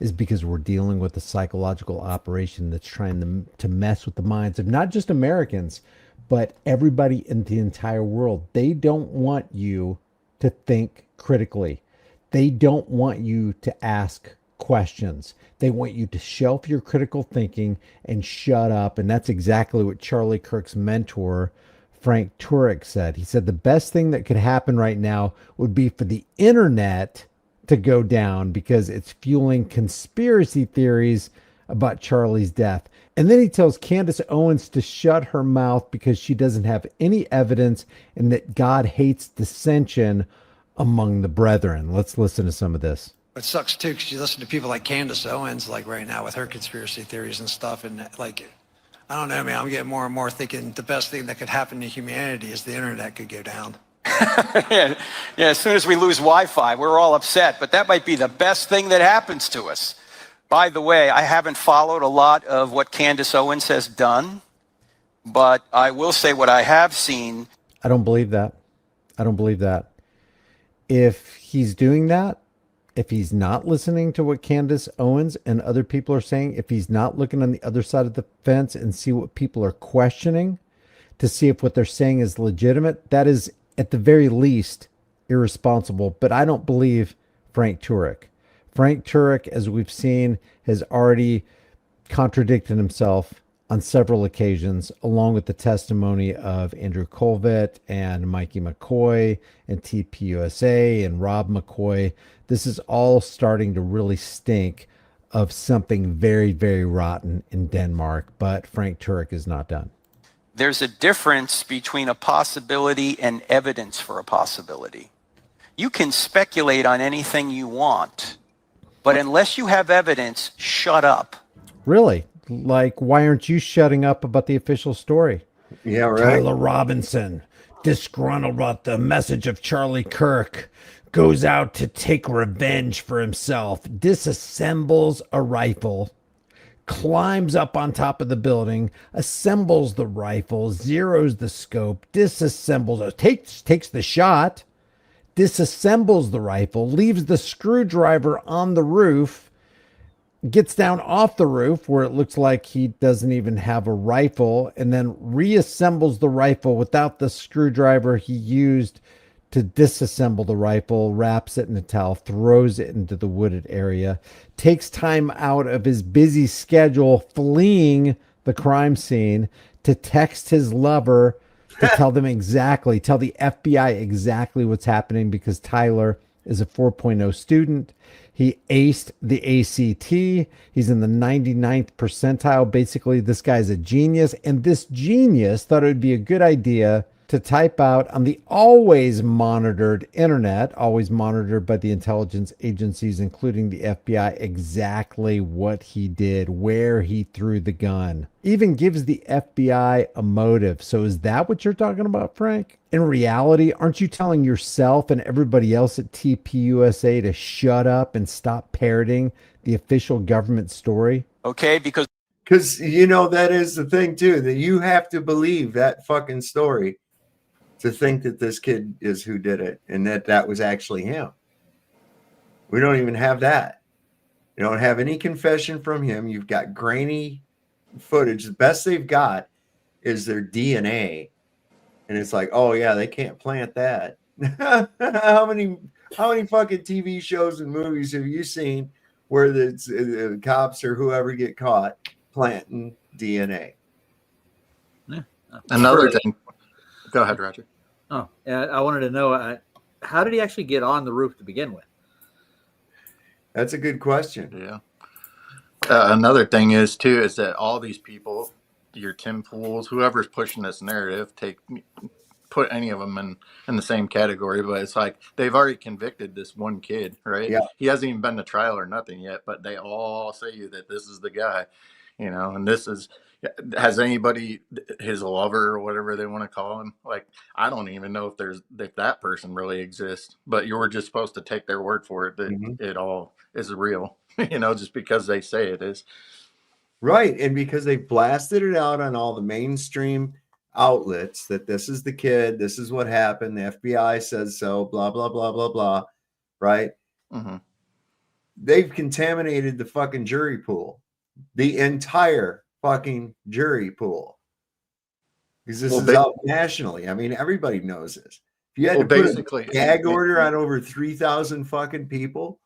is because we're dealing with a psychological operation that's trying to mess with the minds of not just Americans, but everybody in the entire world. They don't want you to think critically. They don't want you to ask questions. They want you to shelf your critical thinking and shut up. And that's exactly what Charlie Kirk's mentor, Frank Turek, said. He said the best thing that could happen right now would be for the internet to go down because it's fueling conspiracy theories about Charlie's death. And then he tells Candace Owens to shut her mouth because she doesn't have any evidence and that God hates dissension among the brethren. Let's listen to some of this. It sucks too, because you listen to people like Candace Owens, like right now with her conspiracy theories and stuff, and like, I don't know, man, I'm getting more and more thinking the best thing that could happen to humanity is the internet could go down. Yeah, as soon as we lose Wi-Fi, we're all upset, but that might be the best thing that happens to us. By the way, I haven't followed a lot of what Candace Owens has done, but I will say what I have seen. I don't believe that. I don't believe that. If he's doing that, if he's not listening to what Candace Owens and other people are saying, if he's not looking on the other side of the fence and see what people are questioning to see if what they're saying is legitimate, that is at the very least irresponsible. But I don't believe Frank Turek. Frank Turek, as we've seen, has already contradicted himself on several occasions, along with the testimony of Andrew Colvett and Mikey McCoy and TPUSA and Rob McCoy. This is all starting to really stink of something very, very rotten in Denmark, but Frank Turek is not done. there's a difference between a possibility and evidence for a possibility. You can speculate on anything you want, but unless you have evidence, shut up. Really? Like, why aren't you shutting up about the official story? Yeah, right. Tyler Robinson, disgruntled about the message of Charlie Kirk, goes out to take revenge for himself, disassembles a rifle, climbs up on top of the building, assembles the rifle, zeroes the scope, disassembles it, takes the shot, disassembles the rifle, leaves the screwdriver on the roof, gets down off the roof where it looks like he doesn't even have a rifle, and then reassembles the rifle without the screwdriver he used to disassemble the rifle, wraps it in a towel, throws it into the wooded area, takes time out of his busy schedule fleeing the crime scene to text his lover to tell the FBI exactly what's happening, because Tyler is a 4.0 student. He aced the ACT. He's in the 99th percentile. Basically, this guy's a genius. And this genius thought it would be a good idea to type out on the always monitored internet, always monitored by the intelligence agencies, including the FBI, exactly what he did, where he threw the gun. Even gives the FBI a motive. So is that what you're talking about, Frank? In reality, aren't you telling yourself and everybody else at TPUSA to shut up and stop parroting the official government story? Okay, because you know, that is the thing too, that you have to believe that fucking story to think that this kid is who did it and that was actually him. We don't even have that. You don't have any confession from him. You've got grainy footage. The best they've got is their DNA. And it's like, oh yeah, they can't plant that. How many fucking TV shows and movies have you seen where the cops or whoever get caught planting DNA? Yeah. Another thing. Go ahead, Roger. Oh, yeah. I wanted to know how did he actually get on the roof to begin with? That's a good question. Yeah. Another thing is that all these people, your Tim Pools, whoever's pushing this narrative, put any of them in the same category, but it's like they've already convicted this one kid, right? Yeah. He hasn't even been to trial or nothing yet, but they all say that this is the guy, and has anybody, his lover or whatever they want to call him, like, I don't even know if that person really exists, but you were just supposed to take their word for it that it all is real, just because they say it is. Right. And because they blasted it out on all the mainstream outlets that this is the kid, this is what happened, the FBI says so, blah, blah, blah, blah, blah. Right. Mm-hmm. They've contaminated the fucking jury pool, the entire fucking jury pool. Because this is out nationally. I mean, everybody knows this. If you had to put a gag order on over 3,000 fucking people,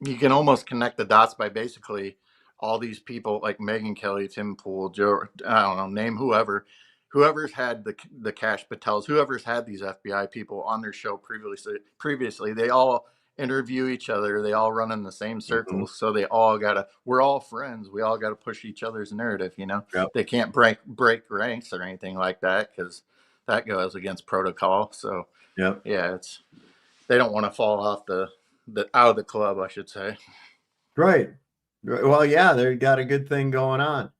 you can almost connect the dots by basically all these people like Megyn Kelly, Tim Pool, Joe, I don't know, name whoever's had the Cash Patels, whoever's had these FBI people on their show previously, they all interview each other. They all run in the same circles. So they all we're all friends. We all got to push each other's narrative, Yep. They can't break ranks or anything like that, because that goes against protocol. So yep. Yeah, they don't want to fall off the out of the club, I should say. Right. Well, yeah, they got a good thing going on.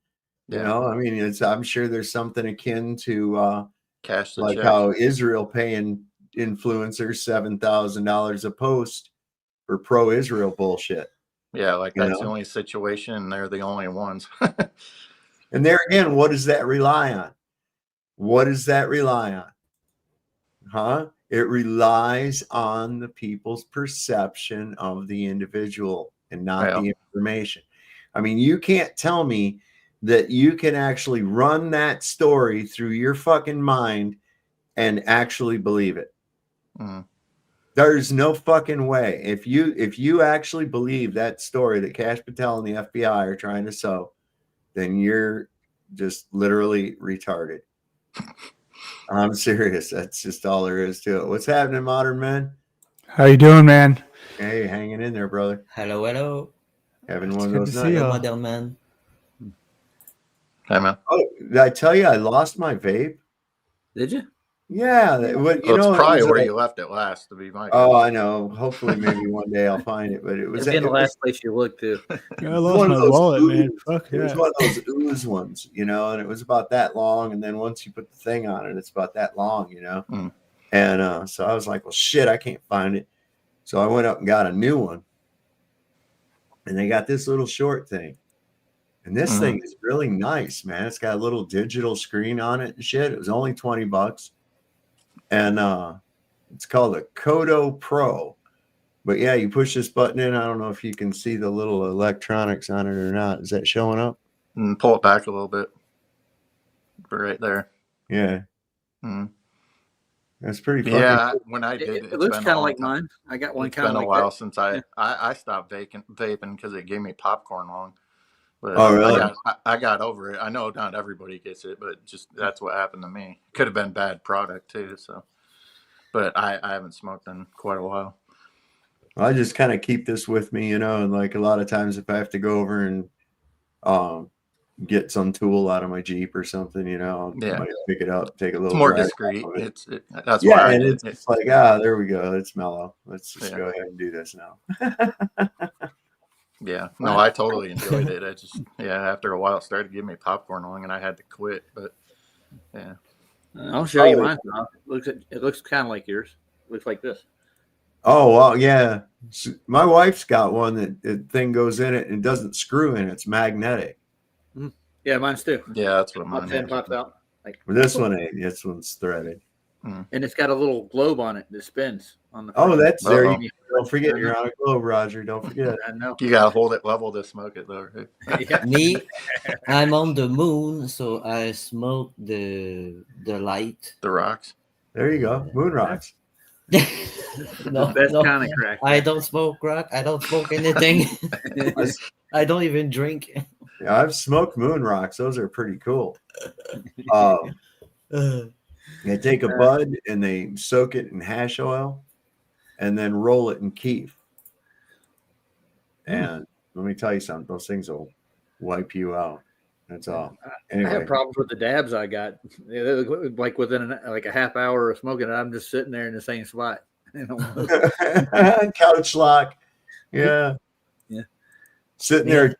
Yeah. I mean, I'm sure there's something akin to cash the like check. how Israel paying influencers $7,000 a post for pro-Israel bullshit. Yeah, like that's the only situation, and they're the only ones. And there again, what does that rely on? What does that rely on? Huh? It relies on the people's perception of the individual and not the information. I mean, you can't tell me that you can actually run that story through your fucking mind and actually believe it. Mm. There's no fucking way. If you actually believe that story that Cash Patel and the FBI are trying to sow, then you're just literally retarded. I'm serious. That's just all there is to it. What's happening, Modern Men? How you doing, man? Hey, hanging in there, brother. Hello. Having It's one of good those to see nights. you. Modern Man. Hey, man. Oh, did I tell you I lost my vape? Did you? Yeah. What you Well, it's know? It probably was where a, you left it last, to be my oh, guess. I know. Hopefully, maybe one day I'll find it. But it was It'd be in the it was last place you looked to. I lost my wallet, man. Fuck It was yeah. one of those ooze ones, you know, and it was about that long. And then once you put the thing on it, it's about that long, you know. Mm. And so I was like, well, shit, I can't find it. So I went up and got a new one. And they got this little short thing. And this thing is really nice, man. It's got a little digital screen on it and shit. It was only $20. And it's called a Kodo Pro. But yeah, you push this button in. I don't know if you can see the little electronics on it or not. Is that showing up? And pull it back a little bit. Right there. Yeah. Mm. That's pretty fucking Yeah, cool. when I did, It looks kind of like mine. I got one It's kind of been a like while that. since I stopped vaping because it gave me popcorn lung. But Oh, really? I got over it. I know not everybody gets it, but just that's what happened to me. Could have been bad product too. So, but I haven't smoked in quite a while. I just kind of keep this with me, you know, and like a lot of times if I have to go over and get some tool out of my Jeep or something, you know, I might pick it up, take a little It's more drive discreet. off of it. That's yeah, why I and did it's like, there we go. It's mellow. Let's just Yeah. go ahead and do this now. Yeah, no, I totally enjoyed it. I just, after a while, it started giving me popcorn lung, and I had to quit. But yeah, I'll show you mine. It looks kind of like yours. It looks like this. Oh, well, yeah. My wife's got one that the thing goes in it and doesn't screw in. It's magnetic. Yeah, mine's too. Yeah, that's what mine pops in, is. pops out. Like This one ain't. This one's threaded. and it's got a little globe on it that spins on the. Oh, that's there. Uh-oh. Don't forget, you're on a globe, Roger. Don't forget. I know. You gotta hold it level to smoke it, though. Right? Me, I'm on the moon, so I smoke the light. The rocks. There you go. Moon rocks. No, best no, kind of crack. I don't smoke rock. I don't smoke anything. I don't even drink. Yeah, I've smoked moon rocks. Those are pretty cool. They take a bud and they soak it in hash oil and then roll it in keef. And let me tell you something, those things will wipe you out. That's all. Anyway. I have problems with the dabs I got. Like within like a half hour of smoking it, I'm just sitting there in the same spot. Couch lock. Yeah. Yeah. Sitting there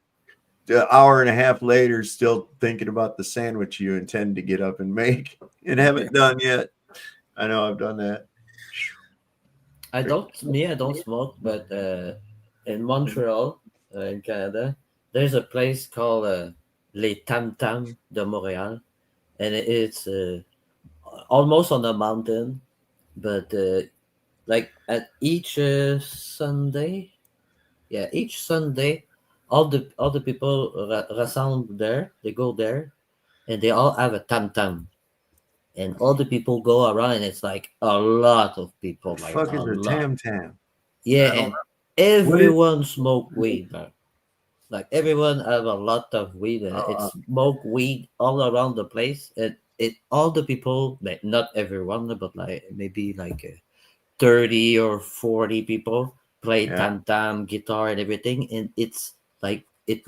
an hour and a half later, still thinking about the sandwich you intend to get up and make and haven't done yet. I know I've done that. I don't smoke, but in Montreal, in Canada, there's a place called Les Tam Tam de Montréal, and it's almost on the mountain, but like at each Sunday, each Sunday, all the people rassemble there. They go there, and they all have a tam tam, and all the people go around, and it's like a lot of people. The Like fuck a is a lot. tam tam? Yeah, and everyone smoke weed. Like everyone have a lot of weed. And it's smoke weed all around the place. It all the people, like not everyone, but like maybe like 30 or 40 people play tam tam, guitar, and everything, and it's like it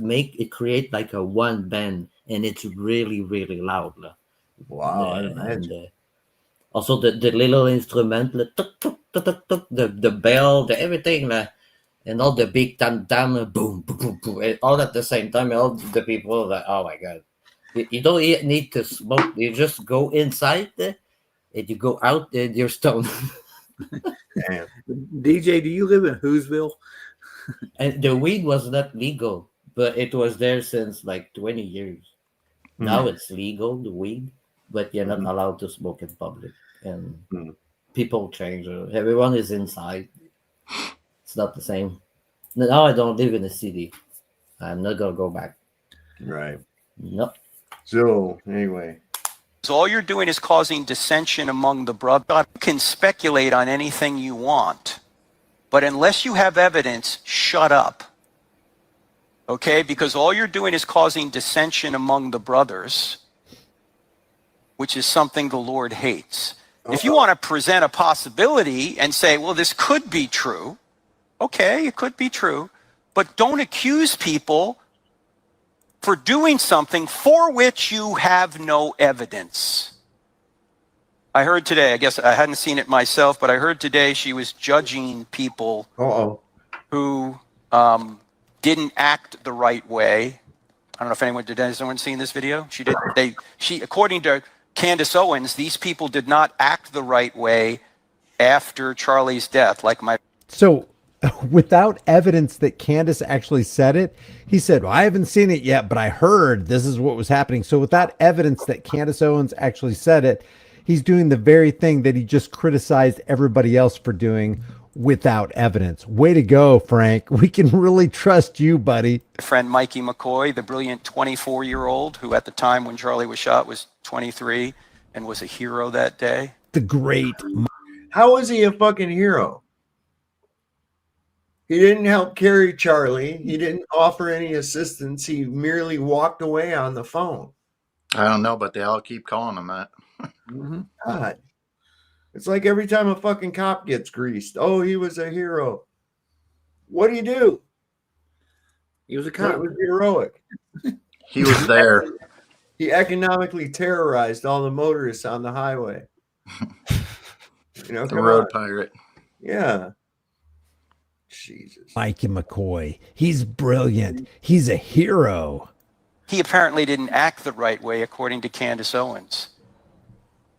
create like a one band, and it's really really loud. Wow, I And imagine. also the little instrument, the bell, the everything, and all the big tam tam, boom, boom, boom, boom, and all at the same time. And all the people like, oh my god, you don't need to smoke. You just go inside and you go out and you're stoned. Damn. DJ, do you live in Whoville? And the weed was not legal, but it was there since like 20 years. Now it's legal, the weed, but you're not allowed to smoke in public. And people change. Everyone is inside. It's not the same. Now I don't live in the city. I'm not gonna go back. Right. Nope. So anyway. So all you're doing is causing dissension among the brothers. You can speculate on anything you want, but unless you have evidence, shut up. Okay? Because all you're doing is causing dissension among the brothers, which is something the Lord hates. If you want to present a possibility and say, well, this could be true, okay, it could be true, but don't accuse people for doing something for which you have no evidence. I heard today, I guess I hadn't seen it myself, but I heard today she was judging people who didn't act the right way. I don't know if anyone seen this video? She according to Candace Owens, these people did not act the right way after Charlie's death, So without evidence that Candace actually said it, he said, well, I haven't seen it yet, but I heard this is what was happening. So without evidence that Candace Owens actually said it, he's doing the very thing that he just criticized everybody else for doing without evidence. Way to go, Frank. We can really trust you, buddy. friend Mikey McCoy, the brilliant 24-year-old who at the time when Charlie was shot was 23 and was a hero that day. The great. How was he a fucking hero? He didn't help carry Charlie. He didn't offer any assistance. He merely walked away on the phone. I don't know, but they all keep calling him that. God. It's like every time a fucking cop gets greased. Oh, he was a hero. What do you do? He was a cop. It was heroic. He was there. He economically terrorized all the motorists on the highway. You know, The road pirate. Yeah. Jesus. Mikey McCoy. He's brilliant. He's a hero. He apparently didn't act the right way, according to Candace Owens.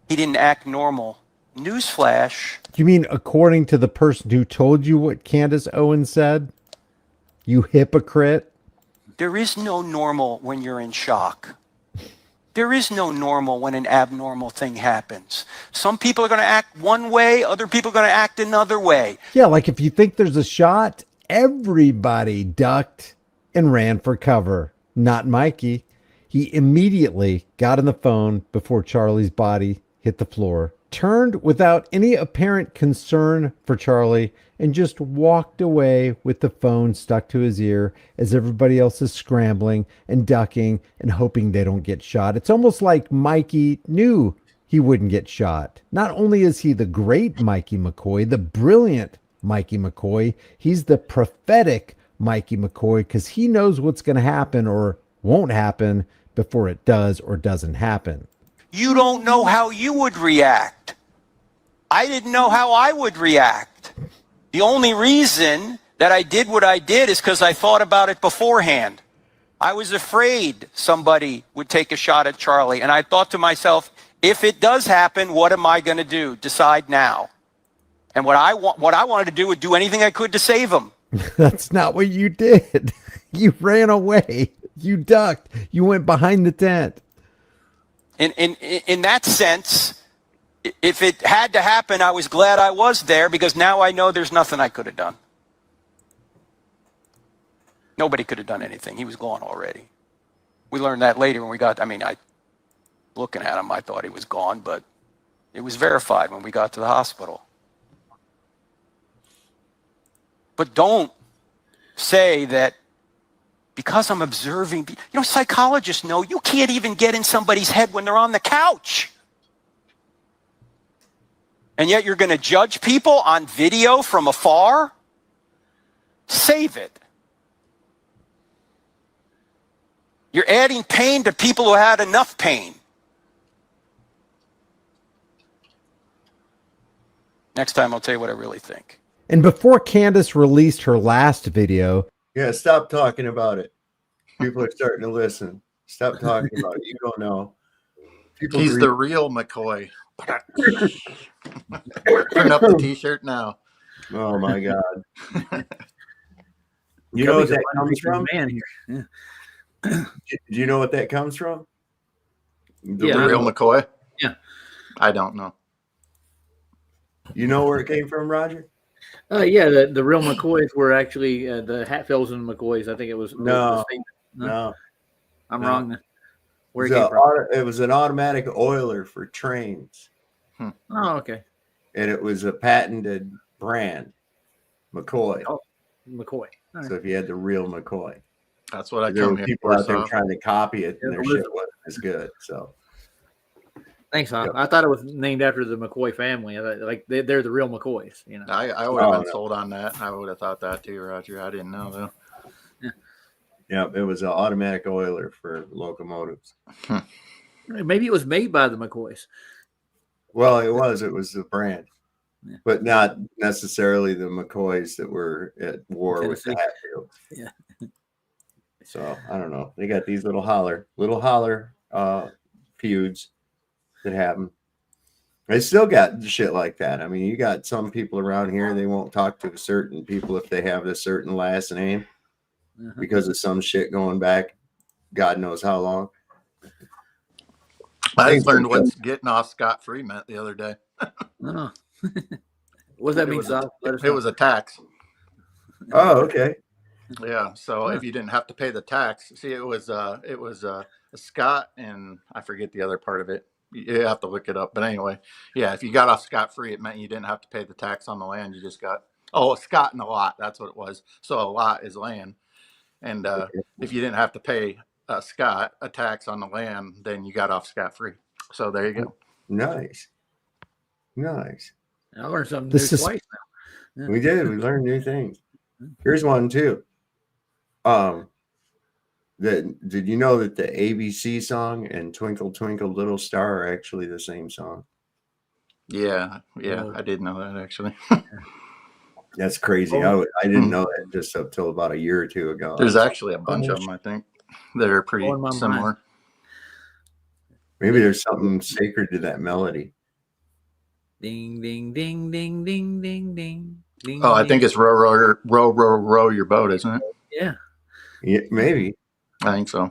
He didn't act normal. Newsflash. You mean according to the person who told you what Candace Owens said? You hypocrite. There is no normal when you're in shock. There is no normal when an abnormal thing happens. Some people are going to act one way, other people are going to act another way. Yeah, like if you think there's a shot, everybody ducked and ran for cover. Not Mikey. He immediately got on the phone before Charlie's body hit the floor, turned without any apparent concern for Charlie, and just walked away with the phone stuck to his ear as everybody else is scrambling and ducking and hoping they don't get shot. It's almost like Mikey knew he wouldn't get shot. Not only is he the great Mikey McCoy, the brilliant Mikey McCoy, he's the prophetic Mikey McCoy because he knows what's going to happen or won't happen before it does or doesn't happen. You don't know how you would react. I didn't know how I would react. The only reason that I did what I did is because I thought about it beforehand. I was afraid somebody would take a shot at Charlie, and I thought to myself, if it does happen, what am I going to do? Decide now. And what I wanted to do would do anything I could to save him. That's not what you did. You ran away. You ducked. You went behind the tent. In that sense, if it had to happen, I was glad I was there because now I know there's nothing I could have done. Nobody could have done anything. He was gone already. We learned that later when we got, looking at him, I thought he was gone, but it was verified when we got to the hospital. But don't say that because I'm observing, psychologists know you can't even get in somebody's head when they're on the couch. And yet you're going to judge people on video from afar? Save it. You're adding pain to people who had enough pain. Next time I'll tell you what I really think. And before Candace released her last video, yeah, stop talking about it. People are starting to listen. Stop talking about it. You don't know. He's the real McCoy. Turn up the t-shirt now. Oh my God. You know what that comes from? Man here. Yeah. Do you know what that comes from? The real McCoy? Yeah. I don't know. You know where it came from, Roger? Yeah, the real McCoys were actually the Hatfields and McCoys. I think it was. No. I'm wrong. Where it it came from? It was an automatic oiler for trains. Oh, okay. And it was a patented brand, McCoy. Oh, McCoy. All right. So if you had the real McCoy. That's what I there come were here people for, out there so. trying to copy it, and Yeah, their shit wasn't as good. So thanks, Hon. I thought it was named after the McCoy family. I thought, like they're the real McCoys. You know. I would have been sold on that. I would have thought that too, Roger. I didn't know though. Yep, it was an automatic oiler for locomotives. Maybe it was made by the McCoys. Well, it was the brand, but not necessarily the McCoys that were at war with the Tennessee. Hatfields. Yeah. So I don't know. They got these little holler feuds that happen. They still got shit like that. I mean, you got some people around here, they won't talk to certain people if they have a certain last name because of some shit going back God knows how long. I just learned what's getting off scot-free meant the other day. Oh. What does that mean, Sal? It was a tax. Oh, okay. Yeah. So if you didn't have to pay the tax, see, it was a Scott, and I forget the other part of it. You have to look it up. But anyway, yeah, if you got off scot-free, it meant you didn't have to pay the tax on the land. You just got a Scott and a lot. That's what it was. So a lot is land, and if you didn't have to pay Scott a tax on the land, then you got off scot-free. So there you go. Nice. I learned something new twice now. We did. We learned new things. Here's one too. Did you know that the ABC song and Twinkle Twinkle Little Star are actually the same song? Yeah, I did know that actually. That's crazy. I didn't know that just up till about a year or two ago. There's actually a bunch of them, I think, that are pretty similar. Mind. Maybe there's something sacred to that melody. Ding, ding, ding, ding, ding, ding, ding. Ding, I think it's row your boat, isn't it? Yeah. Yeah, maybe. I think so.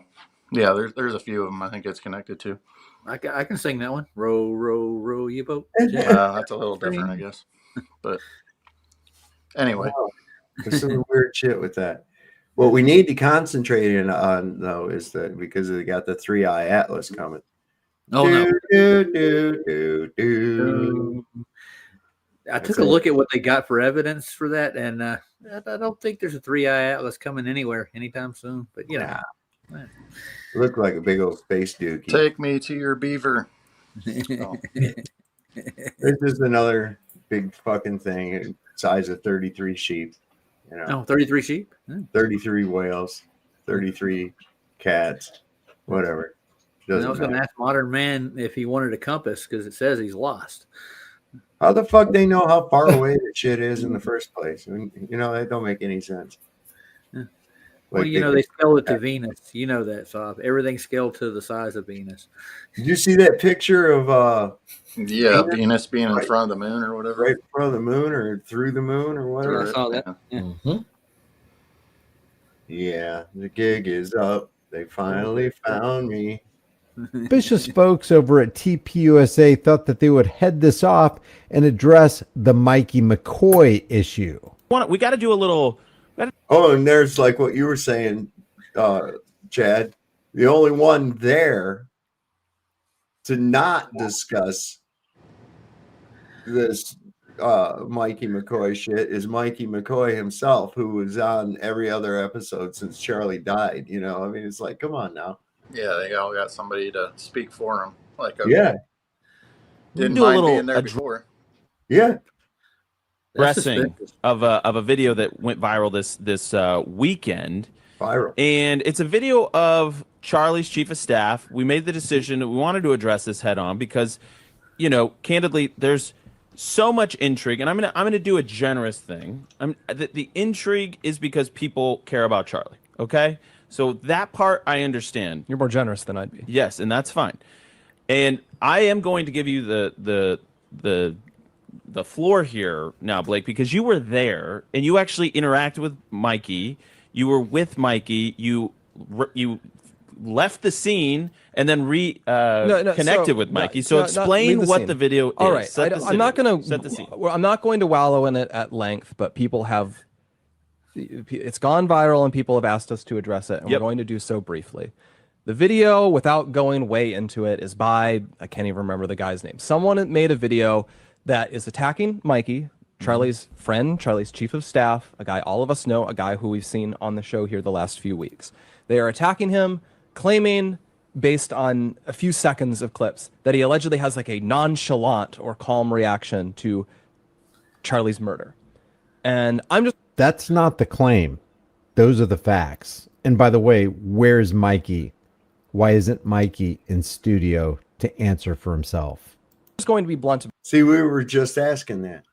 Yeah, there's a few of them I think it's connected to. I can sing that one. Row, row, row your boat. That's a little different, I guess. But anyway. Wow. There's some weird shit with that. What we need to concentrate on, though, is that because they got the 3-eye atlas coming. Oh, no. Do. I took a look at what they got for evidence for that, and I don't think there's a 3-eye atlas coming anywhere anytime soon. But you know, Look like a big old space dookie. Take me to your beaver. Oh. This is another big fucking thing, size of 33 sheep. You know, 33 sheep, 33 whales, 33 cats, whatever. I was going to ask Modern Man if he wanted a compass because it says he's lost. How the fuck they know how far away that shit is in the first place? I mean, you know, that don't make any sense. Yeah. Well, you know, they scale it to Venus. You know that, so everything's scaled to the size of Venus. Did you see that picture of Venus being in front of the moon or whatever? Right in front of the moon or through the moon or whatever? I saw that. Yeah. Mm-hmm. Yeah, the gig is up. They finally found me. Ambitious folks over at TPUSA thought that they would head this off and address the Mikey McCoy issue. We got to do a little. Oh, and there's like what you were saying, Chad. The only one there to not discuss this Mikey McCoy shit is Mikey McCoy himself, who was on every other episode since Charlie died. You know, I mean, it's like, come on now. Yeah, they all got somebody to speak for them. Like, okay, yeah, didn't do a mind little being there before. Yeah, Dressing of a video that went viral this weekend. Viral, and it's a video of Charlie's chief of staff. We made the decision that we wanted to address this head on because, you know, candidly, there's so much intrigue, and I'm gonna do a generous thing. The intrigue is because people care about Charlie. Okay. So that part I understand. You're more generous than I'd be. Yes, and that's fine. And I am going to give you the floor here now, Blake, because you were there and you actually interacted with Mikey. You were with Mikey. You left the scene and then connected with Mikey. So explain what the video is. All right, I'm not going to set the scene. I'm not going to wallow in it at length, but people have. It's gone viral and people have asked us to address it, and we're going to do so briefly. The video, without going way into it, is by, I can't even remember the guy's name. Someone made a video that is attacking Mikey, Charlie's friend, Charlie's chief of staff, a guy all of us know, a guy who we've seen on the show here the last few weeks. They are attacking him, claiming, based on a few seconds of clips, that he allegedly has like a nonchalant or calm reaction to Charlie's murder. And I'm just... That's not the claim. Those are the facts. And by the way, where's Mikey? Why isn't Mikey in studio to answer for himself? Just going to be blunt. See, we were just asking that.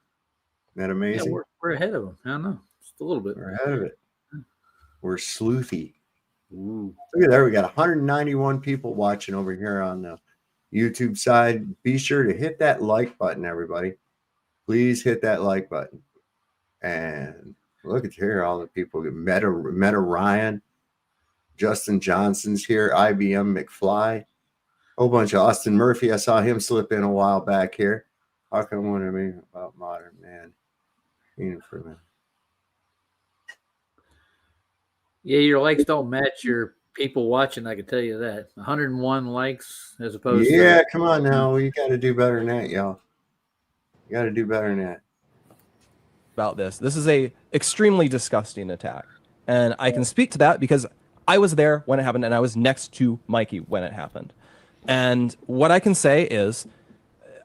Isn't that Yeah, amazing? we're ahead of them. I don't know. Just a little bit. We're ahead of it. We're sleuthy. Ooh. Look at there. We got 191 people watching over here on the YouTube side. Be sure to hit that like button, everybody. Please hit that like button. And look at here, all the people. Meta Ryan, Justin Johnson's here, IBM McFly, whole bunch of Austin Murphy. I saw him slip in a while back here. How can I wonder me about modern man? For me. Yeah, your likes don't match your people watching. I can tell you that. 101 likes as opposed to. Yeah, come on now. You got to do better than that, y'all. You got to do better than that. About this. This is a extremely disgusting attack. And I can speak to that because I was there when it happened and I was next to Mikey when it happened. And what I can say is,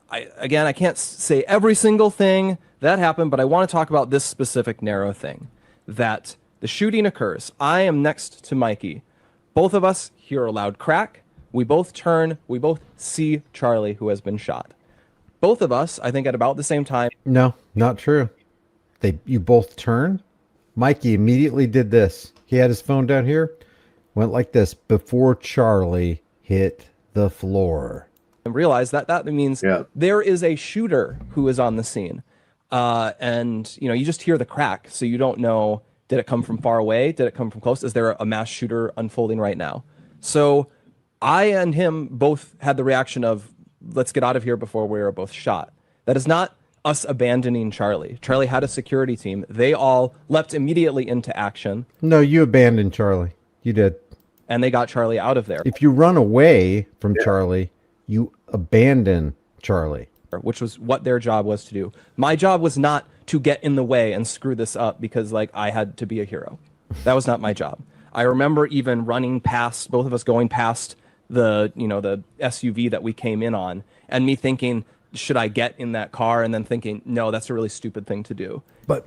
I can't say every single thing that happened, but I want to talk about this specific narrow thing. That the shooting occurs. I am next to Mikey. Both of us hear a loud crack. We both turn. We both see Charlie, who has been shot. Both of us, I think at about the same time. No, not true. You both turn. Mikey immediately did this. He had his phone down here, went like this before Charlie hit the floor. And realize that means there is a shooter who is on the scene. And you just hear the crack, so you don't know, did it come from far away? Did it come from close? Is there a mass shooter unfolding right now? So I and him both had the reaction of, let's get out of here before we are both shot. That is not us abandoning Charlie. Charlie had a security team. They all leapt immediately into action. No, you abandoned Charlie. You did. And they got Charlie out of there. If you run away from Charlie, you abandon Charlie. Which was what their job was to do. My job was not to get in the way and screw this up because I had to be a hero. That was not my job. I remember even running past, both of us going past the SUV that we came in on, and me thinking, should I get in that car? And then thinking, no, that's a really stupid thing to do. But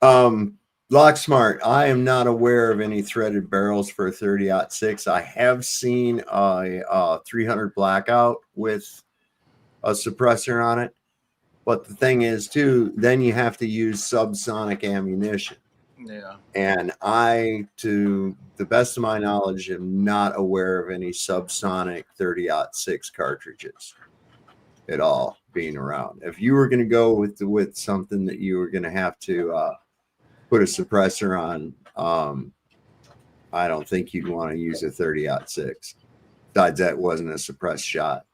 Locksmart, I am not aware of any threaded barrels for a 30-06. I have seen a 300 blackout with a suppressor on it. But the thing is, too, then you have to use subsonic ammunition. Yeah. And I, to the best of my knowledge, am not aware of any subsonic 30-06 cartridges at all being around. If you were going to go with something that you were going to have to put a suppressor on, I don't think you'd want to use a 30-06. Besides, that wasn't a suppressed shot.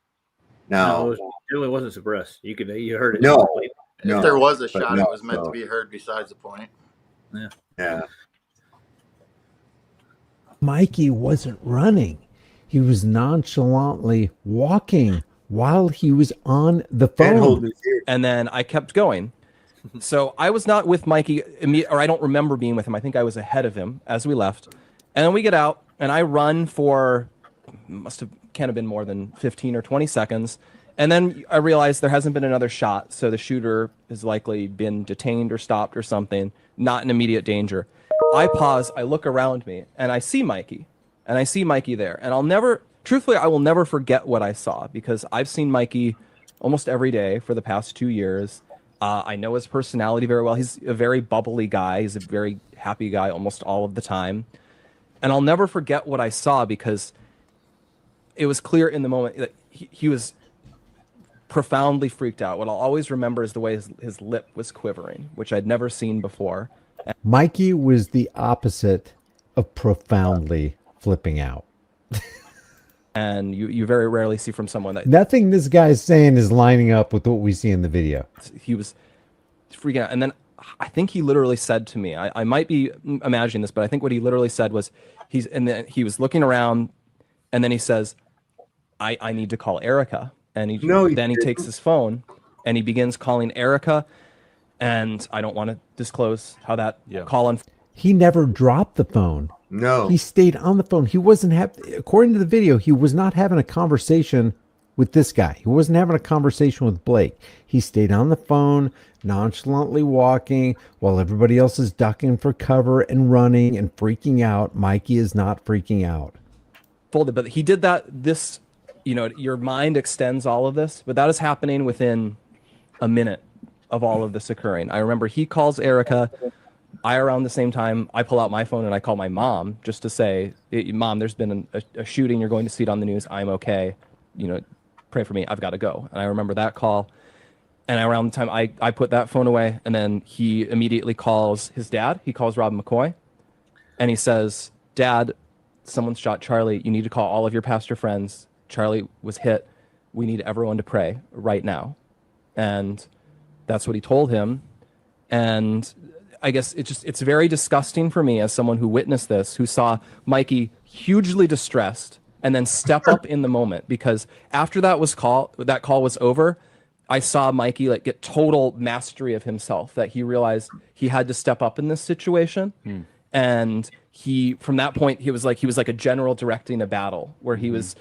Now, it really wasn't suppressed. You heard it. No, if there was a shot, it was meant to be heard. Besides the point. Yeah. Mikey wasn't running. He was nonchalantly walking while he was on the phone. And then I kept going. So I was not with Mikey, or I don't remember being with him. I think I was ahead of him as we left. And then we get out, and I run for, can't have been more than 15 or 20 seconds. And then I realized there hasn't been another shot, so the shooter has likely been detained or stopped or something, not in immediate danger. I pause, I look around me, and I see Mikey. And I see Mikey there. And I will never forget what I saw, because I've seen Mikey almost every day for the past 2 years. I know his personality very well. He's a very bubbly guy. He's a very happy guy almost all of the time. And I'll never forget what I saw, because it was clear in the moment that he was profoundly freaked out. What I'll always remember is the way his lip was quivering, which I'd never seen before. Mikey was the opposite of profoundly flipping out. And you very rarely see from someone that... Nothing this guy's saying is lining up with what we see in the video. He was freaking out. And then I think he literally said to me, I might be imagining this, but I think what he literally said was, he was looking around, and then he says, I need to call Erica. And he takes his phone and he begins calling Erica. And I don't want to disclose how that call He never dropped the phone. No. He stayed on the phone. He wasn't according to the video, he was not having a conversation with this guy. He wasn't having a conversation with Blake. He stayed on the phone, nonchalantly walking while everybody else is ducking for cover and running and freaking out. Mikey is not freaking out. Folded, but he did that. This, your mind extends all of this, but that is happening within a minute of all of this occurring. I remember he calls Erica. Around the same time, I pull out my phone and I call my mom just to say, Mom, there's been a shooting. You're going to see it on the news. I'm okay. Pray for me. I've got to go. And I remember that call. And around the time I put that phone away, and then he immediately calls his dad. He calls Rob McCoy. And he says, Dad, someone shot Charlie. You need to call all of your pastor friends. Charlie was hit. We need everyone to pray right now. And that's what he told him. And I guess it's very disgusting for me as someone who witnessed this, who saw Mikey hugely distressed and then step up in the moment, because after that call was over, I saw Mikey get total mastery of himself, that he realized he had to step up in this situation. And from that point, he was like a general directing a battle where he was,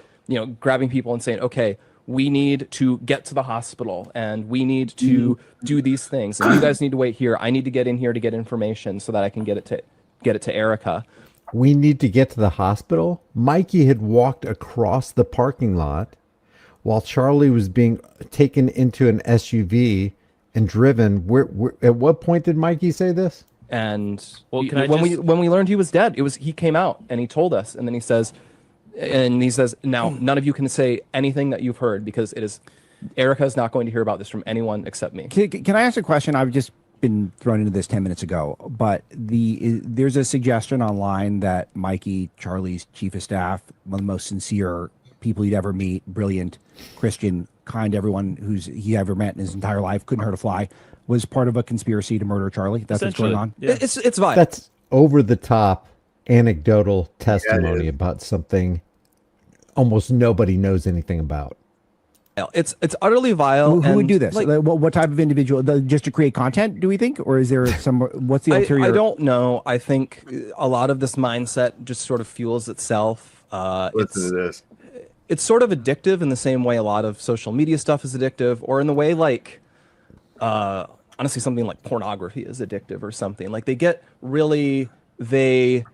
grabbing people and saying, okay, we need to get to the hospital and we need to do these things. And you guys need to wait here. I need to get in here to get information so that I can get it to Erica. We need to get to the hospital. Mikey had walked across the parking lot while Charlie was being taken into an SUV and driven. At what point did Mikey say this? And when we learned he was dead, he came out and he told us, and then he says, now none of you can say anything that you've heard, because Erica is not going to hear about this from anyone except me. Can I ask a question? I've just been thrown into this 10 minutes ago, but there's a suggestion online that Mikey, Charlie's chief of staff, one of the most sincere people you'd ever meet, brilliant, Christian, kind, everyone he ever met in his entire life, couldn't hurt a fly, was part of a conspiracy to murder Charlie. That's what's going on. Yeah. It's violent. That's over the top anecdotal testimony about something almost nobody knows anything about. It's utterly vile. Who would do this? What type of individual? Just to create content, do we think? Or is there what's the ulterior? I don't know. I think a lot of this mindset just sort of fuels itself. Listen to this. It's sort of addictive in the same way a lot of social media stuff is addictive, or in the way honestly, something like pornography is addictive or something. Like they get really, they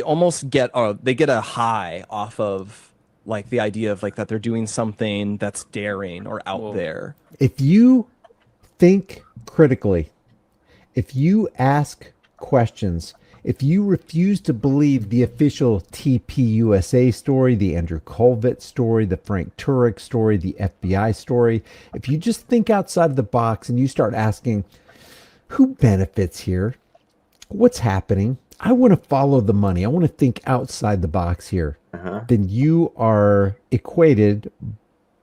almost get a high off of the idea of that they're doing something that's daring or out there. If you think critically, if you ask questions, if you refuse to believe the official TPUSA story, the Andrew Colvett story, the Frank Turek story, the FBI story, if you just think outside of the box and you start asking, who benefits here? What's happening? I want to follow the money. I want to think outside the box here. Then you are equated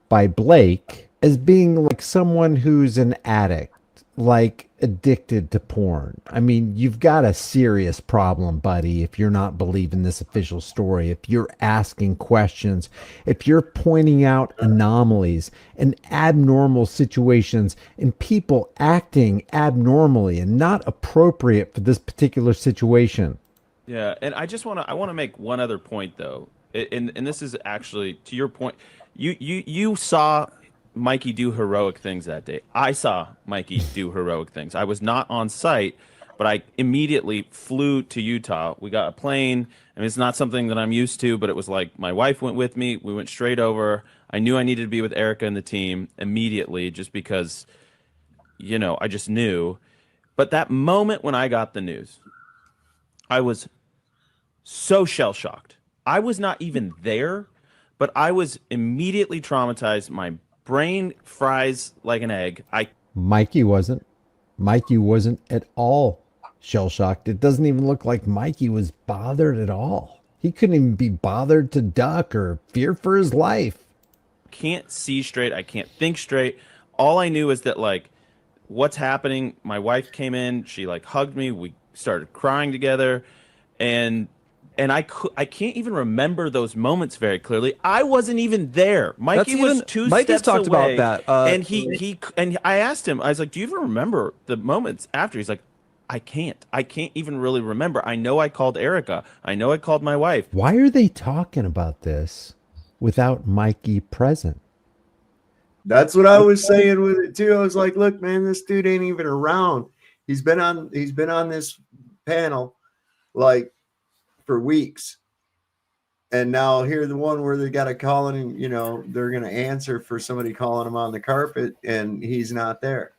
by Blake as being like someone who's an addict, like addicted to porn. I mean, you've got a serious problem, buddy, if you're not believing this official story, if you're asking questions, if you're pointing out anomalies and abnormal situations and people acting abnormally and not appropriate for this particular situation. Yeah, and I want to make one other point though. And this is actually to your point. You saw Mikey do heroic things that day. I saw Mikey do heroic things. I was not on site, but I immediately flew to Utah. We got a plane. I mean, it's not something that I'm used to, but it was like my wife went with me. We went straight over. I knew I needed to be with Erica and the team immediately just because, I just knew. But that moment when I got the news, I was so shell-shocked. I was not even there, but I was immediately traumatized. My brain fries like an egg. Mikey wasn't. Mikey wasn't at all shell-shocked. It doesn't even look like Mikey was bothered at all. He couldn't even be bothered to duck or fear for his life. Can't see straight. I can't think straight. All I knew is that what's happening. My wife came in. She hugged me. We started crying together, and I can't even remember those moments very clearly. I wasn't even there. Mikey was two Mikey's steps talked away, about that, and I asked him. I was like, "Do you even remember the moments after?" He's like, "I can't even really remember. I know I called Erica. I know I called my wife." Why are they talking about this without Mikey present? That's what I was saying with it too. I was like, look, man, this dude ain't even around. He's been on this panel like for weeks. And now here's the one where they got to call him, they're going to answer for somebody calling him on the carpet and he's not there.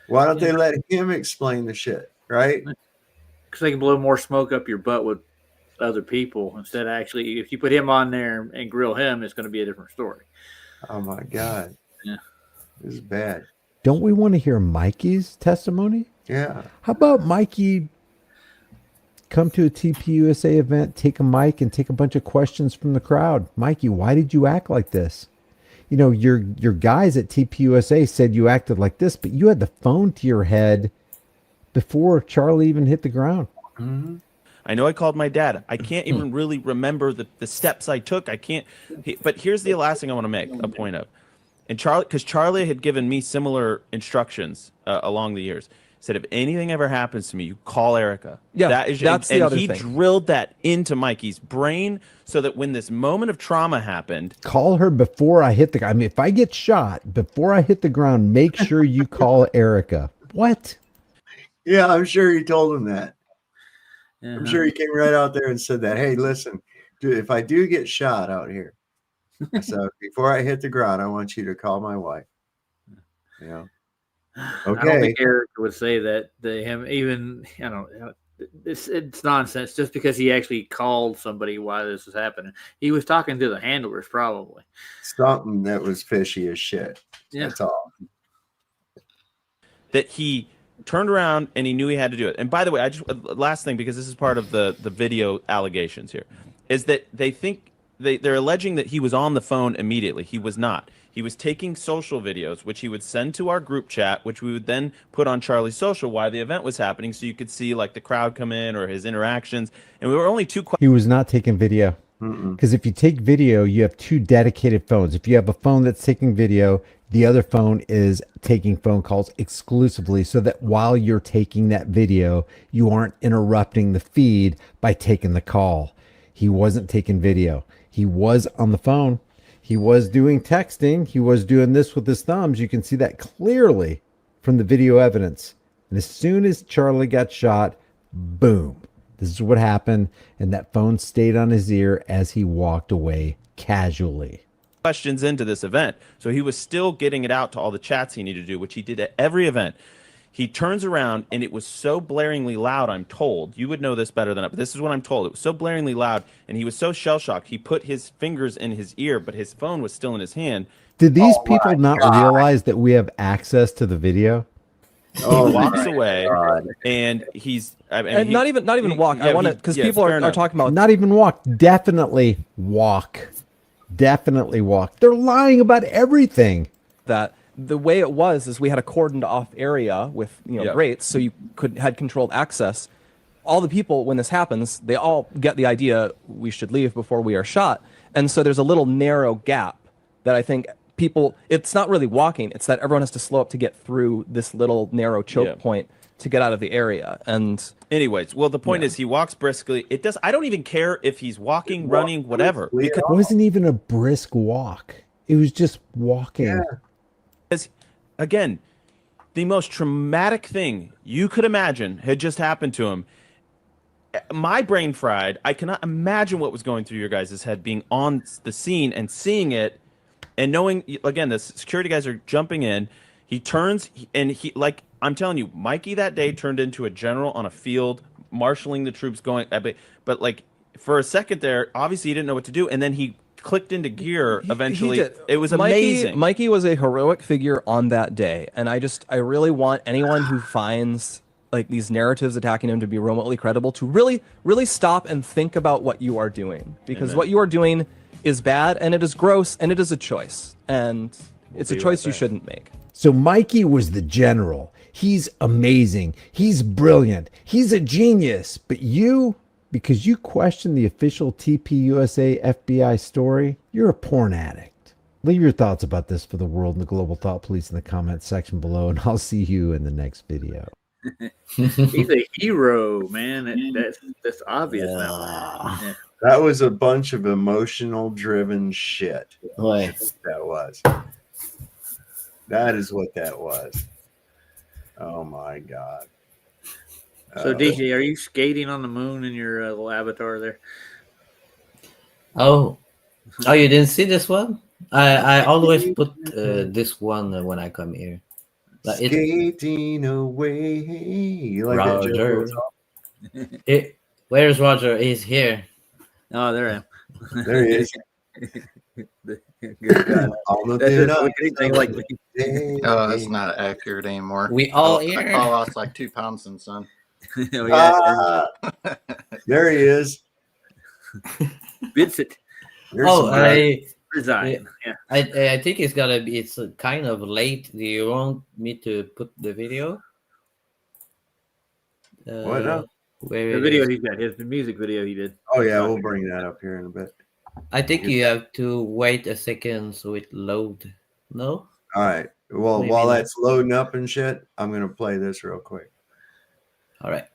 Why don't they let him explain the shit, right? Because they can blow more smoke up your butt with other people instead of actually, if you put him on there and grill him, it's going to be a different story. Oh my God. Yeah. This is bad. Don't we want to hear Mikey's testimony? Yeah. How about Mikey come to a TPUSA event, take a mic, and take a bunch of questions from the crowd? Mikey, why did you act like this? Your guys at TPUSA said you acted like this, but you had the phone to your head before Charlie even hit the ground. Mm-hmm. I know I called my dad. I can't even really remember the steps I took. I can't. But here's the last thing I want to make a point of. And Charlie had given me similar instructions along the years. Said if anything ever happens to me, you call Erica. Yeah, that's the other thing. And he thing. drilled that into Mikey's brain so that when this moment of trauma happened, call her before I hit the. I mean, if I get shot before I hit the ground, make sure you call Erica. What? Yeah, I'm sure he told him that. Uh-huh. I'm sure he came right out there and said that. Hey, listen, dude, if I do get shot out here, so before I hit the ground, I want you to call my wife. Okay. I don't think Eric would say that to him. Even it's nonsense. Just because he actually called somebody while this was happening, he was talking to the handlers probably. Something that was fishy as shit. Yeah. That's all. that he turned around and he knew he had to do it. And by the way, last thing, because this is part of the video allegations here, is that they think they're alleging that he was on the phone immediately. He was not. He was taking social videos, which he would send to our group chat, which we would then put on Charlie's social while the event was happening, so you could see like the crowd come in or his interactions. And we were only two. He was not taking video. Because if you take video, you have two dedicated phones. If you have a phone that's taking video, the other phone is taking phone calls exclusively, so that while you're taking that video, you aren't interrupting the feed by taking the call. He wasn't taking video. He was on the phone. He was doing texting. He was doing this with his thumbs. You can see that clearly from the video evidence. And as soon as Charlie got shot, boom, this is what happened. And that phone stayed on his ear as he walked away casually. Questions into this event. So he was still getting it out to all the chats he needed to do, which he did at every event. He turns around and it was so blaringly loud, I'm told. You would know this better than I, but this is what I'm told. It was so blaringly loud and he was so shell-shocked. He put his fingers in his ear, but his phone was still in his hand. Did these people not realize that we have access to the video? He walks away and he's not even walk. I want to, because people are talking about not even walk. Definitely walk. Definitely walk. They're lying about everything. That the way it was is we had a cordoned off area with grates, so you had controlled access. All the people, when this happens, they all get the idea we should leave before we are shot, and so there's a little narrow gap that I think people. It's not really walking; it's that everyone has to slow up to get through this little narrow choke point to get out of the area. And anyways, well, the point is he walks briskly. It does. I don't even care if he's walking, running, whatever. It wasn't even a brisk walk. It was just walking. Yeah. Because, again, the most traumatic thing you could imagine had just happened to him. My brain fried. I cannot imagine what was going through your guys' head being on the scene and seeing it and knowing, again, the security guys are jumping in. He turns and he, like, I'm telling you, Mikey that day turned into a general on a field, marshaling the troops going. But like, for a second there, obviously he didn't know what to do. And then he clicked into gear eventually. It was amazing. Mikey was a heroic figure on that day. And I really want anyone who finds like these narratives attacking him to be remotely credible to really, really stop and think about what you are doing. Because what you are doing is bad and it is gross and it is a choice. And it's a choice you shouldn't make. So Mikey was the general. He's amazing. He's brilliant. He's a genius. But you, because you question the official TPUSA FBI story, you're a porn addict. Leave your thoughts about this for the world and the global thought police in the comments section below, and I'll see you in the next video. He's a hero, man. That's obvious now. Yeah. That was a bunch of emotional driven shit. Boy. That was. That is what that was. Oh my God. So DJ, are you skating on the moon in your little avatar there? Oh, you didn't see this one? I always put this one when I come here. Skating away. You like Roger. that Where's Roger? He's here. Oh, there I am. There he is. Good God. That's anything like me. Oh, that's not accurate anymore. We all I here. lost like 2 pounds since then. Oh, yeah. There he is. Vincent. Resign. Yeah. I think it's gonna be. It's kind of late. Do you want me to put the video? What now? Where The it video is. he got, the music video he did. Oh yeah, we'll bring that up here in a bit. I think you have to wait a second so it load. No. All right. Well, Maybe while not. that's loading up and shit, I'm gonna play this real quick. All right.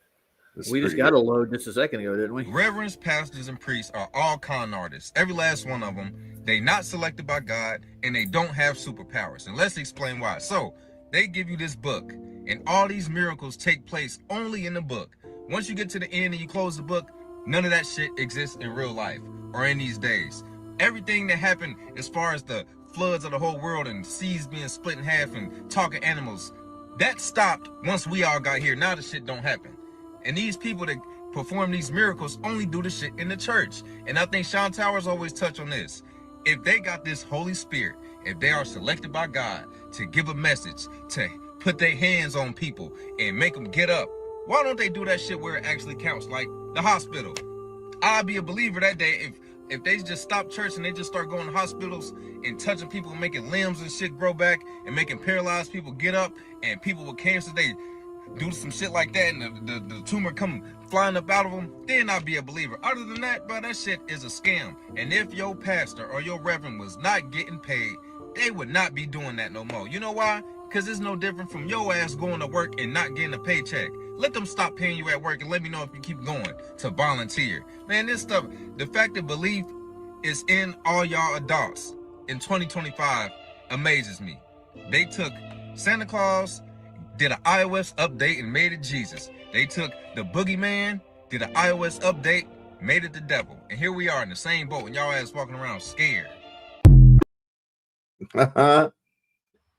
We just got to load just a second ago, didn't we? Reverends, pastors, and priests are all con artists. Every last one of them. They not selected by God, and they don't have superpowers. And let's explain why. So, they give you this book, and all these miracles take place only in the book. Once you get to the end and you close the book, none of that shit exists in real life or in these days. Everything that happened as far as the floods of the whole world and seas being split in half and talking animals, that stopped once we all got here. Now the shit don't happen. And these people that perform these miracles only do the shit in the church. And I think Sean Towers always touch on this. If they got this Holy Spirit, if they are selected by God to give a message, to put their hands on people and make them get up, why don't they do that shit where it actually counts, like the hospital? I'd be a believer that day if they just stop church and they just start going to hospitals and touching people and making limbs and shit grow back and making paralyzed people get up, and people with cancer, they do some shit like that and the tumor come flying up out of them, then I'll be a believer. Other than that, bro, that shit is a scam. And if your pastor or your reverend was not getting paid, they would not be doing that no more. You know why? Because it's no different from your ass going to work and not getting a paycheck. Let them stop paying you at work and let me know if you keep going to volunteer. Man, this stuff, the fact that belief is in all y'all adults in 2025 amazes me. They took Santa Claus, did an iOS update and made it Jesus. They took the boogeyman, did an iOS update, made it the devil. And here we are in the same boat and y'all ass walking around scared.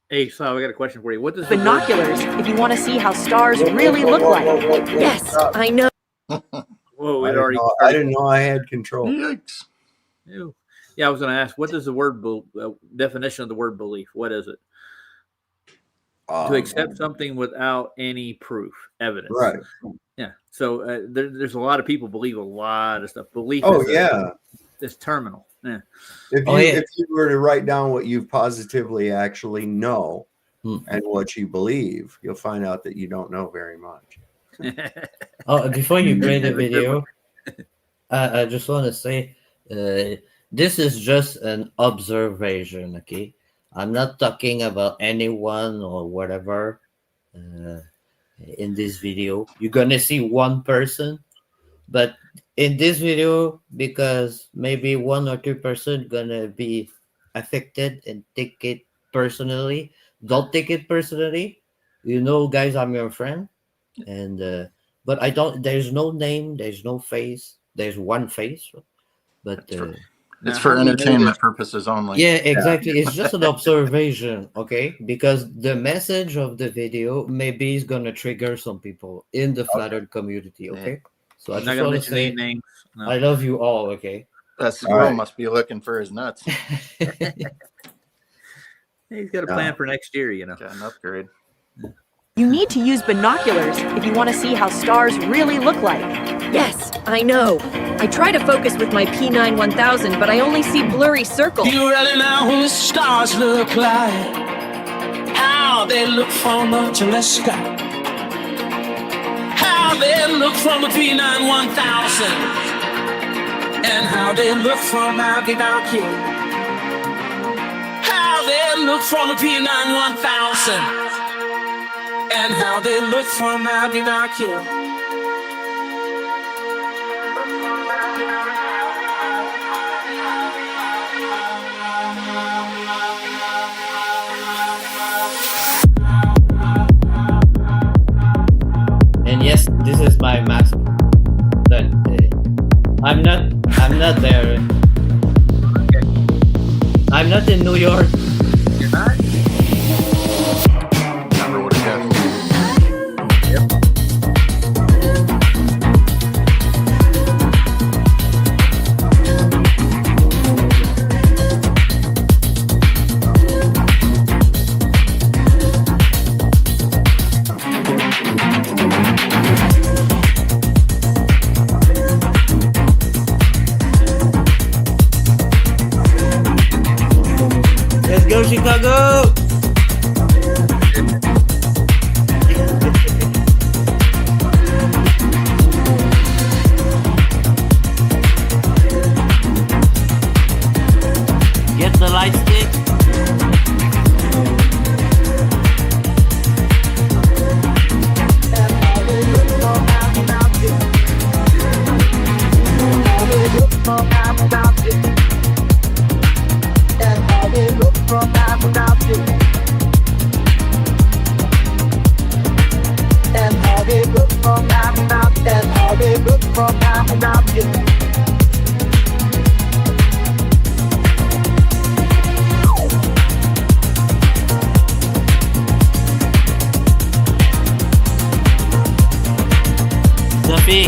Hey, so I got a question for you. What does Binoculars, if you want to see how stars really look like. Yes, I know. Whoa, I it already. didn't know I had control. Yikes. Ew. Yeah, I was going to ask, what is the word definition of the word belief? What is it? To accept something without any proof, evidence. Right. Yeah. So there's a lot of people believe a lot of stuff. Belief. Is terminal. Yeah. If you were to write down what you positively actually know and what you believe, you'll find out that you don't know very much. Before you play the video, I just want to say this is just an observation, okay? I'm not talking about anyone or whatever in this video. You're going to see one person, but in this video, because maybe 1 or 2% going to be affected and take it personally, don't take it personally. You know, guys, I'm your friend. And but I don't, there's no name, there's no face, there's one face. But it's for entertainment purposes only. Yeah, exactly. It's just an observation, okay? Because the message of the video maybe is gonna trigger some people in the Flat Earth community, okay? So I just want to say, names. No. I love you all, okay? That squirrel must be looking for his nuts. He's got a plan for next year, you know. Got an upgrade. You need to use binoculars if you want to see how stars really look like. Yes, I know. I try to focus with my P9 1000, but I only see blurry circles. You really know who the stars look like, how they look from up to the sky, how they look from the P9 1000, and how they look from out here, how they look from the P9 1000. And how they look from out here. Yes, this is my mask. But I'm not there. I'm not in New York. You're not? Never would have guessed. Let's go, Chicago! Get the light stick. Duffy.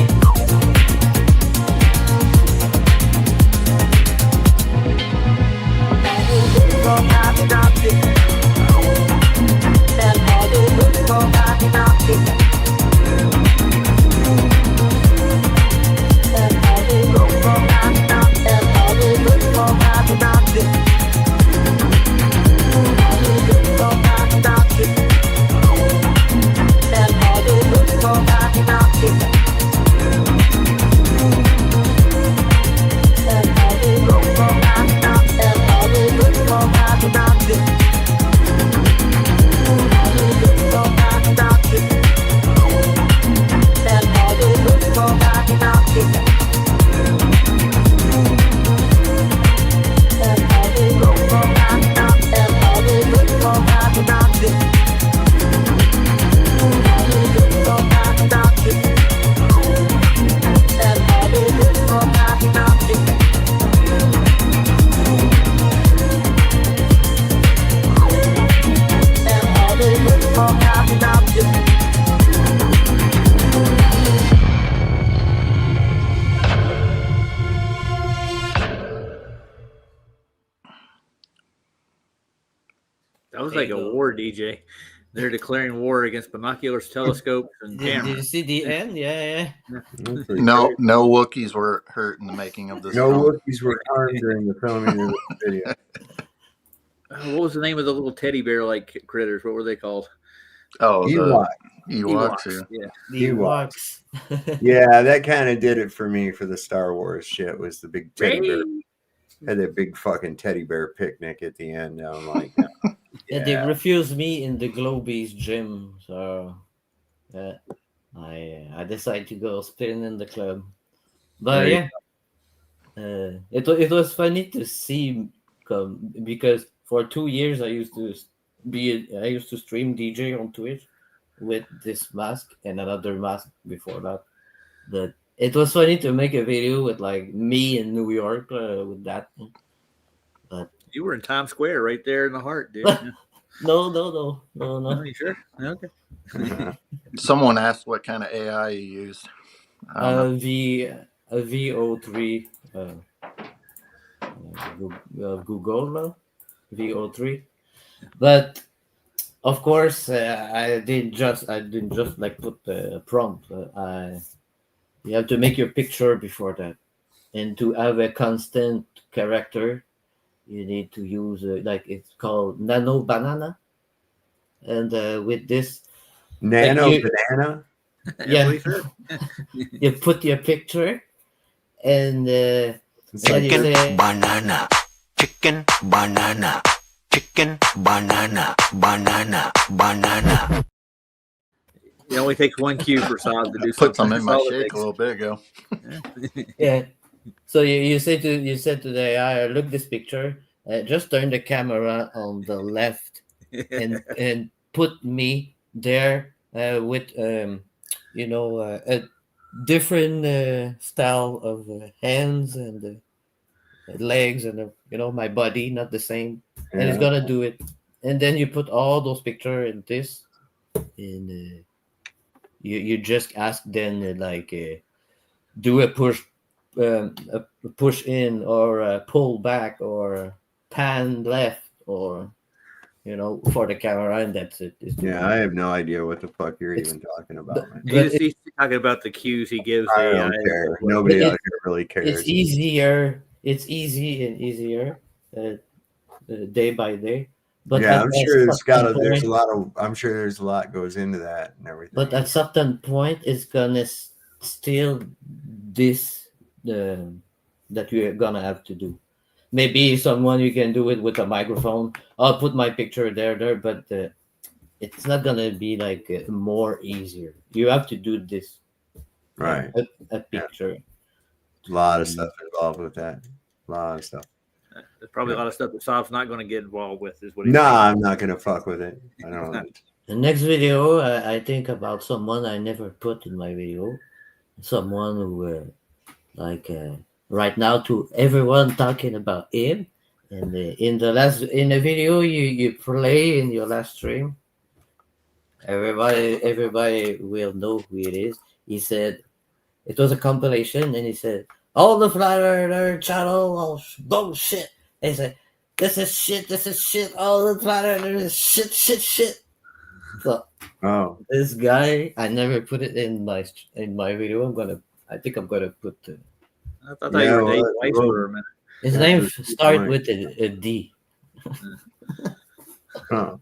That was like a war, DJ. They're declaring war against binoculars, telescopes, and Did you cameras. see the end? Yeah. No Wookiees were hurt in the making of this. No film. Wookiees were harmed during the filming of the video. What was the name of the little teddy bear like critters? What were they called? Oh, Ewoks. Ewoks. Yeah. Ewoks. Yeah, that kind of did it for me for the Star Wars shit. Was the big teddy bear had that big fucking teddy bear picnic at the end? I'm like, Yeah, they refused me in the Globies gym, so I decided to go spin in the club. But Right. yeah, it was funny to see because for 2 years I used to stream DJ on Twitch with this mask and another mask before that. But it was funny to make a video with like me in New York with that. But You were in Times Square right there in the heart, dude. no. Are you sure? Okay. Someone asked what kind of AI you used. I don't know. VO3 Google VO3, but of course I didn't just like put the prompt. You have to make your picture before that, and to have a constant character, you need to use like it's called Nano Banana, and with this Nano like banana. yeah, you put your picture, and then you say banana, chicken banana, chicken banana, banana, banana. It only takes one cue for Saad to do Put some something. in my That's all it shake takes. a little bit ago. yeah. So you said to the AI, look this picture. Just turn the camera on the left, and put me there with a different style of hands and legs and my body not the same, and it's Yeah. gonna do it. And then you put all those picture in this, and you just ask then do a push in or a pull back or pan left or for the camera, and that's it. Yeah, I have no idea what the fuck you're even talking about, man. He's talking about the cues he gives I the don't AI. care. Nobody out here really It's cares. easier. It's easy and easier day by day. But Yeah, at I'm a sure certain there's a point, lot of I'm sure there's a lot goes into that and everything. but at certain point, it's gonna still this that you're gonna have to do. Maybe someone you can do it with a microphone. I'll put my picture there, but it's not gonna be like more easier. You have to do this, Right. a picture. A lot of stuff involved with that. A lot of stuff. There's probably a lot of stuff that Sob's not going to get involved with. Is what he's Nah, saying. I'm not gonna fuck with it. I don't. The next video, I think about someone I never put in my video. Someone who, right now, to everyone talking about him. And in the video you play in your last stream, everybody will know who it is. He said it was a compilation, and he said all the flat earther channel, bullshit. He said this is shit. All the flat earther is shit. So this guy, I never put it in my video. I think I'm gonna put. I thought you were Dave Weiss for a minute. His name start with a D. Huh.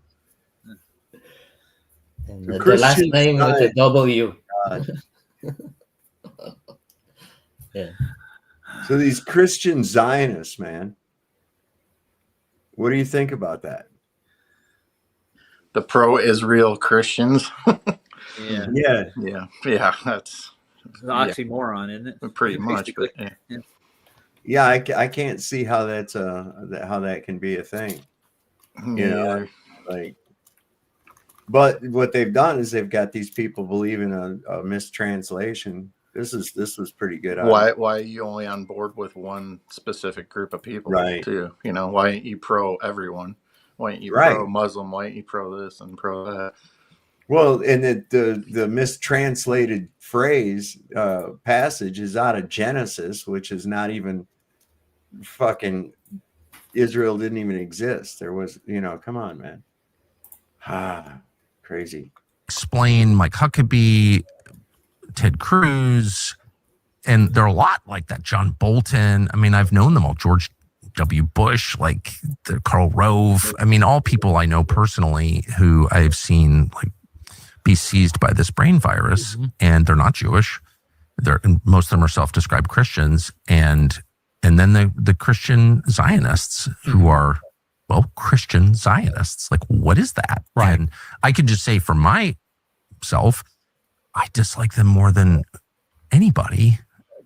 And the last name with a W. Yeah. So these Christian Zionists, man. What do you think about that? The pro-Israel Christians. Yeah. Yeah. That's it's an oxymoron, isn't it? Pretty much, but yeah, I can't see how that's how that can be a thing. You know, but what they've done is they've got these people believing a mistranslation. This was pretty good. Why are you only on board with one specific group of people? Right. Too. Why ain't you pro everyone? Why ain't you pro Muslim? Why ain't you pro this and pro that? Well, and the mistranslated phrase passage is out of Genesis, which is not even fucking Israel didn't even exist. There was, come on, man. Crazy. Explain Mike Huckabee, Ted Cruz, and there are a lot like that. John Bolton. I mean, I've known them all. George W. Bush, like Karl Rove. I mean, all people I know personally who I've seen be seized by this brain virus, and they're not Jewish. Most of them are self-described Christians, and then the Christian Zionists who are, well, Christian Zionists. Like, what is that? Right. And I can just say for myself, I dislike them more than anybody,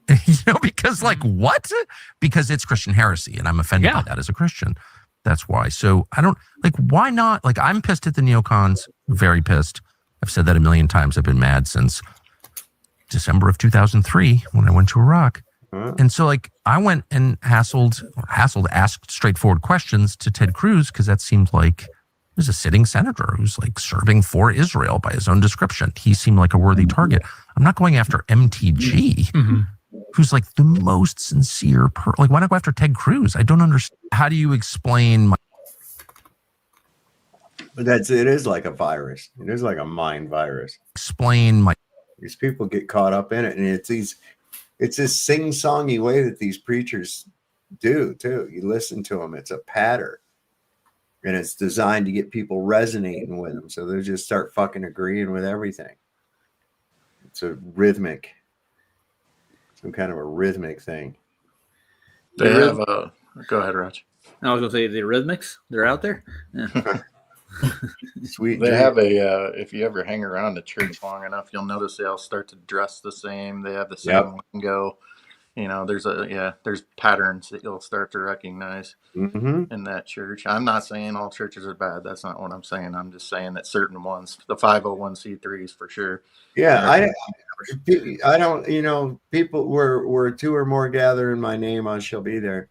because what? Because it's Christian heresy, and I'm offended by that as a Christian. That's why. So I don't why not? I'm pissed at the neocons, very pissed. I've said that a million times. I've been mad since December of 2003 when I went to Iraq. And so I went and asked straightforward questions to Ted Cruz, because that seemed like there's a sitting senator who's serving for Israel by his own description. He seemed like a worthy target. I'm not going after MTG, who's the most sincere why not go after Ted Cruz? I don't understand. How do you explain But it is like a virus. It is like a mind virus. These people get caught up in it, and it's this sing-songy way that these preachers do too. You listen to them; it's a patter, and it's designed to get people resonating with them, so they just start fucking agreeing with everything. It's a rhythmic, some kind of a rhythmic thing. They have a. Go ahead, Raj. I was going to say the Eurythmics. They're out there. Yeah. Sweet. They have if you ever hang around the church long enough, you'll notice they all start to dress the same. They have the same lingo. You know, there's patterns that you'll start to recognize in that church. I'm not saying all churches are bad. That's not what I'm saying. I'm just saying that certain ones, the 501c3s for sure. Yeah, I don't, you know, people where two or more gather in my name, I shall be there.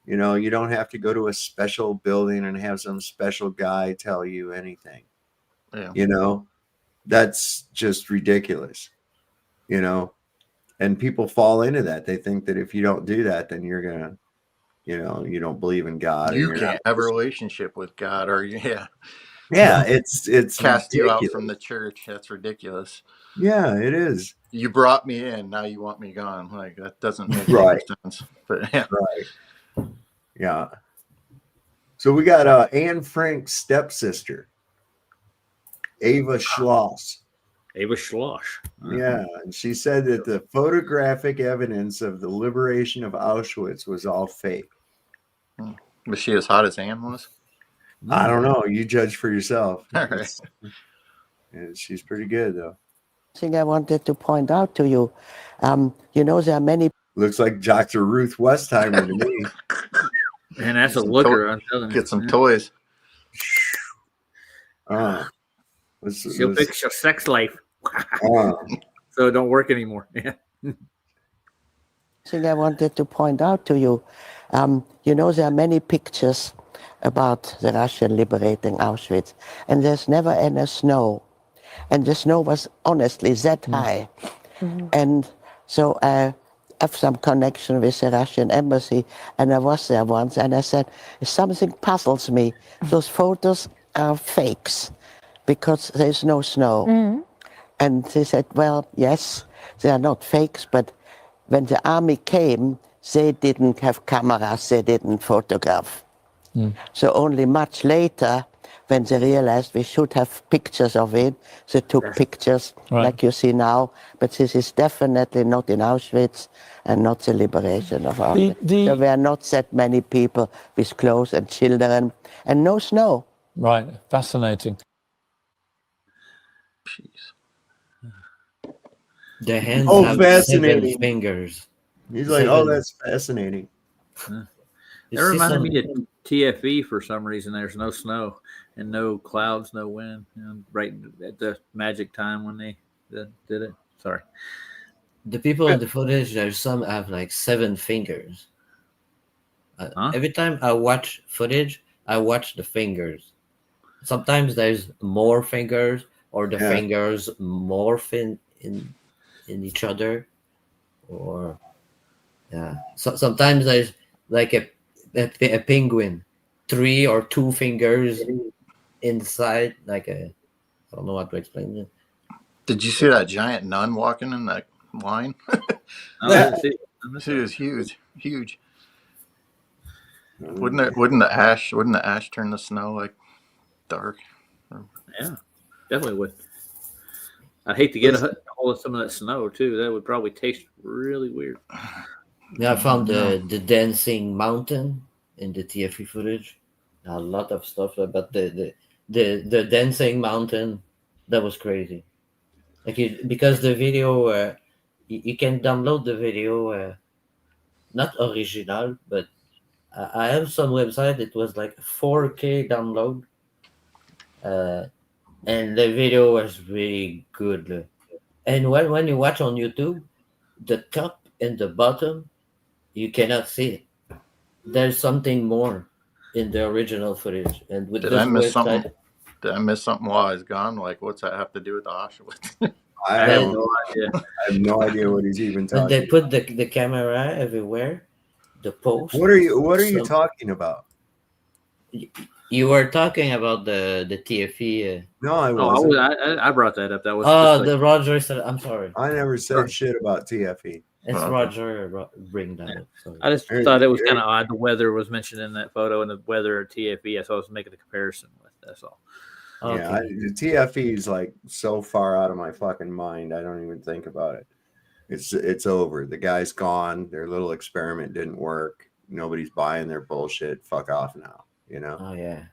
You know, you don't have to go to a special building and have some special guy tell you anything. Yeah. You know, that's just ridiculous. You know, and people fall into that. They think that if you don't do that, then you're gonna, you know, you don't believe in God, or You you're can't have a relationship with God, or yeah, They'll it's cast you out ridiculous. from the church. That's ridiculous. Yeah, it is. You brought me in, now you want me gone. Like, that doesn't make Right. any sense. But yeah. Right. Yeah. So we got Anne Frank's stepsister, Ava Schloss. Ava Schloss. Yeah, and she said that the photographic evidence of the liberation of Auschwitz was all fake. Was she as hot as Anne was? I don't know. You judge for yourself. All right. Yeah, she's pretty good, though. Thing I wanted to point out to you, you know, there are many. Looks like Dr. Ruth Westheimer to me. And that's a looker. I'm telling you. Get some toys. She'll fix your sex life. So it don't work anymore. Yeah. Thing I wanted to point out to you, you know, there are many pictures about the Russian liberating Auschwitz, and there's never any snow, and the snow was honestly that high, and so I have some connection with the Russian embassy, and I was there once, and I said, something puzzles me. Those photos are fakes because there's no snow. And they said, well, yes, they are not fakes, but when the army came, they didn't have cameras, they didn't photograph. So only much later, when they realized we should have pictures of it, they took pictures like you see now, but this is definitely not in Auschwitz and not the liberation of Auschwitz. There were not that many people with clothes and children and no snow. Right, fascinating. The hands have fascinating. 7 fingers. He's like, oh, that's fascinating. It reminded me of TFE for some reason. There's no snow and no clouds, no wind. You know, right at the magic time when they did it. Sorry. The people in the footage, there's some have like 7 fingers. Every time I watch footage, I watch the fingers. Sometimes there's more fingers, or the fingers morph in each other, or so sometimes there's like a penguin, 3 or 2 fingers inside, like I don't know how to explain it. Did you see that giant nun walking in that line? She was huge. Wouldn't the ash turn the snow like dark? Yeah, definitely would. I'd hate to get a hold of some of that snow too. That would probably taste really weird. Yeah, I found the dancing mountain in the TFE footage. A lot of stuff about the dancing mountain. That was crazy. Like because the video, you can download the video, not original, but I have some website. It was like 4K download, and the video was really good. And when you watch on YouTube, the top and the bottom, you cannot see it. There's something more in the original footage. And with Did this I miss website, something? Did I miss something while I was gone? Like, what's that have to do with the Auschwitz? I have no idea what he's even talking and they put the camera everywhere. The post. What are you talking about? You were talking about the TFE. No, I wasn't. I brought that up. That was the Roger said. I'm sorry. I never said shit about TFE. It's Roger bring that up. Sorry. I just thought it was kind of odd. The weather was mentioned in that photo, and the weather at TFE. So I was making a comparison with. That's all. Okay. Yeah, the TFE is like so far out of my fucking mind. I don't even think about it. It's over. The guy's gone. Their little experiment didn't work. Nobody's buying their bullshit. Fuck off now. You know. Oh yeah.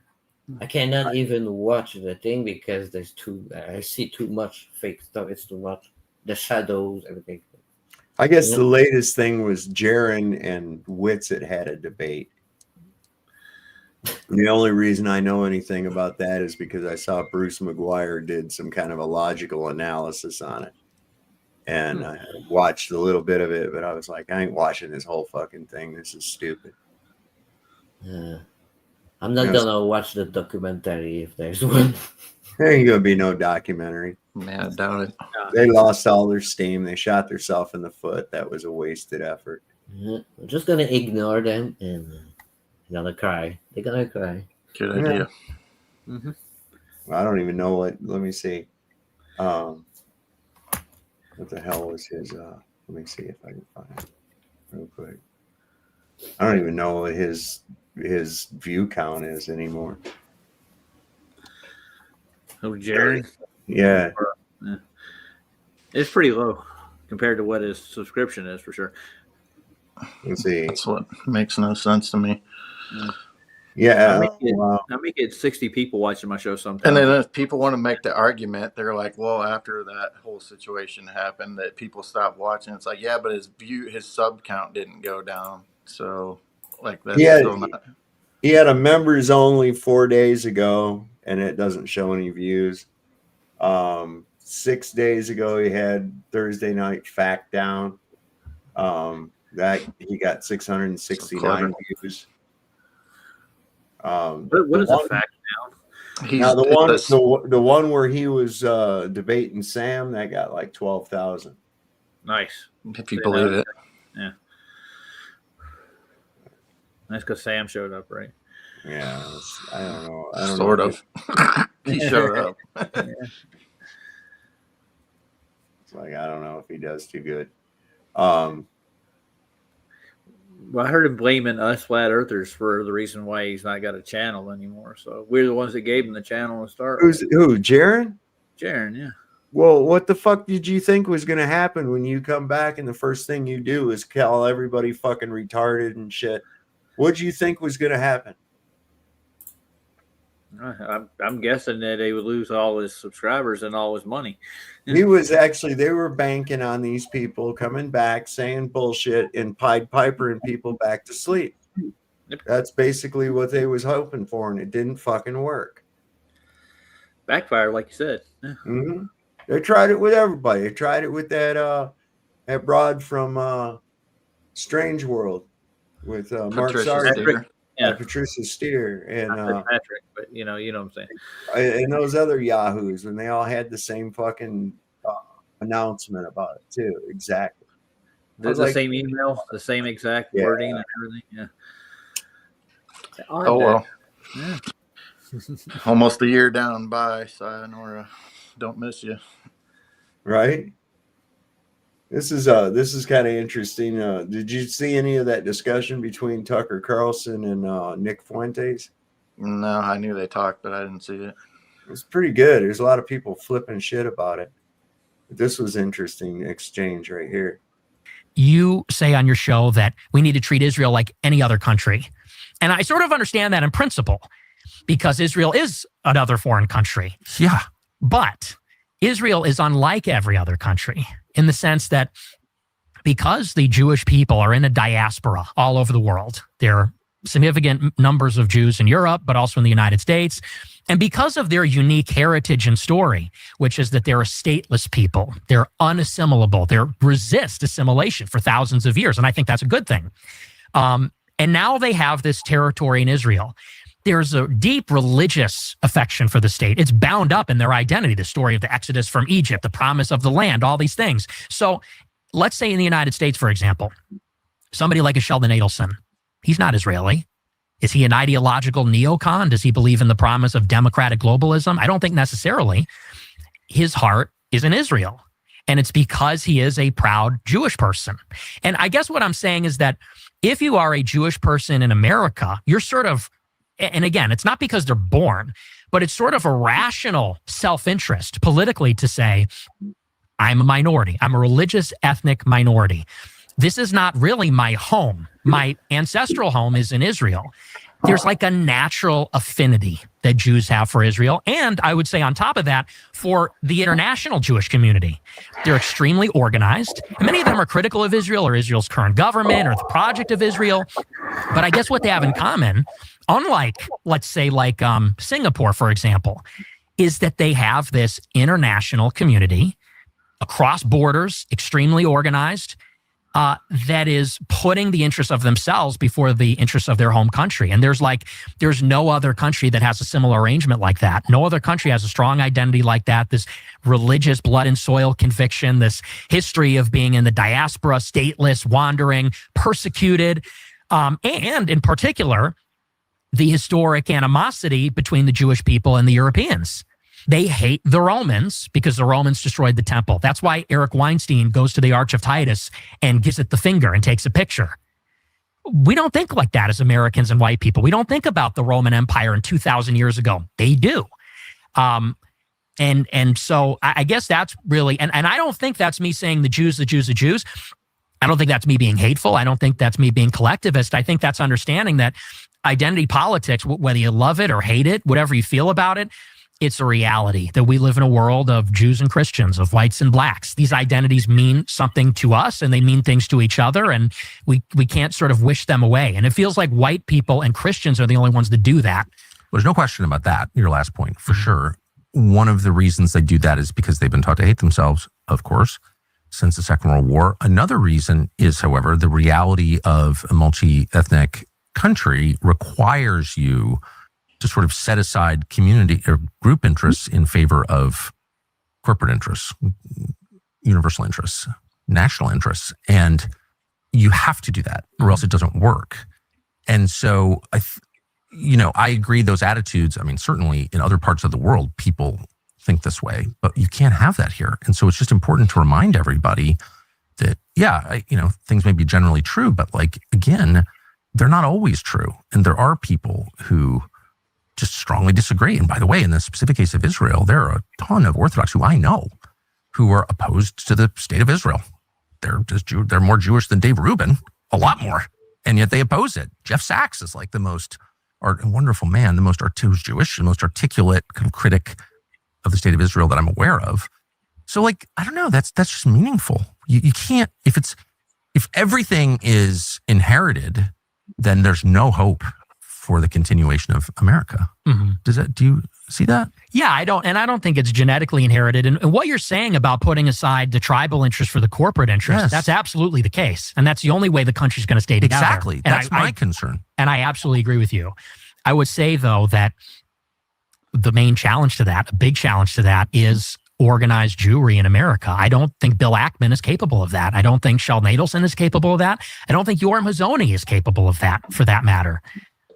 I cannot even watch the thing because I see too much fake stuff. It's too much. The shadows, everything. I guess the latest thing was Jaron and Witsit had a debate. And the only reason I know anything about that is because I saw Bruce McGuire did some kind of a logical analysis on it. And I watched a little bit of it, but I was like, I ain't watching this whole fucking thing. This is stupid. I'm not gonna watch the documentary if there's one. There ain't gonna be no documentary. Man, I doubt it. They lost all their steam. They shot themselves in the foot. That was a wasted effort. I'm just gonna ignore them and they're gonna cry. They're gonna cry. Good idea. I don't even know what. Let me see. What the hell was his? Let me see if I can find it real quick. I don't even know what his view count is anymore. Oh, Jaron? Yeah. It's pretty low compared to what his subscription is, for sure. Let's see. That's what makes no sense to me. Yeah. I make it 60 people watching my show sometimes. And then if people want to make the argument, they're like, well, after that whole situation happened, that people stopped watching. It's like, yeah, but his sub count didn't go down. So, like, that's still not. He had a members only 4 days ago, and it doesn't show any views. 6 days ago, he had Thursday Night Fact Down. That he got 669 views. What is a fact now? Now the one where he was debating Sam, that got like 12,000. Nice, if you believe it. Yeah, that's because Sam showed up, right? Yeah, I don't know. Sort of. He showed up. It's like, I don't know if he does too good. Well, I heard him blaming us flat earthers for the reason why he's not got a channel anymore. So we're the ones that gave him the channel to start. Who, Jaron? Jaron, yeah. Well, what the fuck did you think was going to happen when you come back and the first thing you do is call everybody fucking retarded and shit? What did you think was going to happen? I'm guessing that they would lose all his subscribers and all his money. They were banking on these people coming back, saying bullshit, and Pied Pipering people back to sleep. Yep. That's basically what they was hoping for, and it didn't fucking work. Backfire, like you said. Yeah. Mm-hmm. They tried it with everybody. They tried it with that broad from Strange World with Mark Sargent. Yeah, Patricia Steer and Patrick, but you know what I'm saying. And those other yahoos, and they all had the same fucking announcement about it too. Exactly. The same email, the same exact wording and everything. Yeah. Oh well. Yeah. Almost a year down. Bye, sayonara. Don't miss you. Right. This is kind of interesting. Did you see any of that discussion between Tucker Carlson and Nick Fuentes? No, I knew they talked, but I didn't see it. It was pretty good. There's a lot of people flipping shit about it. But this was interesting exchange right here. You say on your show that we need to treat Israel like any other country. And I sort of understand that in principle because Israel is another foreign country. Yeah. But Israel is unlike every other country in the sense that because the Jewish people are in a diaspora all over the world, there are significant numbers of Jews in Europe, but also in the United States. And because of their unique heritage and story, which is that they're a stateless people, they're unassimilable, they resist assimilation for thousands of years. And I think that's a good thing. And now they have this territory in Israel. There's a deep religious affection for the state. It's bound up in their identity, the story of the Exodus from Egypt, the promise of the land, all these things. So let's say in the United States, for example, somebody like a Sheldon Adelson, he's not Israeli. Is he an ideological neocon? Does he believe in the promise of democratic globalism? I don't think necessarily. His heart is in Israel. And it's because he is a proud Jewish person. And I guess what I'm saying is that if you are a Jewish person in America, you're sort of, and again, it's not because they're born, but it's sort of a rational self-interest politically to say, I'm a minority. I'm a religious ethnic minority. This is not really my home. My ancestral home is in Israel. there's like a natural affinity that Jews have for Israel. And I would say on top of that, for the international Jewish community. They're extremely organized. And many of them are critical of Israel or Israel's current government or the project of Israel. But I guess what they have in common, unlike, let's say, like Singapore, for example, is that they have this international community across borders, extremely organized, that is putting the interests of themselves before the interests of their home country. And there's no other country that has a similar arrangement like that. No other country has a strong identity like that, this religious blood and soil conviction, this history of being in the diaspora, stateless, wandering, persecuted, and in particular, the historic animosity between the Jewish people and the Europeans. They hate the Romans because the Romans destroyed the temple. That's why Eric Weinstein goes to the Arch of Titus and gives it the finger and takes a picture. We don't think like that as Americans and white people. We don't think about the Roman Empire in 2,000 years ago. They do. And so I guess that's really, and I don't think that's me saying the Jews. I don't think that's me being hateful. I don't think that's me being collectivist. I think that's understanding that identity politics, whether you love it or hate it, whatever you feel about it, it's a reality that we live in a world of Jews and Christians, of whites and blacks. These identities mean something to us and they mean things to each other, and we can't sort of wish them away. And it feels like white people and Christians are the only ones that do that. There's no question about that, your last point, for sure. One of the reasons they do that is because they've been taught to hate themselves, of course, since the Second World War. Another reason is, however, the reality of a multi-ethnic country requires you to sort of set aside community or group interests in favor of corporate interests, universal interests, national interests. And you have to do that or else it doesn't work. And so, I agree those attitudes. I mean, certainly in other parts of the world, people think this way, but you can't have that here. And so it's just important to remind everybody that, things may be generally true, but again, they're not always true. And there are people who just strongly disagree. And by the way, in the specific case of Israel, there are a ton of Orthodox who I know who are opposed to the state of Israel. They're more Jewish than Dave Rubin, a lot more. And yet they oppose it. Jeff Sachs is like the most wonderful man, who's Jewish, the most articulate kind of critic of the state of Israel that I'm aware of. So I don't know, that's just meaningful. You can't, if everything is inherited, then there's no hope for the continuation of America. Mm-hmm. Do you see that? Yeah, I don't think it's genetically inherited. And what you're saying about putting aside the tribal interest for the corporate interest, that's absolutely the case. And that's the only way the country's going to stay together. Exactly. And that's my concern. And I absolutely agree with you. I would say, though, that the main challenge to that, a big challenge to that, is organized Jewry in America. I don't think Bill Ackman is capable of that. I don't think Sheldon Adelson is capable of that. I don't think Yoram Hazony is capable of that, for that matter.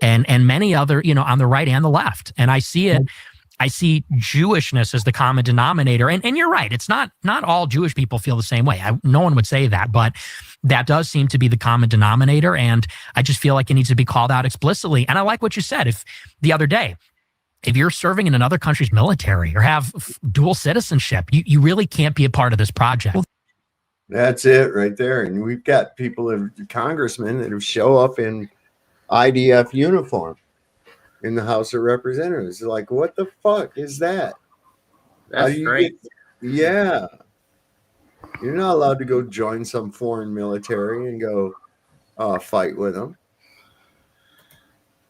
And many other, on the right and the left. And I see it. I see Jewishness as the common denominator. And you're right. It's not all Jewish people feel the same way. No one would say that, but that does seem to be the common denominator. And I just feel like it needs to be called out explicitly. And I like what you said the other day. If you're serving in another country's military or have dual citizenship, you really can't be a part of this project. That's it right there. And we've got people, congressmen, that show up in IDF uniform in the House of Representatives. Like, what the fuck is that? That's great. Yeah. You're not allowed to go join some foreign military and go fight with them.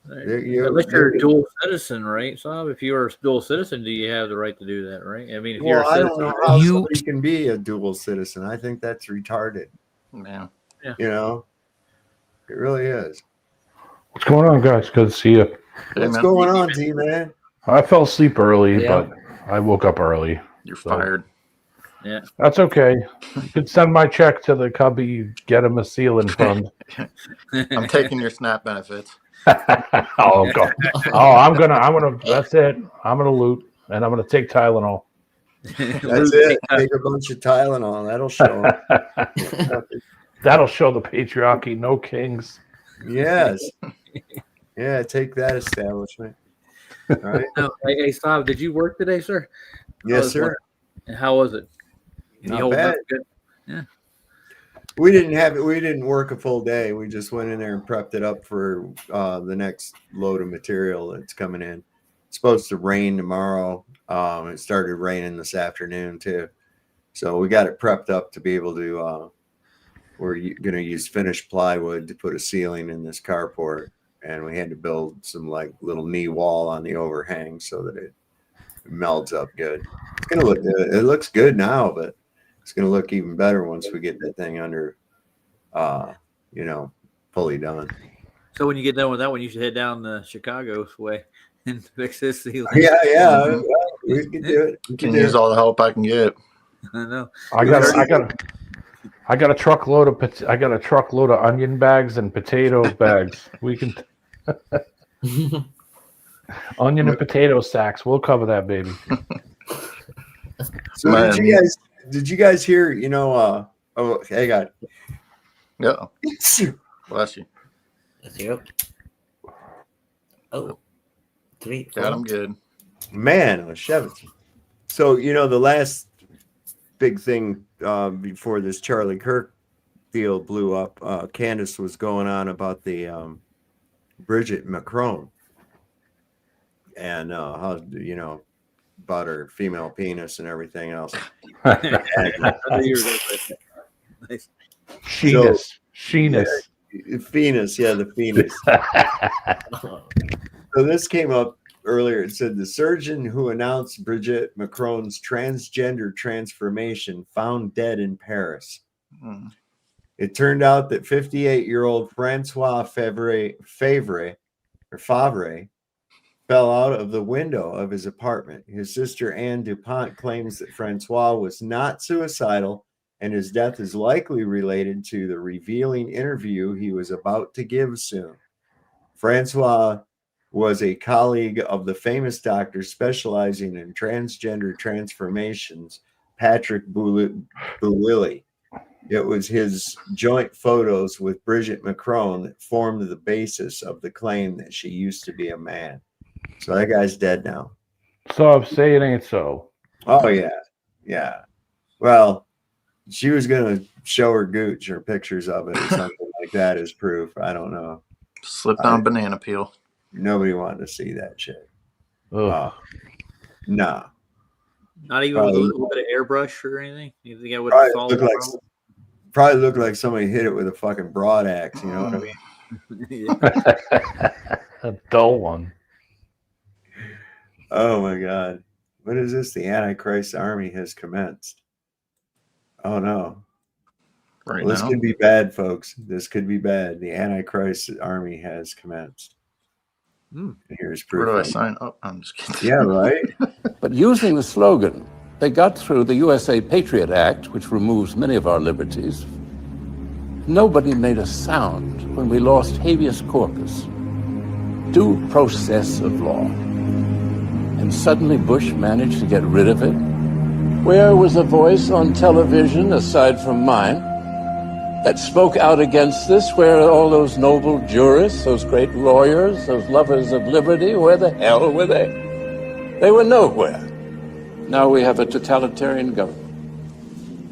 Unless you're a dual citizen, right? So if you're a dual citizen, do you have the right to do that, right? I mean, if you're a citizen, I don't know how somebody can be a dual citizen. I think that's retarded. Yeah. It really is. What's going on, guys? Good to see you. What's going on, T-Man? I fell asleep early, but I woke up early. You're fired. Yeah. That's okay. You can send my check to the Cubby Get Him a Ceiling Fund. I'm taking your SNAP benefits. Oh, God. I'm gonna, that's it. I'm gonna loot, and I'm gonna take Tylenol. That's it. Take a bunch of Tylenol. That'll show them. That'll show the patriarchy. No kings. Yes. Yeah, take that establishment. All right. Hey, Saab, did you work today, sir? Yes, sir. And how was it? Not bad. Good? Yeah. We didn't work a full day. We just went in there and prepped it up for the next load of material that's coming in. It's supposed to rain tomorrow. It started raining this afternoon too. So we got it prepped up to be able to we're going to use finished plywood to put a ceiling in this carport, and we had to build some like little knee wall on the overhang so that it melds up good. It's going to look good. It looks good now, but it's going to look even better once we get that thing under fully done. So when you get done with that one, you should head down the Chicago's way and fix this ceiling. Yeah. We can do it. We can use all the help I can get. I know. I got a truckload of onion bags and potato bags. We can onion and potato sacks. We'll cover that, baby. So did you guys hear? Hey, God. Yeah. Bless you. That's you. Oh, 3. Got him good. Man, Shevitz. So the last big thing before this Charlie Kirk deal blew up, Candace was going on about the Bridget Macron and how about her female penis and everything else. Sheenus. The penis. So this came up earlier. It said the surgeon who announced Brigitte Macron's transgender transformation found dead in Paris. It turned out that 58-year-old Francois Favre fell out of the window of his apartment. His sister Anne DuPont claims that Francois was not suicidal, and his death is likely related to the revealing interview he was about to give soon. Francois was a colleague of the famous doctor specializing in transgender transformations, Patrick Bouilly. It was his joint photos with Brigitte Macron that formed the basis of the claim that she used to be a man. So that guy's dead now. So say it ain't so. Oh, yeah. Well, she was going to show her gooch or pictures of it or something like that as proof. I don't know. Slipped on banana peel. Nobody wanted to see that shit. Nah. Not even with a little bit of airbrush or anything? You think I would probably look like somebody hit it with a fucking broad axe, you know what I mean? A dull one. Oh my God. What is this? The Antichrist army has commenced. Oh no. This could be bad, folks. This could be bad. The Antichrist army has commenced. Here's proof. Where do I sign up? I'm just kidding. Yeah, right. But using the slogan, they got through the USA Patriot Act, which removes many of our liberties. Nobody made a sound when we lost habeas corpus, due process of law. And suddenly Bush managed to get rid of it. Where was a voice on television, aside from mine, that spoke out against this? Where are all those noble jurists, those great lawyers, those lovers of liberty? Where the hell were they? They were nowhere. Now we have a totalitarian government.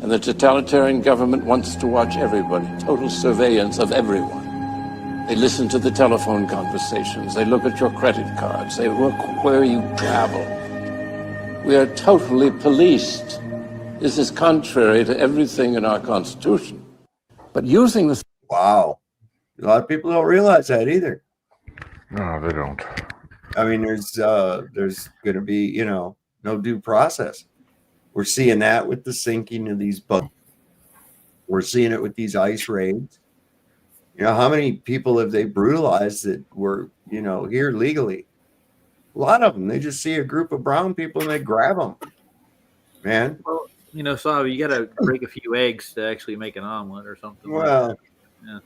And the totalitarian government wants to watch everybody, total surveillance of everyone. They listen to the telephone conversations. They look at your credit cards. They look where you travel. We are totally policed. This is contrary to everything in our Constitution. But using this... Wow. A lot of people don't realize that either. No, they don't. I mean, there's going to be, no due process. We're seeing that with the sinking of these boats. We're seeing it with these ICE raids. How many people have they brutalized that were, here legally? A lot of them. They just see a group of brown people and they grab them. Man. Well, Sav, you got to break a few eggs to actually make an omelet or something. Well, like that. Yeah.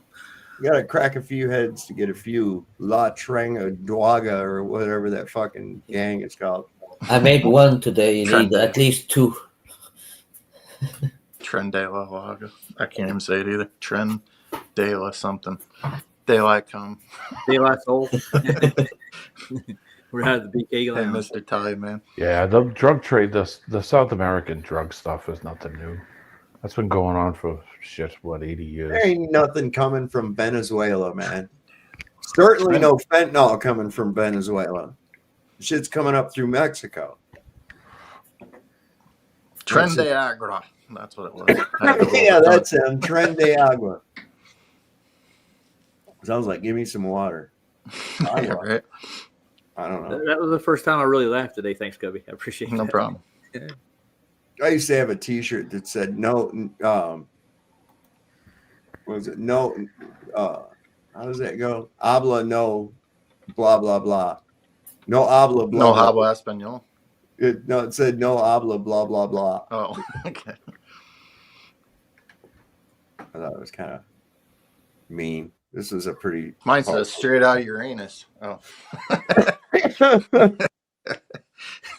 You got to crack a few heads to get a few La Trenga Dwaga or whatever that fucking gang is called. I made one today. You need at least 2. Tren de la Laga. I can't even say it either. Tren de la something. Daylight come. Daylight soul. We're out of the BK Hey, Mr. Tally, man. Yeah, the drug trade, the South American drug stuff is nothing new. That's been going on for 80 years. There ain't nothing coming from Venezuela, man. Certainly no fentanyl coming from Venezuela. Shit's coming up through Mexico. Tren de Agua. That's what it was. Yeah, that's him. Tren de Agua. Sounds like give me some water. Yeah, right. I don't know. That was the first time I really laughed today. Thanks, Cubby. I appreciate it. No problem. Yeah. I used to have a T-shirt that said no. What was it? No. How does that go? Habla no, blah blah blah. No habla blah. No blah. habla español. It said no habla blah blah blah. Oh, okay. I thought it was kind of mean. This was a pretty. Mine says straight out of Uranus. Oh.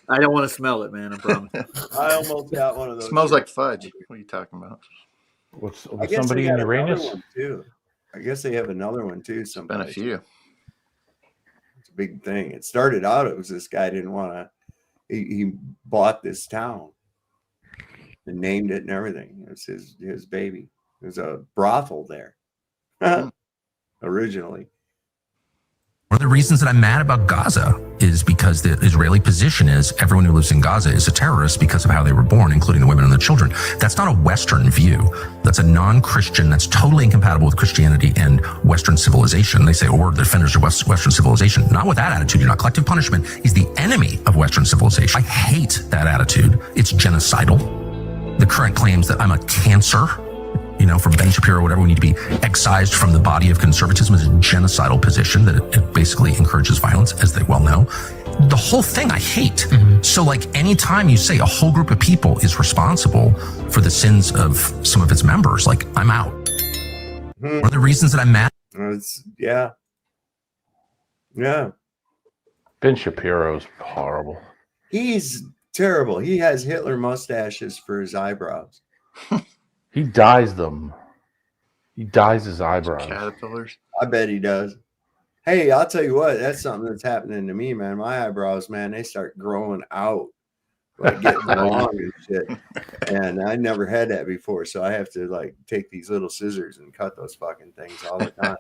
I don't want to smell it, man. I promise. I almost got one of those. Smells like fudge. What are you talking about? What's I guess somebody they in got Uranus? another one too. I guess they have another one too. Been a few. It's a big thing. It started out. It was this guy didn't want to. He bought this town and named it and everything. It was his baby. There's a brothel there originally. One of the reasons that I'm mad about Gaza is because the Israeli position is everyone who lives in Gaza is a terrorist because of how they were born, including the women and the children. That's not a Western view. That's a non-Christian, that's totally incompatible with Christianity and Western civilization. They say, oh, we're the defenders of Western civilization. Not with that attitude. You're not. Collective punishment is the enemy of Western civilization. I hate that attitude. It's genocidal. The current claims that I'm a cancer, from Ben Shapiro, whatever, we need to be excised from the body of conservatism is a genocidal position that it basically encourages violence, as they well know. The whole thing I hate. So anytime you say a whole group of people is responsible for the sins of some of its members, I'm out. One of the reasons that I'm mad. Yeah. Ben Shapiro's horrible. He's terrible. He has Hitler mustaches for his eyebrows. He dyes them. He dyes his eyebrows. Caterpillars. I bet he does. Hey, I'll tell you what, that's something that's happening to me, man. My eyebrows, man, they start growing out, getting long and shit. And I never had that before, so I have to take these little scissors and cut those fucking things all the time.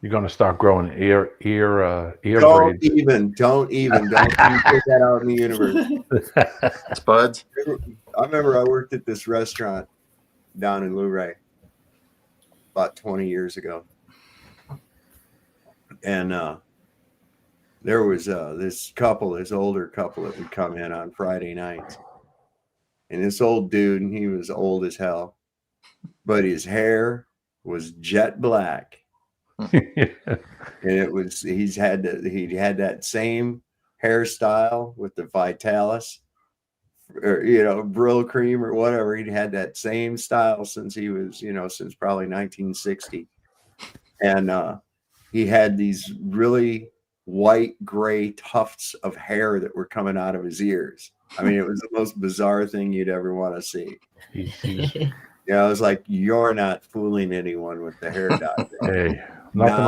You're gonna start growing ear Don't braids. don't you put that out in the universe. Spuds. I remember I worked at this restaurant down in Luray about 20 years ago. And there was this older couple that would come in on Friday nights. And this old dude, and he was old as hell, but his hair was jet black. And he had that same hairstyle with the Vitalis, or Brill cream or whatever. He'd had that same style since he was, since probably 1960. And he had these really white gray tufts of hair that were coming out of his ears. I mean, it was the most bizarre thing you'd ever want to see. I was like, you're not fooling anyone with the hair dye. Hey, nothing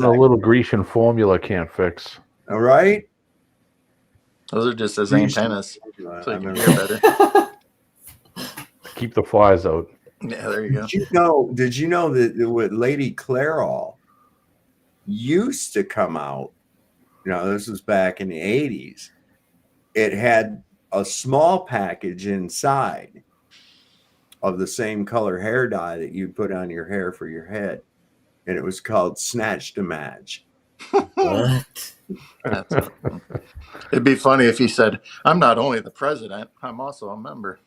a little Grecian formula can't fix. All right. Those are just his antennas, so you can hear better. Keep the flies out. Yeah, there you go. Did you know that what Lady Clairol used to come out? This was back in the 80s. It had a small package inside of the same color hair dye that you put on your hair for your head, and it was called Snatch to Match. What? It'd be funny if he said, I'm not only the president, I'm also a member.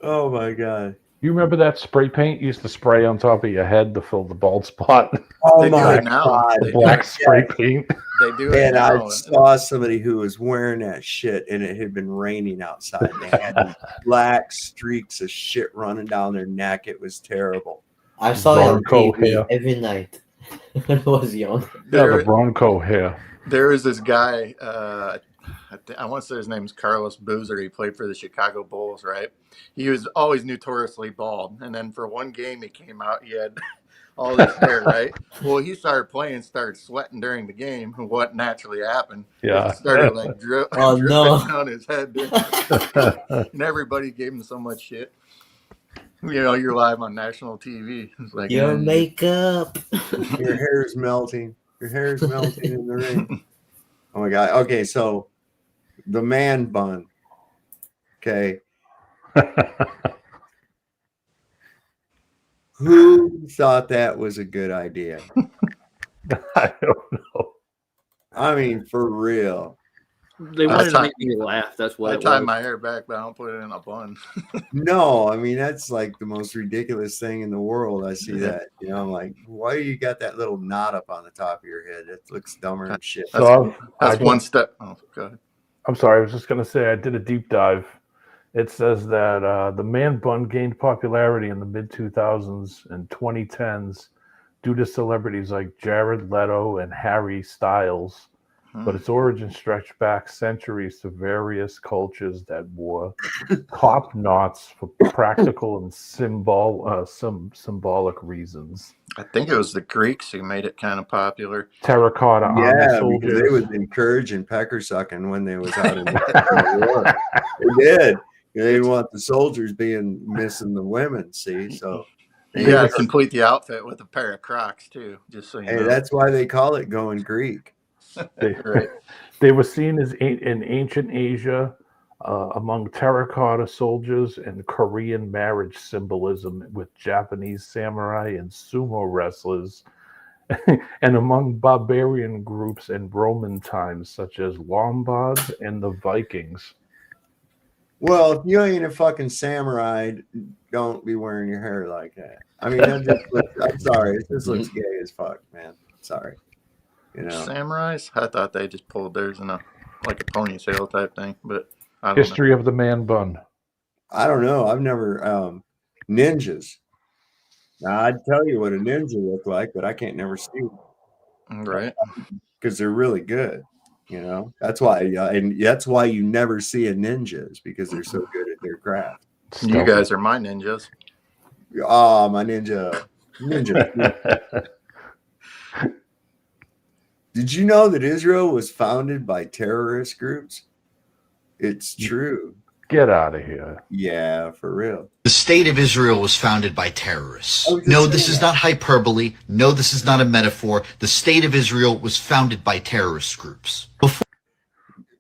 Oh my God. You remember that spray paint you used to spray on top of your head to fill the bald spot? Oh my God. Black spray paint. They do it And now. I saw somebody who was wearing that shit, and it had been raining outside. They had these black streaks of shit running down their neck. It was terrible. I saw it on Bronco TV hair. every night when I was young. Yeah, the Bronco hair. There was this guy, I want to say his name's Carlos Boozer. He played for the Chicago Bulls, right? He was always notoriously bald. And then for one game he came out, he had all this hair, right? Well, he started playing, started sweating during the game, and what naturally happened? Yeah. It started like Oh, dripping no. down his head, and everybody gave him so much shit. You're live on national TV. It's like Your makeup. Your hair is melting. Your hair is melting in the ring. Oh my god. Okay, so the man bun. Okay. Who thought that was a good idea? I don't know. I mean, for real. They wanted to make me laugh. That's what I it tie was. my hair back, but I don't put it in a bun. No, I mean that's like the most ridiculous thing in the world. I see that. I'm like, why you got that little knot up on the top of your head? It looks dumber than shit. That's one step. Oh, go ahead. I'm sorry. I was just going to say I did a deep dive. It says that the man bun gained popularity in the mid 2000s and 2010s due to celebrities like Jared Leto and Harry Styles. But its origins stretch back centuries to various cultures that wore top knots for practical and symbolic reasons. I think it was the Greeks who made it kind of popular. Terracotta army soldiers. Because they was encouraging pecker sucking when they was out in the war. They did. They didn't want the soldiers missing the women. See, so you got to complete the outfit with a pair of Crocs too. Just so you know. That's why they call it going Greek. They were seen as in ancient Asia among terracotta soldiers and Korean marriage symbolism with Japanese samurai and sumo wrestlers, and among barbarian groups in Roman times, such as Lombards and the Vikings. Well, if you ain't a fucking samurai, don't be wearing your hair like that. I mean, I'm sorry. It just looks gay as fuck, man. Sorry. Samurais? I thought they just pulled theirs in a ponytail type thing, but I don't History of the man bun. I don't know. I've never ninjas. Now I'd tell you what a ninja looked like, but I can't never see them. Right. Because they're really good. That's why, and that's why you never see a ninja, is because they're so good at their craft. You guys are my ninjas. Oh, my ninja. Did you know that Israel was founded by terrorist groups? It's true. Get out of here. Yeah, for real. The state of Israel was founded by terrorists. No, this is not hyperbole. No, this is not a metaphor. The state of Israel was founded by terrorist groups.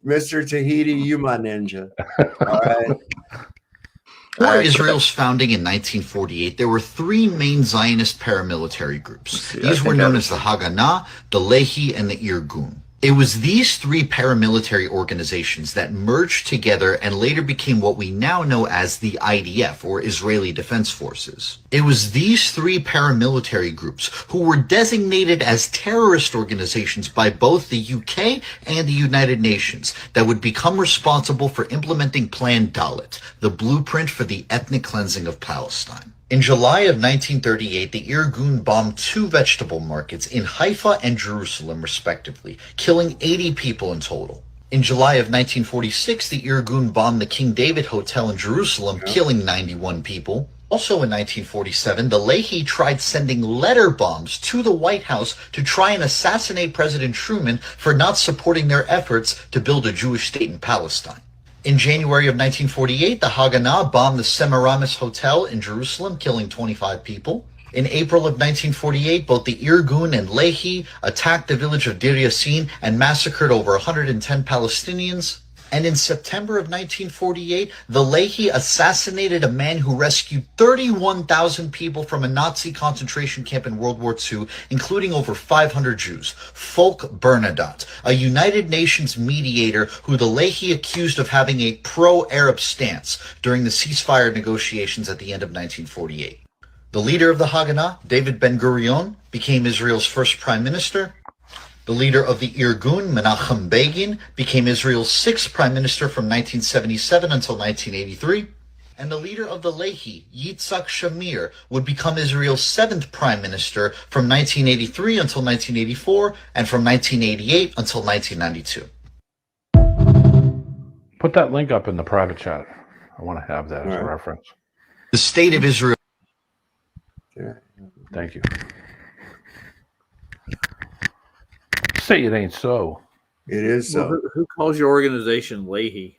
Mr. Tahiti, you my ninja. All right. Before Israel's founding in 1948, there were three main Zionist paramilitary groups. These were known as the Haganah, the Lehi, and the Irgun. It was these three paramilitary organizations that merged together and later became what we now know as the IDF, or Israeli Defense Forces. It was these three paramilitary groups who were designated as terrorist organizations by both the UK and the United Nations that would become responsible for implementing Plan Dalit, the blueprint for the ethnic cleansing of Palestine. In July of 1938, the Irgun bombed two vegetable markets in Haifa and Jerusalem, respectively, killing 80 people in total. In July of 1946, the Irgun bombed the King David Hotel in Jerusalem, killing 91 people. Also in 1947, the Lehi tried sending letter bombs to the White House to try and assassinate President Truman for not supporting their efforts to build a Jewish state in Palestine. In January of 1948, the Haganah bombed the Semiramis Hotel in Jerusalem, killing 25 people. In April of 1948, both the Irgun and Lehi attacked the village of Deir Yassin and massacred over 110 Palestinians. And in September of 1948, the Lehi assassinated a man who rescued 31,000 people from a Nazi concentration camp in World War II, including over 500 Jews. Folk Bernadotte, a United Nations mediator who the Lehi accused of having a pro-Arab stance during the ceasefire negotiations at the end of 1948. The leader of the Haganah, David Ben-Gurion, became Israel's first prime minister. The leader of the Irgun, Menachem Begin, became Israel's sixth prime minister from 1977 until 1983. And the leader of the Lehi, Yitzhak Shamir, would become Israel's seventh prime minister from 1983 until 1984, and from 1988 until 1992. Put that link up in the private chat. I want to have that as a reference. The state of Israel. Yeah. Thank you. Say it ain't so. It is so. Well, who calls your organization Leahy?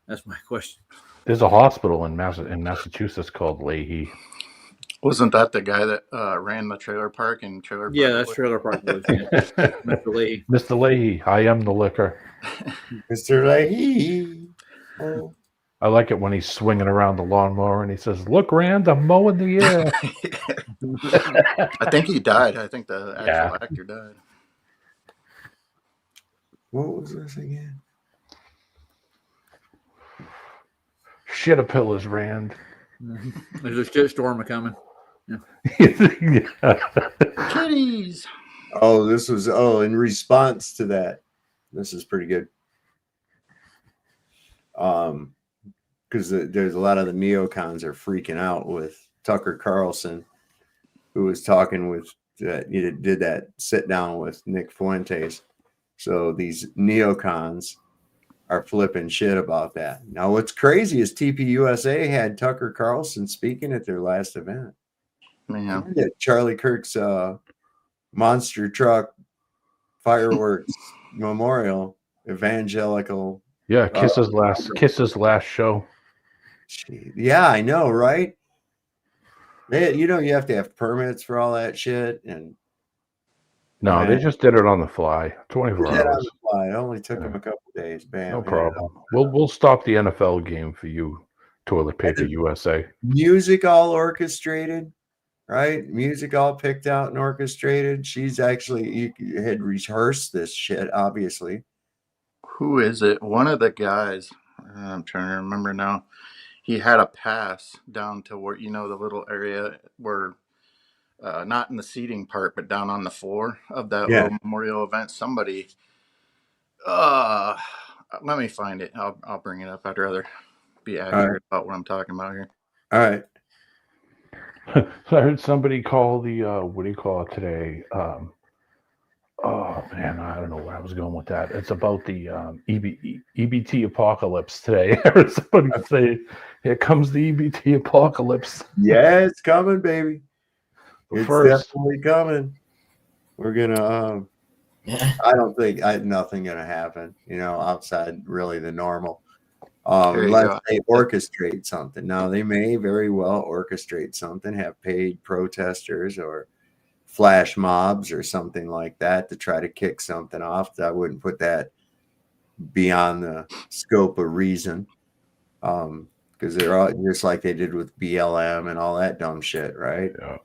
That's my question. There's a hospital in Massachusetts called Leahy. Wasn't that the guy that ran the trailer park in Trailer Park? Yeah, that's Trailer Park Boys. Yeah. Mr. Leahy. Mr. Leahy, I am the liquor. Mr. Leahy. Oh. I like it when he's swinging around the lawnmower and he says, "Look, Rand, I'm mowing the air." I think he died. I think the actual actor died. What was this again? Shit a pillars, Rand. There's a shit storm coming. Yeah. Kitties. Oh, this was in response to that. This is pretty good. Because there's a lot of the neocons are freaking out with Tucker Carlson, who was talking with did that sit down with Nick Fuentes. So these neocons are flipping shit about that. Now, what's crazy is TPUSA had Tucker Carlson speaking at their last event. Yeah. At Charlie Kirk's monster truck fireworks memorial evangelical. Yeah, Kiss's last show. Yeah, I know, right? You have to have permits for all that shit, and no, they just did it on the fly. 24 did it on hours. the fly. It only took them a couple days. Bam, No problem. We'll stop the NFL game for you, Toilet Paper USA. Music all orchestrated, right? Music all picked out and orchestrated. She's actually you had rehearsed this shit, obviously. Who is it? One of the guys. I'm trying to remember now. He had a pass down to where, the little area where, not in the seating part, but down on the floor of that little memorial event. Somebody, let me find it. I'll bring it up. I'd rather be accurate about what I'm talking about here. All right. So I heard somebody call the what do you call it today? Oh man, I don't know where I was going with that. It's about the EBT apocalypse today. I heard somebody say, "Here comes the EBT apocalypse." Yeah, it's coming, baby. It's first. definitely coming. We're gonna. I don't think nothing gonna happen. Outside really the normal. Unless they orchestrate something. Now they may very well orchestrate something, have paid protesters or flash mobs or something like that to try to kick something off. I wouldn't put that beyond the scope of reason, because they're all just like they did with BLM and all that dumb shit, right? Yeah.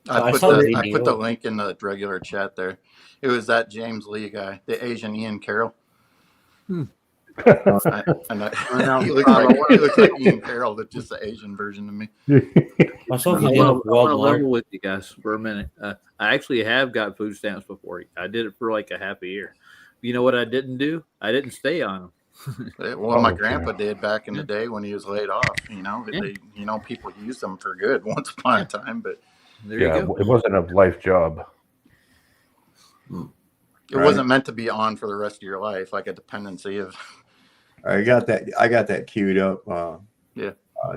I put the link in the regular chat there. It was that James Lee guy, the Asian Ian Carroll. He looks like Ian Carroll, but just the Asian version of me. I want to level with you guys for a minute. I actually have got food stamps before. I did it for like a half a year. You know what I didn't do? I didn't stay on them. Well, my grandpa did back in the day when he was laid off. People used them for good once upon a time, but there you go. It wasn't a life job. It wasn't meant to be on for the rest of your life, like a dependency of. I got that queued up.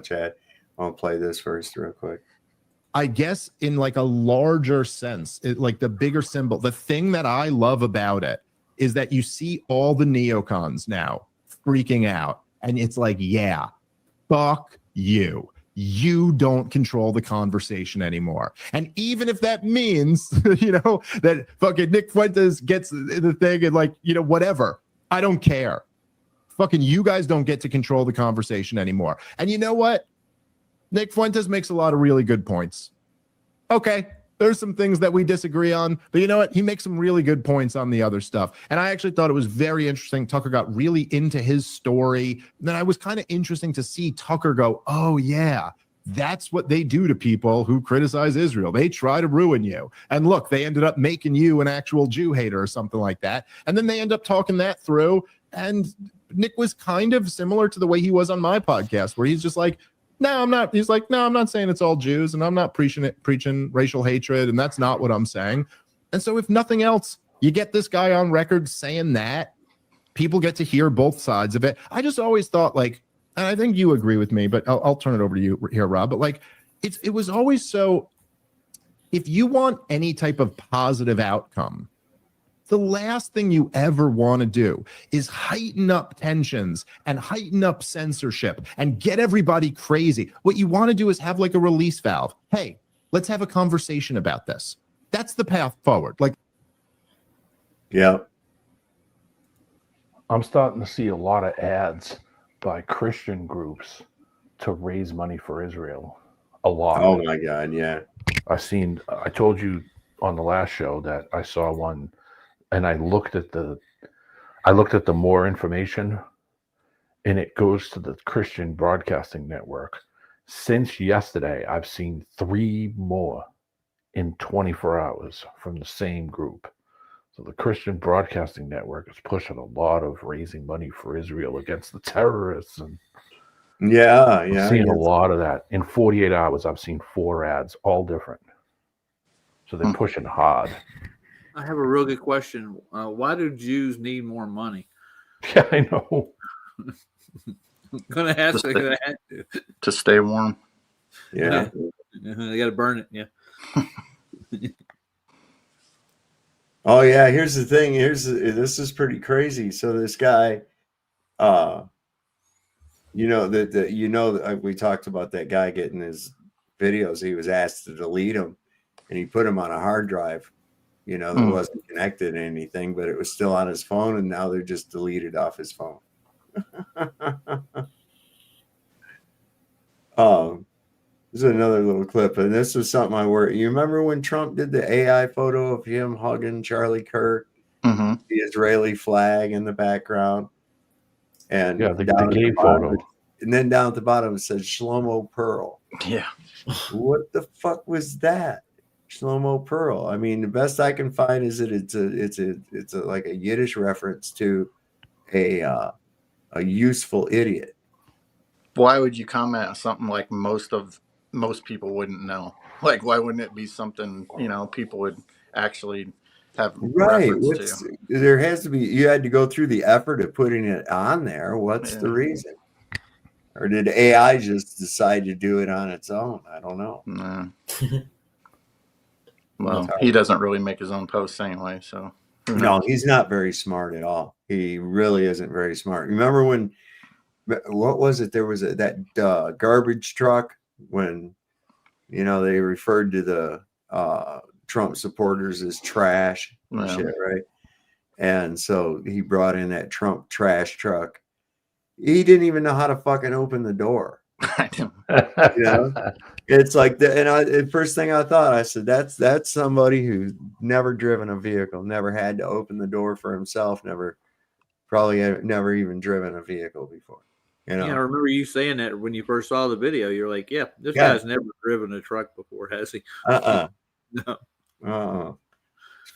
Chad, I'll play this first real quick. I guess in like a larger sense, like the bigger symbol, the thing that I love about it is that you see all the neocons now freaking out. And it's like, yeah, fuck you. You don't control the conversation anymore. And even if that means, that fucking Nick Fuentes gets the thing and whatever, I don't care. Fucking you guys don't get to control the conversation anymore. And you know what? Nick Fuentes makes a lot of really good points. Okay, there's some things that we disagree on, but you know what? He makes some really good points on the other stuff. And I actually thought it was very interesting. Tucker got really into his story. And then I was kind of interesting to see Tucker go, oh yeah, that's what they do to people who criticize Israel. They try to ruin you. And look, they ended up making you an actual Jew hater or something like that. And then they end up talking that through. And Nick was kind of similar to the way he was on my podcast, where he's just like, no, I'm not. He's like, no, I'm not saying it's all Jews, and I'm not preaching racial hatred, and that's not what I'm saying. And so if nothing else, you get this guy on record saying that, people get to hear both sides of it. I just always thought, and I think you agree with me, but I'll turn it over to you here, Rob. But it was always so If you want any type of positive outcome, the last thing you ever want to do is heighten up tensions and heighten up censorship and get everybody crazy. What you want to do is have like a release valve. Hey, let's have a conversation about this. That's the path forward. Like, yeah. I'm starting to see a lot of ads by Christian groups to raise money for Israel. A lot. Oh my God, yeah. I told you on the last show that I saw one, and I looked at the more information, and it goes to the Christian Broadcasting Network. Since yesterday, I've seen 3 more in 24 hours from the same group. So the Christian Broadcasting Network is pushing a lot of raising money for Israel against the terrorists. And I'm seeing a lot of that. In 48 hours, I've seen 4 ads, all different. So they're pushing hard. I have a real good question. Why do Jews need more money? Yeah, I know. I'm going to ask you to stay warm. Yeah. They got to burn it. Yeah. Oh yeah, here's the thing. This is pretty crazy. So this guy, we talked about that guy getting his videos. He was asked to delete them, and he put them on a hard drive, that wasn't connected to anything, but it was still on his phone, and now they're just deleted off his phone. This is another little clip, and this was something I worried. You remember when Trump did the AI photo of him hugging Charlie Kirk, the Israeli flag in the background, and the gay photo, and then down at the bottom it said Shlomo Pearl. Yeah, what the fuck was that? Shlomo Pearl. I mean, the best I can find is that it's a like a Yiddish reference to a useful idiot. Why would you comment on something like most people wouldn't know? Like, why wouldn't it be something people would actually have reference to? There has to be. You had to go through the effort of putting it on there. What's the reason? Or did AI just decide to do it on its own? I don't know. No. Well, he doesn't really make his own posts anyway, so. No, he's not very smart at all. He really isn't very smart. Remember when? What was it? There was that garbage truck when, they referred to the Trump supporters as trash and shit, right? And so he brought in that Trump trash truck. He didn't even know how to fucking open the door. It's like the first thing I thought, I said, that's somebody who's never driven a vehicle, never had to open the door for himself, probably never even driven a vehicle before. Yeah, I remember you saying that when you first saw the video. You're like, "Yeah, this guy's never driven a truck before, has he?" No.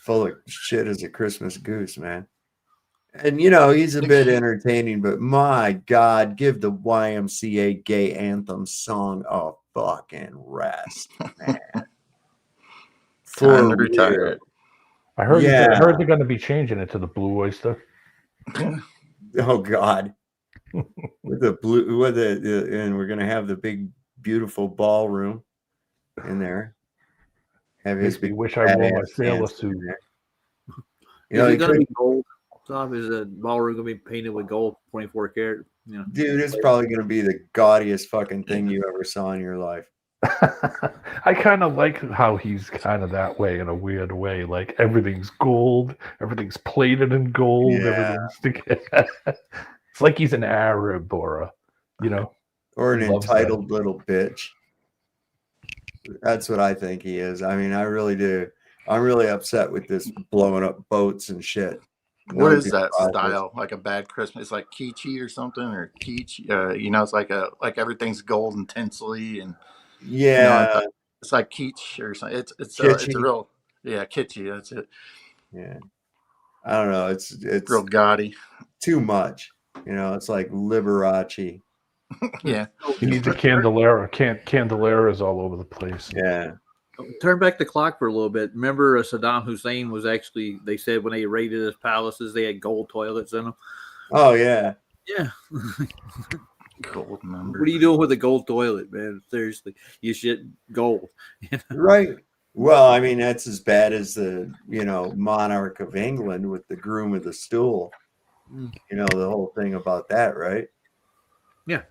Full of shit as a Christmas goose, man. And he's a bit entertaining, but my God, give the YMCA gay anthem song a fucking rest, man. Time to retire it. I heard they're going to be changing it to the Blue Oyster. Oh God. With the blue, and we're gonna have the big, beautiful ballroom in there. Have his big. Wish I wore my sailor suit. Is it gonna be gold? Tom, is the ballroom gonna be painted with gold, 24 karat? Dude, it's probably gonna be the gaudiest fucking thing you ever saw in your life. I kind of like how he's kind of that way in a weird way. Like everything's gold, everything's plated in gold, everything's together. It's like he's an Arab or or an entitled little bitch. That's what I think he is. I mean, I really do. I'm really upset with this blowing up boats and shit. What is that style? Like a bad Christmas? It's like kitschy or something, or kitsch. It's like everything's gold and tinsely, and it's like kitsch or something. It's a real kitschy. That's it. Yeah, I don't know. It's real gaudy. Too much. It's like Liberace. Yeah. He needs a candelera. Candeleras all over the place. Yeah. Turn back the clock for a little bit. Remember Saddam Hussein was actually, they said when they raided his palaces, they had gold toilets in them. Oh, yeah. Yeah. Gold numbers. What are you doing with a gold toilet, man? Seriously. You shit gold. Right. Well, I mean, that's as bad as the, monarch of England with the groom of the stool. You know, the whole thing about that, right? Yeah.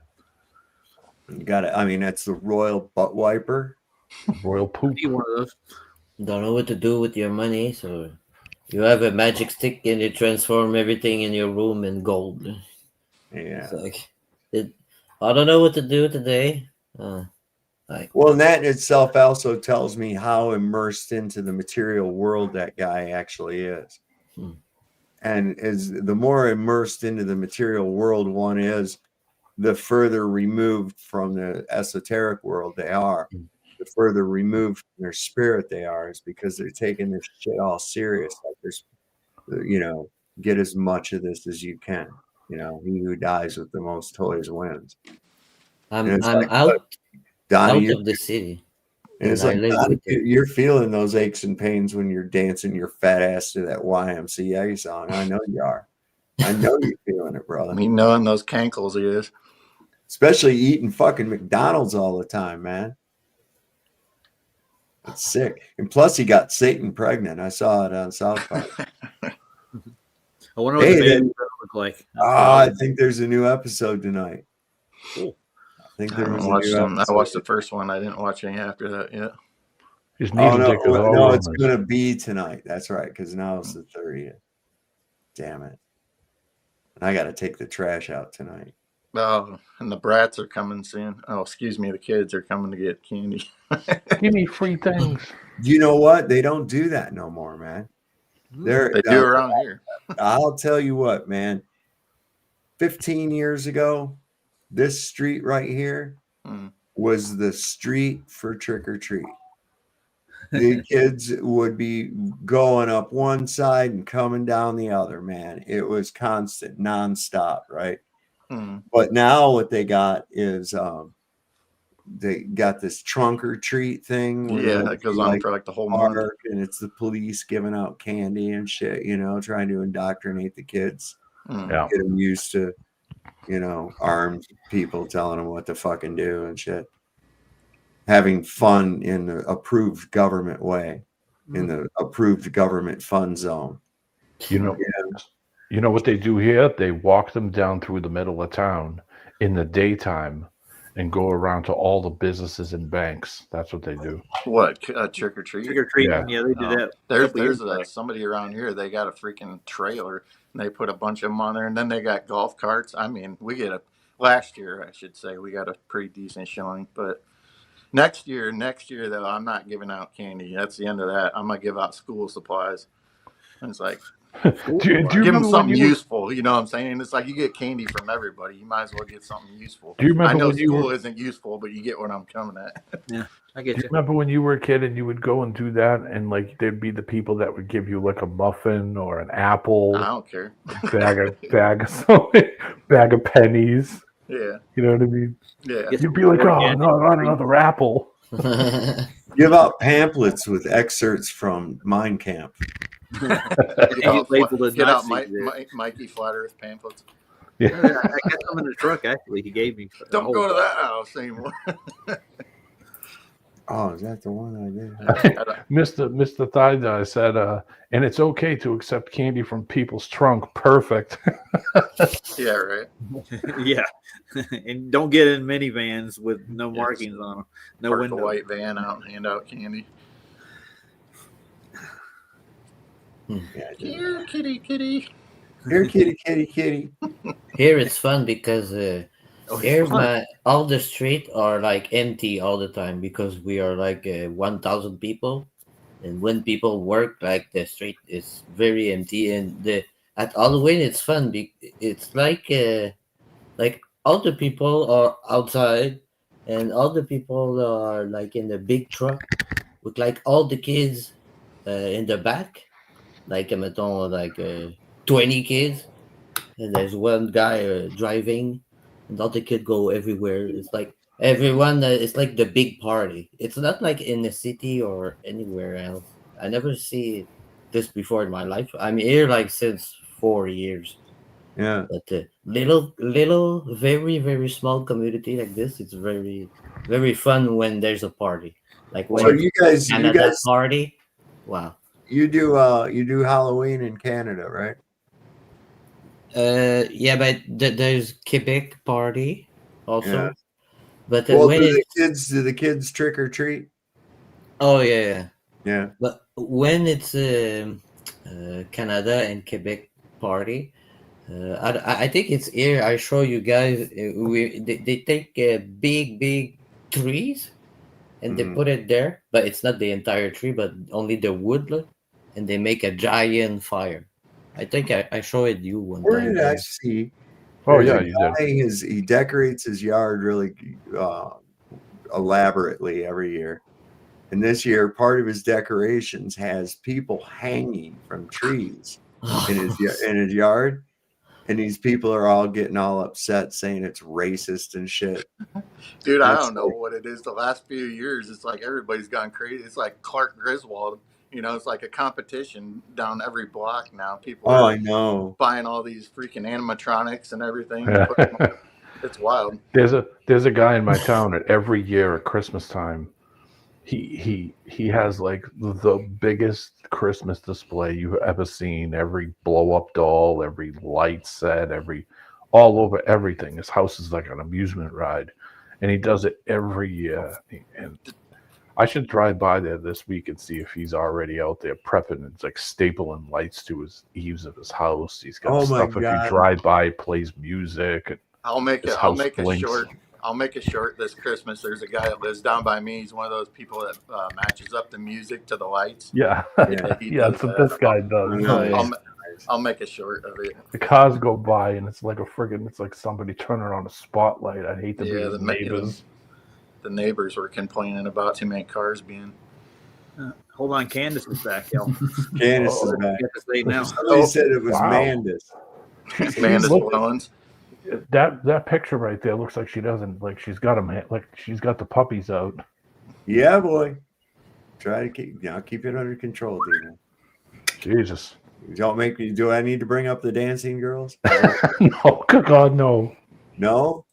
You got it. I mean, that's the royal butt wiper. Royal poop. One of those. Don't know what to do with your money, so you have a magic stick and you transform everything in your room in gold. Yeah. It's like, I don't know what to do today. Well, and that in itself also tells me how immersed into the material world that guy actually is. And as the more immersed into the material world one is, the further removed from the esoteric world they are. The further removed from their spirit they are, is because they're taking this shit all serious. Like there's, get as much of this as you can. He who dies with the most toys wins. I'm like, out look, Donnie, of the city. and it's And I like, live Donnie, with you. you're feeling those aches and pains when you're dancing your fat ass to that YMCA song. I know you are. I know you're feeling it, brother. Me knowing those cankles he is. Especially eating fucking McDonald's all the time, man. It's sick. And plus, he got Satan pregnant. I saw it on South Park. I wonder what the baby's gonna look like. I think there's a new episode tonight. Cool. I think I there was haven't a watched new them. I episode. watched the first one. I didn't watch any after that yet. His Oh, needle dick is all no, over it's us. going to be tonight. That's right, because now it's the 30th. Damn it. And I got to take the trash out tonight. Oh, and the brats are coming soon. Oh, excuse me, the kids are coming to get candy. Give me free things. You know what? They don't do that no more, man. They do around here. I'll tell you what, man. 15 years ago, this street right here was the street for trick or treat. The kids would be going up one side and coming down the other, man. It was constant, nonstop, right? But now what they got is they got this trunk or treat thing. Yeah, that goes on for like the whole month. And it's the police giving out candy and shit, trying to indoctrinate the kids. Yeah. Get them used to, armed people telling them what to fucking do and shit. Having fun in the approved government way, in the approved government fun zone. You know what they do here? They walk them down through the middle of town in the daytime and go around to all the businesses and banks. That's what they do. What, trick or treat? Trick or treat. Yeah, they did that. There's somebody around here. They got a freaking trailer and they put a bunch of them on there, and then they got golf carts. I mean, last year I should say, we got a pretty decent showing, but next year though, I'm not giving out candy. That's the end of that. I'm gonna give out school supplies. And it's like, do you give them something when you useful. You know what I'm saying? It's like you get candy from everybody. You might as well get something useful. Do you remember I know when you school were- isn't useful, but you get what I'm coming at. Yeah, I get Do you. you remember when you were a kid and you would go and do that, and like there'd be the people that would give you like a muffin or an apple, I don't care. bag of pennies. Yeah. You know what I mean? Yeah. You'd be like, oh no, not another apple. Give out pamphlets with excerpts from Mein Camp. Get out Mikey Flat Earth pamphlets. Yeah. I got some in the truck actually. He gave me. Don't go to that house anymore. Oh, is that the one I did? Mr. Thigh said, and it's okay to accept candy from people's trunk. Perfect. Yeah, right. Yeah, and don't get in minivans with no markings on them, no Park window. the white van out and hand out candy. Here, kitty. Here, kitty. Here it's fun because all the streets are like empty all the time because we are like 1,000 people, and when people work, like the street is very empty. And at Halloween it's fun. It's like all the people are outside, and all the people are like in the big truck with like all the kids in the back, like mettons like 20 kids, and there's one guy driving, and all the kids go everywhere. It's like everyone. It's like the big party. It's not like in the city or anywhere else. I never see this before in my life. I'm here like since 4 years. Yeah. But little, very, very small community like this, it's very, very fun when there's a party. Like So you guys party. Wow. You do Halloween in Canada, right? Yeah, but there's Quebec party also. Yeah. But Well, when do the kids trick or treat? Oh yeah. Yeah. But when it's Canada and Quebec party, I think it's here. I show you guys. They take big trees and they put it there, but it's not the entire tree, but only the wood, and they make a giant fire. I think I showed you one Where time. did I see? Oh, there's yeah, a you guy, he decorates his yard really elaborately every year. And this year, part of his decorations has people hanging from trees in his yard. And these people are all getting all upset, saying it's racist and shit. Dude, I don't know what it is. The last few years, it's like everybody's gone crazy. It's like Clark Griswold. You know, it's like a competition down every block now. People are I know. buying all these freaking animatronics and everything. It's wild. There's a guy in my town that every year at Christmas time, he has like the biggest Christmas display you've ever seen. Every blow up doll, every light set, all over everything. His house is like an amusement ride, and he does it every year. And I should drive by there this week and see if he's already out there prepping. It's like stapling lights to his eaves of his house. He's got stuff. If you drive by, plays music. And I'll make his it. house I'll make blinks. it short. I'll make it short this Christmas. There's a guy that lives down by me. He's one of those people that matches up the music to the lights. Yeah, he yeah, does that's what that. this guy does. I'll make it short of it. The cars go by and it's like it's like somebody turning on a spotlight. I hate to be the neighbors. The neighbors were complaining about too many cars being. Hold on, Candace is back, y'all. Candace is back. Get to say now. Somebody said it was Mandis. Mandis Blowins. That picture right there looks like she doesn't she's got them like she's got the puppies out. Yeah, boy. Try to keep it under control, Dina. Jesus. Don't make me. Do I need to bring up the dancing girls? No, good God, no. No.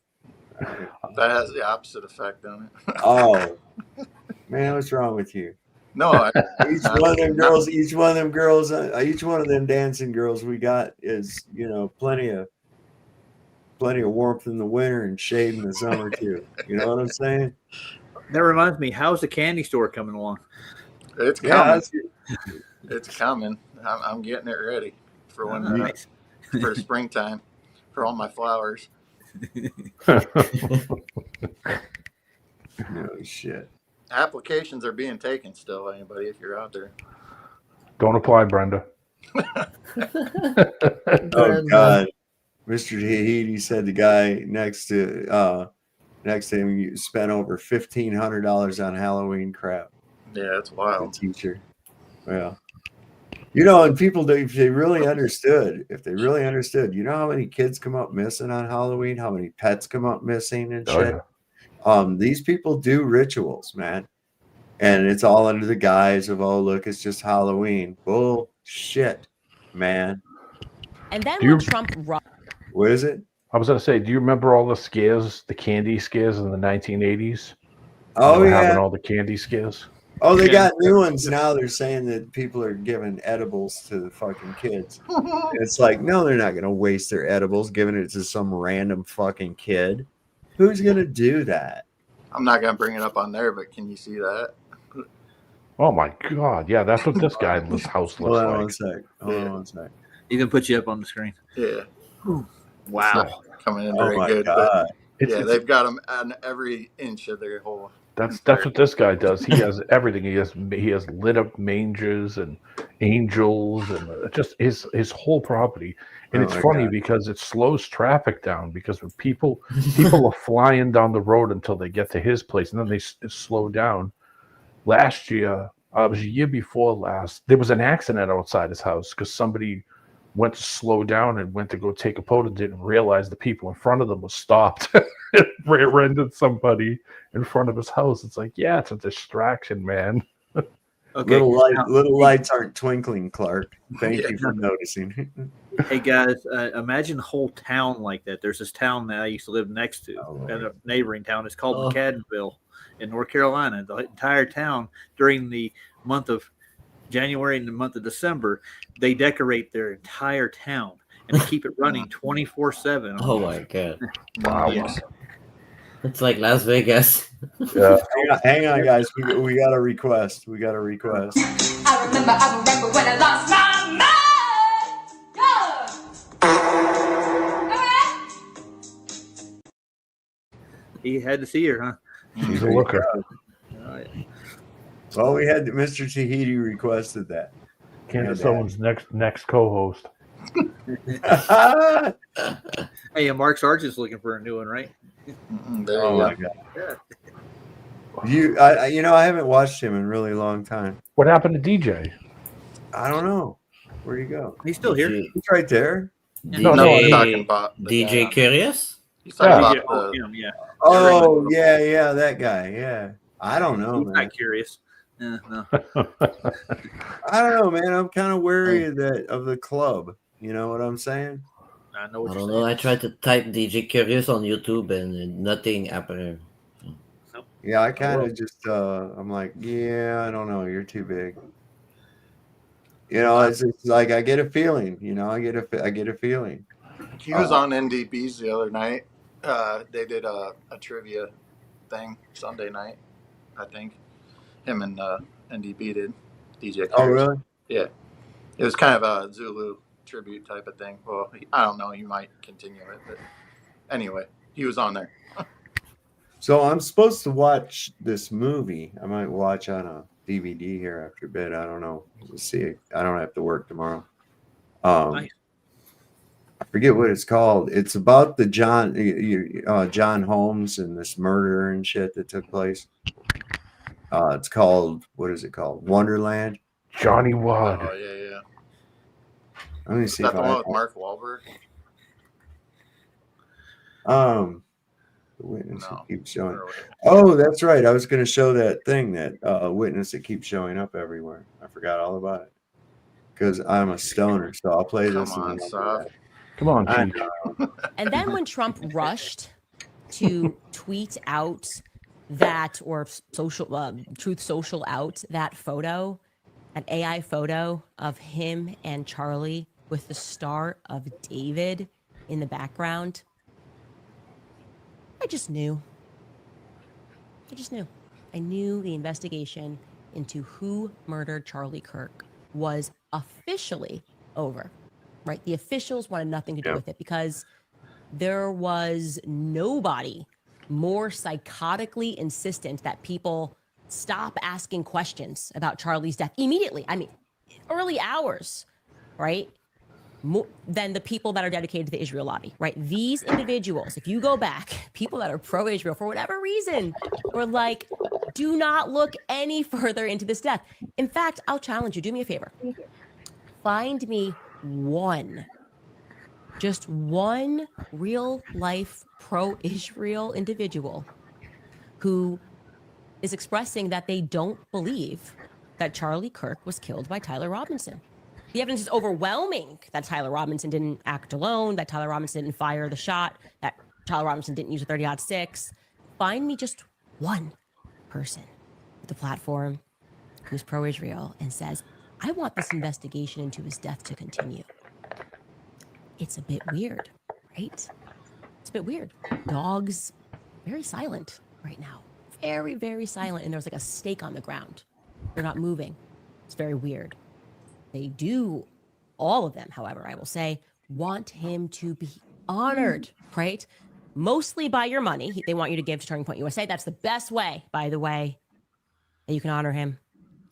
That has the opposite effect on it. Oh, man, what's wrong with you? No, each one of them dancing girls we got is plenty of warmth in the winter and shade in the summer too. You know what I'm saying? That reminds me, how's the candy store coming along? It's coming. It's coming. I'm getting it ready for for springtime for all my flowers. No shit. Applications are being taken still. Anybody, if you're out there, don't apply, Brenda. Oh God, Mr. Tahiti said the guy next to him spent over $1,500 on Halloween crap. Yeah, it's wild. Teacher, well. And people, if they really understood, you know how many kids come up missing on Halloween, how many pets come up missing and shit. Yeah. These people do rituals, man, and it's all under the guise of, oh, look, it's just Halloween. Bullshit, man. And then when Trump, what is it? I was gonna say, do you remember all the scares, the candy scares in the 1980s? Oh yeah, having all the candy scares. Oh, they got new ones now. They're saying that people are giving edibles to the fucking kids. It's like, no, they're not going to waste their edibles giving it to some random fucking kid. Who's going to do that? I'm not going to bring it up on there, but can you see that? Oh my God. Yeah, that's what this guy in this house looks like. Hold on one sec. He's going to put you up on the screen. Yeah. Wow. Coming in very good. God. They've got them on every inch of their whole. That's what this guy does. He has everything. He has lit up mangers and angels and just his whole property. And it's funny because it slows traffic down because when people are flying down the road until they get to his place and then they slow down. Last year, it was a year before last, there was an accident outside his house because somebody went to slow down and went to go take a photo, didn't realize the people in front of them was stopped. It rendered somebody in front of his house. It's like, yeah, it's a distraction, man. Okay. Little lights aren't twinkling, Clark. Thank you for noticing. Hey guys, imagine a whole town like that. There's this town that I used to live next to, a neighboring town. It's called McCaddenville in North Carolina. The entire town during the month of January and the month of December, they decorate their entire town and they keep it running 24/7. Oh my god! Wow. Nice. It's like Las Vegas. Yeah. Hang on, guys. We got a request. We got a request. I remember when I lost my mind. He had to see her, huh? She's a looker. Well, we had Mr. Tahiti requested that. Candace Owens' next co-host. Hey, and Mark Sargent's looking for a new one, right? Oh my god! I haven't watched him in a really long time. What happened to DJ? I don't know. Where'd he go? He's still here. He's right there. I'm talking about the DJ guy. Curious. He's talking Yeah. about Yeah. Oh yeah, that guy. Yeah, I don't know, He's man. not curious. No. I don't know, man. I'm kind of wary of the club. You know what I'm saying? I know what I you're don't saying. know. I tried to type DJ Curious on YouTube and nothing happened. Yeah, I kind of just I'm like, yeah, I don't know. You're too big. You know, it's like I get a feeling. You know, I get a feeling. He was on NDB's the other night. They did a trivia thing Sunday night, I think. Him and NDB did. DJ. Oh, really? Yeah. It was kind of a Zulu tribute type of thing. Well, I don't know. You might continue it, but anyway, he was on there. So I'm supposed to watch this movie. I might watch on a DVD here after bed. I don't know. We'll see. I don't have to work tomorrow. Nice. I forget what it's called. It's about the John Holmes and this murder and shit that took place. It's called, what is it called? Wonderland. Johnny Wad. Oh yeah. Let me Is see that if the one with Mark Wahlberg? The witness that keeps showing. Oh, that's right. I was going to show that thing, that witness that keeps showing up everywhere. I forgot all about it because I'm a stoner. So I'll play this. Come on, Saf. Come on, I Chief. know. And then when Trump rushed to tweet out that, or Truth Social out that photo, an AI photo of him and Charlie with the Star of David in the background, I just knew. I knew the investigation into who murdered Charlie Kirk was officially over, right? The officials wanted nothing to do with it because there was nobody more psychotically insistent that people stop asking questions about Charlie's death immediately. I mean, early hours, right? More than the people that are dedicated to the Israel lobby, right? These individuals, if you go back, people that are pro-Israel for whatever reason, were like, do not look any further into this death. In fact, I'll challenge you. Do me a favor. Find me just one real life pro-Israel individual who is expressing that they don't believe that Charlie Kirk was killed by Tyler Robinson. The evidence is overwhelming that Tyler Robinson didn't act alone, that Tyler Robinson didn't fire the shot, that Tyler Robinson didn't use a 30-06. Find me just one person with the platform who's pro-Israel and says, I want this investigation into his death to continue. It's a bit weird, right? It's a bit weird. Dogs, very silent right now. Very, very silent. And there's like a stake on the ground. They're not moving. It's very weird. They do, all of them, however, I will say, want him to be honored, right? Mostly by your money. They want you to give to Turning Point USA. That's the best way, by the way, that you can honor him.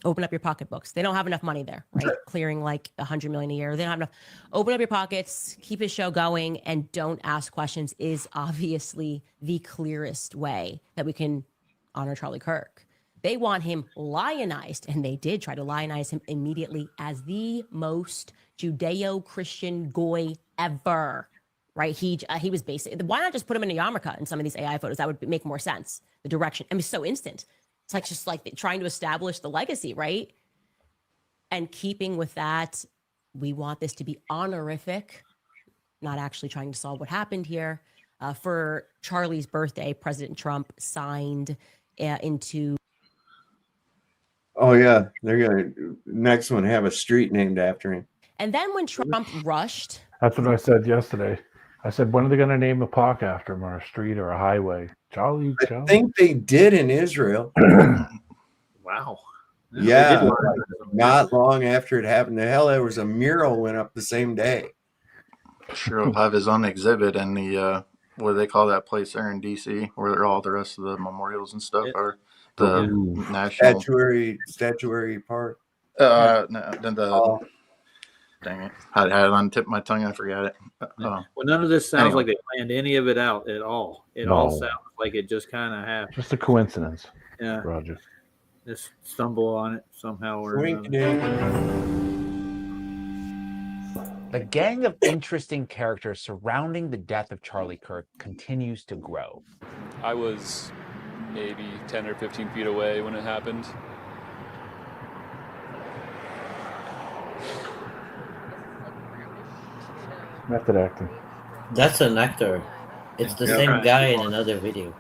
Open up your pocketbooks. They don't have enough money there, right? Clearing like $100 million a year. They don't have enough. Open up your pockets, keep his show going, and don't ask questions is obviously the clearest way that we can honor Charlie Kirk. They want him lionized, and they did try to lionize him immediately as the most Judeo-Christian goy ever, right? He was basically, why not just put him in a yarmulke in some of these AI photos? That would make more sense. The direction, I mean, so instant. It's like just like trying to establish the legacy, right? And keeping with that, We want this to be honorific, not actually trying to solve what happened here. For Charlie's birthday, President Trump signed into. Oh yeah, they're gonna next one have a street named after him. And then when Trump rushed. That's what I said yesterday. I said, when are they going to name a park after him, or a street, or a highway? Charlie. I think they did in Israel. Wow. Yeah, not long after it happened. The hell, there was a mural went up the same day. Sure, he'll have his own exhibit in the what do they call that place there in DC, where all the rest of the memorials and stuff are. The national statuary park. No, dang it! I had it on the tip of my tongue. I forgot it. Well, none of this sounds like they planned any of it out at all. It all sounds like it just kind of happened. Just a coincidence. Yeah, Roger. Just stumble on it somehow or another. The gang of interesting characters surrounding the death of Charlie Kirk continues to grow. I was maybe 10 or 15 feet away when it happened. Method acting. That's an actor. It's the same guy in another video.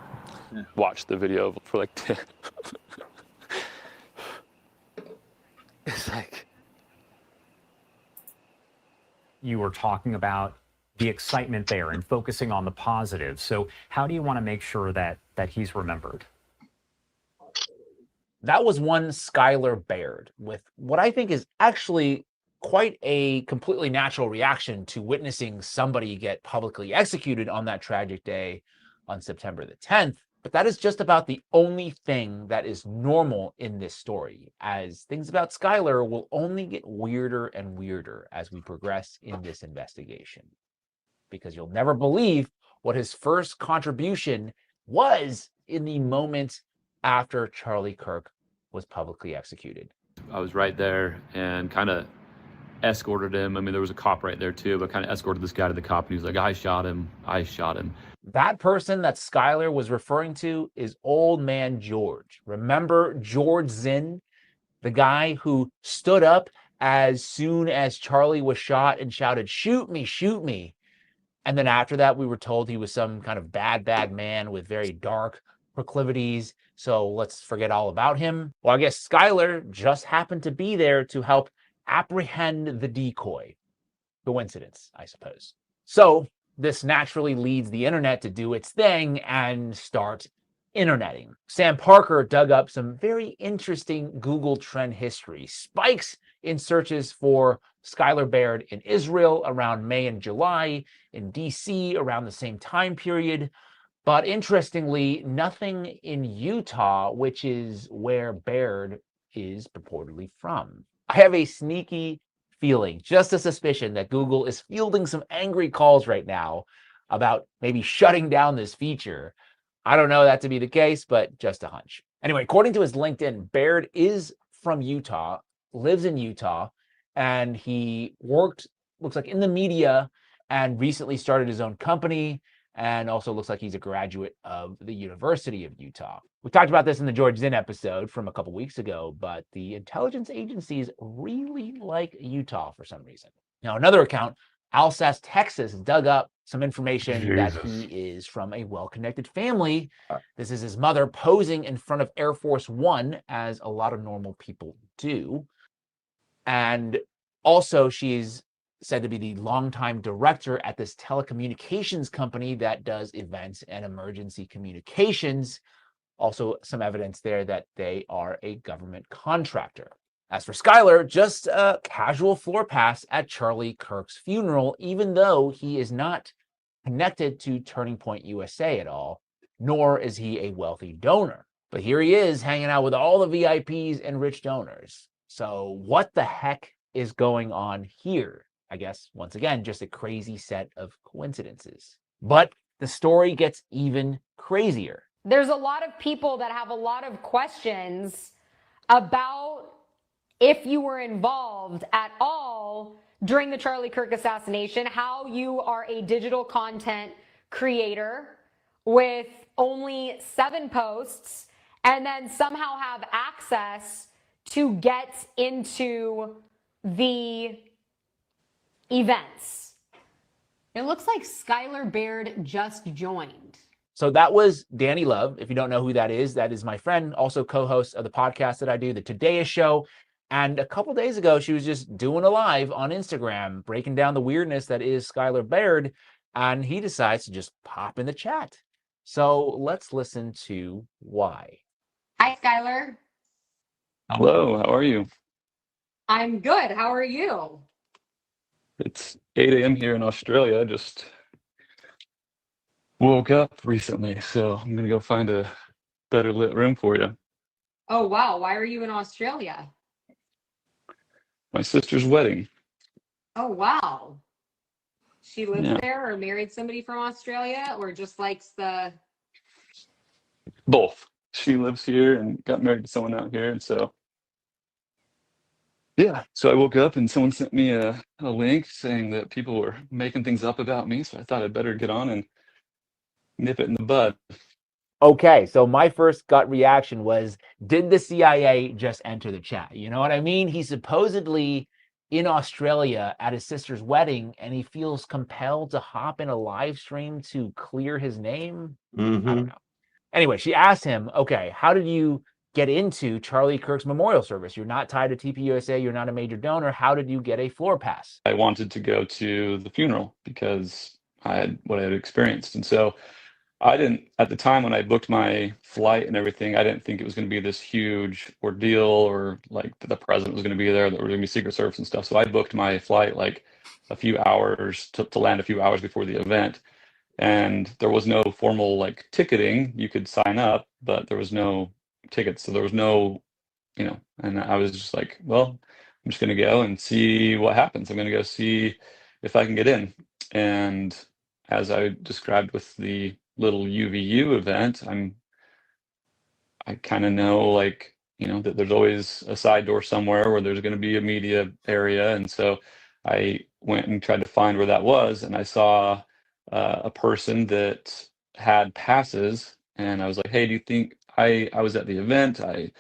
Watch the video for like 10. It's like, you were talking about the excitement there and focusing on the positive. So how do you want to make sure that he's remembered? That was one Skylar Baird with what I think is actually quite a completely natural reaction to witnessing somebody get publicly executed on that tragic day on September the 10th. But that is just about the only thing that is normal in this story, as things about Skylar will only get weirder and weirder as we progress in this investigation. Because you'll never believe what his first contribution was in the moment after Charlie Kirk was publicly executed. I was right there and kind of escorted him. I mean, there was a cop right there too, but kind of escorted this guy to the cop, and he was like, I shot him. That person that Skylar was referring to is Old Man George. Remember George Zinn, the guy who stood up as soon as Charlie was shot and shouted, "Shoot me, shoot me." And then after that, we were told he was some kind of bad man with very dark proclivities. So let's forget all about him. Well, I guess Skylar just happened to be there to help apprehend the decoy. Coincidence, I suppose. So this naturally leads the internet to do its thing and start interneting. Sam Parker dug up some very interesting Google trend history. Spikes in searches for Skylar Baird in Israel around May and July, in DC around the same time period. But interestingly, nothing in Utah, which is where Baird is purportedly from. I have a sneaky feeling, just a suspicion, that Google is fielding some angry calls right now about maybe shutting down this feature. I don't know that to be the case, but just a hunch. Anyway, according to his LinkedIn, Baird is from Utah, lives in Utah, and he worked, looks like, in the media and recently started his own company, and also looks like he's a graduate of the University of Utah. We talked about this in the George Zinn episode from a couple weeks ago, but the intelligence agencies really like Utah for some reason. Now, another account, Alsace, Texas, dug up some information that he is from a well-connected family. This is his mother posing in front of Air Force One, as a lot of normal people do. And also, she's said to be the longtime director at this telecommunications company that does events and emergency communications. Also, some evidence there that they are a government contractor. As for Skylar, just a casual floor pass at Charlie Kirk's funeral, even though he is not connected to Turning Point USA at all, nor is he a wealthy donor. But here he is hanging out with all the VIPs and rich donors. So what the heck is going on here? I guess, once again, just a crazy set of coincidences. But the story gets even crazier. There's a lot of people that have a lot of questions about if you were involved at all during the Charlie Kirk assassination, how you are a digital content creator with only 7 posts and then somehow have access to get into the events. It looks like Skylar Baird just joined. So that was Danny Love. If you don't know who that is my friend, also co-host of the podcast that I do, The Today Show. And a couple days ago, she was just doing a live on Instagram, breaking down the weirdness that is Skylar Baird. And he decides to just pop in the chat. So let's listen to why. Hi, Skylar. Hello, how are you? I'm good. How are you? It's 8 a.m. here in Australia. I just woke up recently, so I'm gonna go find a better lit room for you. Oh, wow. Why are you in Australia? My sister's wedding. Oh, wow. She lives Yeah. there or married somebody from Australia or just likes the... Both. She lives here and got married to someone out here, and so yeah. So I woke up and someone sent me a link saying that people were making things up about me, so I thought I'd better get on and nip it in the bud. Okay, so my first gut reaction was, did the CIA just enter the chat? You know what I mean? He's supposedly in Australia at his sister's wedding, and he feels compelled to hop in a live stream to clear his name. I don't know. Anyway, she asked him, okay, how did you get into Charlie Kirk's memorial service? You're not tied to TPUSA, you're not a major donor. How did you get a floor pass? I wanted to go to the funeral because I had what I had experienced. And so I didn't, at the time when I booked my flight and everything, I didn't think it was going to be this huge ordeal or like the president was going to be there, that there was going to be Secret Service and stuff. So I booked my flight like a few hours to land a few hours before the event. And there was no formal like ticketing. You could sign up, but there was no tickets. So there was no, and I was just like, well, I'm just going to go and see what happens. I'm going to go see if I can get in. And as I described with the little UVU event, I kind of know, like, that there's always a side door somewhere where there's going to be a media area. And so I went and tried to find where that was. And I saw a person that had passes. And I was like, hey, do you think I was at the event? I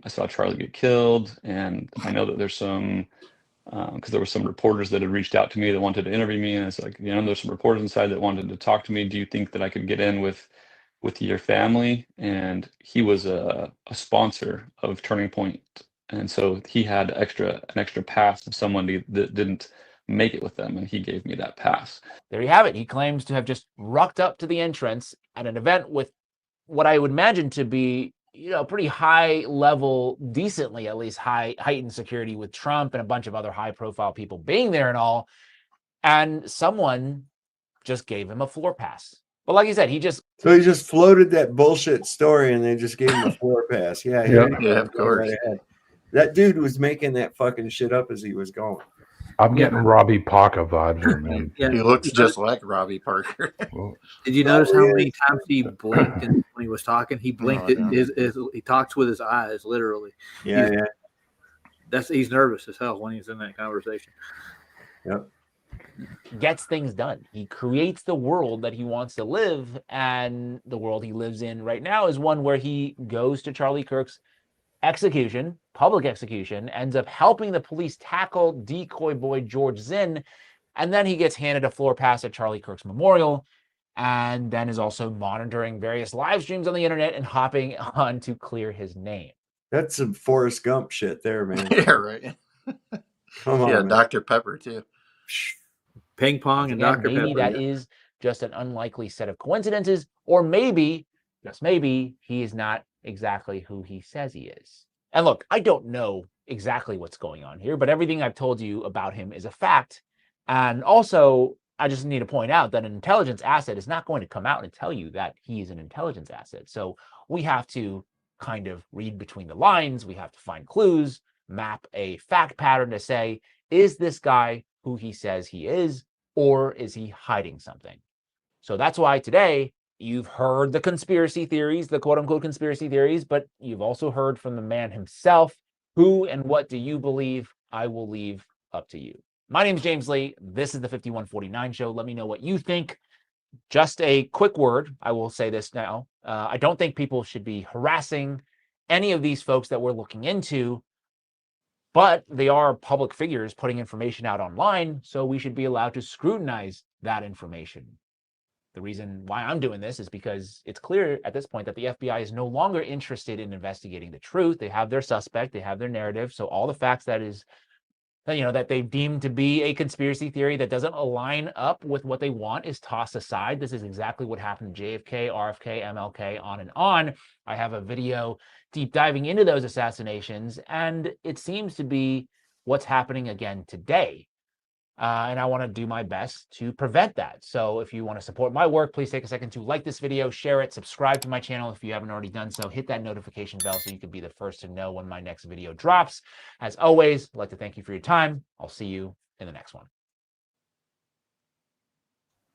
saw Charlie get killed. And I know that there's some, because there were some reporters that had reached out to me that wanted to interview me. And it's like, there's some reporters inside that wanted to talk to me. Do you think that I could get in with your family? And he was a sponsor of Turning Point, and so he had an extra pass of someone that didn't make it with them, and he gave me that pass. There you have it. He claims to have just rucked up to the entrance at an event with what I would imagine to be, pretty high level, decently at least heightened security, with Trump and a bunch of other high profile people being there and all, and someone just gave him a floor pass. But like you said, he just floated that bullshit story and they just gave him a floor pass. Yeah, of course. Right, that dude was making that fucking shit up as he was going. I'm getting Robbie Parker vibes here, man. He looks just like Robbie Parker. Did you notice how many times he blinked when he was talking? He blinked. He talks with his eyes, literally. Yeah. He's nervous as hell when he's in that conversation. Yep. Gets things done. He creates the world that he wants to live, and the world he lives in right now is one where he goes to Charlie Kirk's execution, public execution, ends up helping the police tackle decoy boy George Zinn, and then he gets handed a floor pass at Charlie Kirk's memorial, and then is also monitoring various live streams on the internet and hopping on to clear his name. That's some Forrest Gump shit there, man. Yeah, right. Come on, yeah, man. Dr. Pepper too. Ping pong and Dr. Pepper. Maybe that is just an unlikely set of coincidences, or maybe, just maybe, he is not exactly who he says he is. And look, I don't know exactly what's going on here, but everything I've told you about him is a fact. And also, I just need to point out that an intelligence asset is not going to come out and tell you that he's an intelligence asset. So we have to kind of read between the lines. We have to find clues, map a fact pattern to say, is this guy who he says he is, or is he hiding something? So that's why today you've heard the conspiracy theories, the quote unquote conspiracy theories, but you've also heard from the man himself. Who and what do you believe? I will leave up to you. My name is James Lee. This is the 5149 Show. Let me know what you think. Just a quick word. I will say this now. I don't think people should be harassing any of these folks that we're looking into. But they are public figures putting information out online, so we should be allowed to scrutinize that information. The reason why I'm doing this is because it's clear at this point that the FBI is no longer interested in investigating the truth. They have their suspect, they have their narrative. So all the facts that they've deemed to be a conspiracy theory that doesn't align up with what they want is tossed aside. This is exactly what happened to JFK, RFK, MLK, on and on. I have a video deep diving into those assassinations, and it seems to be what's happening again today. And I want to do my best to prevent that. So if you want to support my work, please take a second to like this video, share it, subscribe to my channel if you haven't already done so. Hit that notification bell so you can be the first to know when my next video drops. As always, I'd like to thank you for your time. I'll see you in the next one.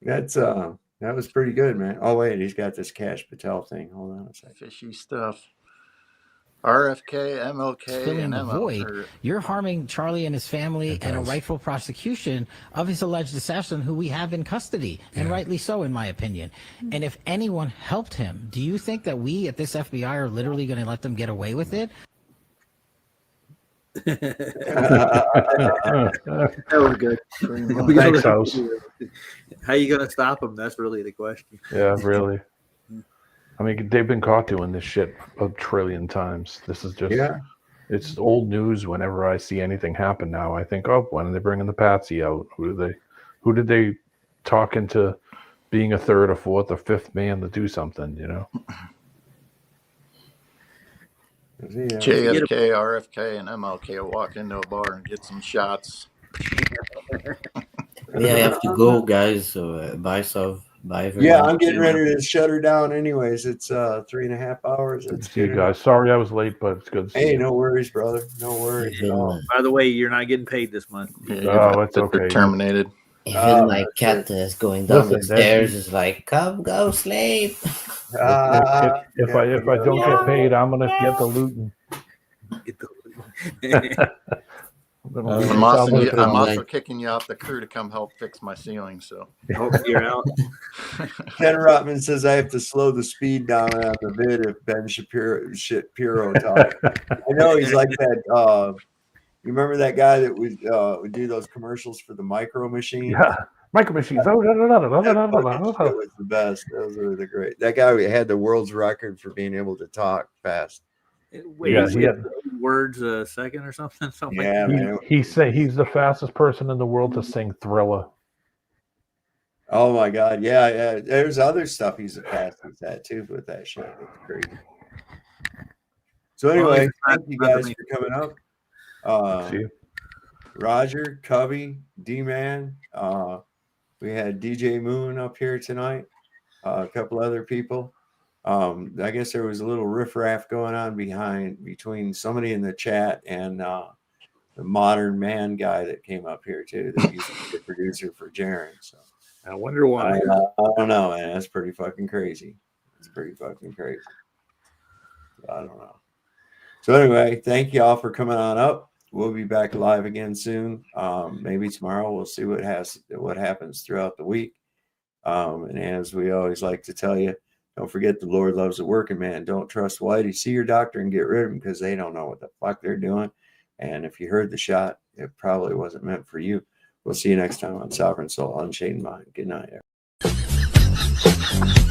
That was pretty good, man. Oh wait, he's got this Cash Patel thing. Hold on a second. Fishy stuff. RFK, MLK, filling and the void, ML. you're harming Charlie and his family and a rightful prosecution of his alleged assassin who we have in custody, and rightly so, in my opinion. And if anyone helped him, do you think that we at this FBI are literally going to let them get away with it? That was good. Thanks, House. How are you going to stop them? That's really the question. Yeah, really. I mean, they've been caught doing this shit a trillion times. This is just, it's old news. Whenever I see anything happen now, I think, oh, when are they bringing the patsy out? Who did they talk into being a third or fourth or fifth man to do something, you know? JFK, RFK, and MLK will walk into a bar and get some shots. Yeah, I have to go, guys. So bye, Yeah, I'm getting ready to shut her down. Anyways, it's 3.5 hours. Good to see you guys. Sorry I was late, but it's good to see you. Hey, no worries, brother. No worries at all. By the way, you're not getting paid this month. Oh, it's okay. Terminated. Even my cat is going down the stairs. Is like, come, go sleep. If I don't get paid, I'm gonna get the looting. I'm also kicking you off the crew to come help fix my ceiling. So you're out. Ken Rotman says I have to slow the speed down on the vid if Ben Shapiro talks. I know he's like that. You remember that guy that would do those commercials for the Micro Machine? Yeah, Micro Machines. That was the best. Those were the great. That guy had the world's record for being able to talk fast. Wait, yeah, he had words a second or something. Yeah, man. He's the fastest person in the world to sing Thriller. Oh my God, yeah. There's other stuff he's the fastest at too with that shit. It's crazy. So anyway, thank you guys for coming up. Roger, Cubby, D-Man. We had DJ Moon up here tonight. A couple other people. I guess there was a little riffraff going on between somebody in the chat and the Modern Man guy that came up here too. That used to be the producer for Jaren. So I wonder why. I don't know, man. That's pretty fucking crazy. It's pretty fucking crazy. I don't know. So anyway, thank you all for coming on up. We'll be back live again soon. Maybe tomorrow. We'll see what happens throughout the week. And as we always like to tell you, don't forget the Lord loves a working man. Don't trust Whitey. See your doctor and get rid of them because they don't know what the fuck they're doing. And if you heard the shot, it probably wasn't meant for you. We'll see you next time on Sovereign Soul Unchained Mind. Good night, everyone.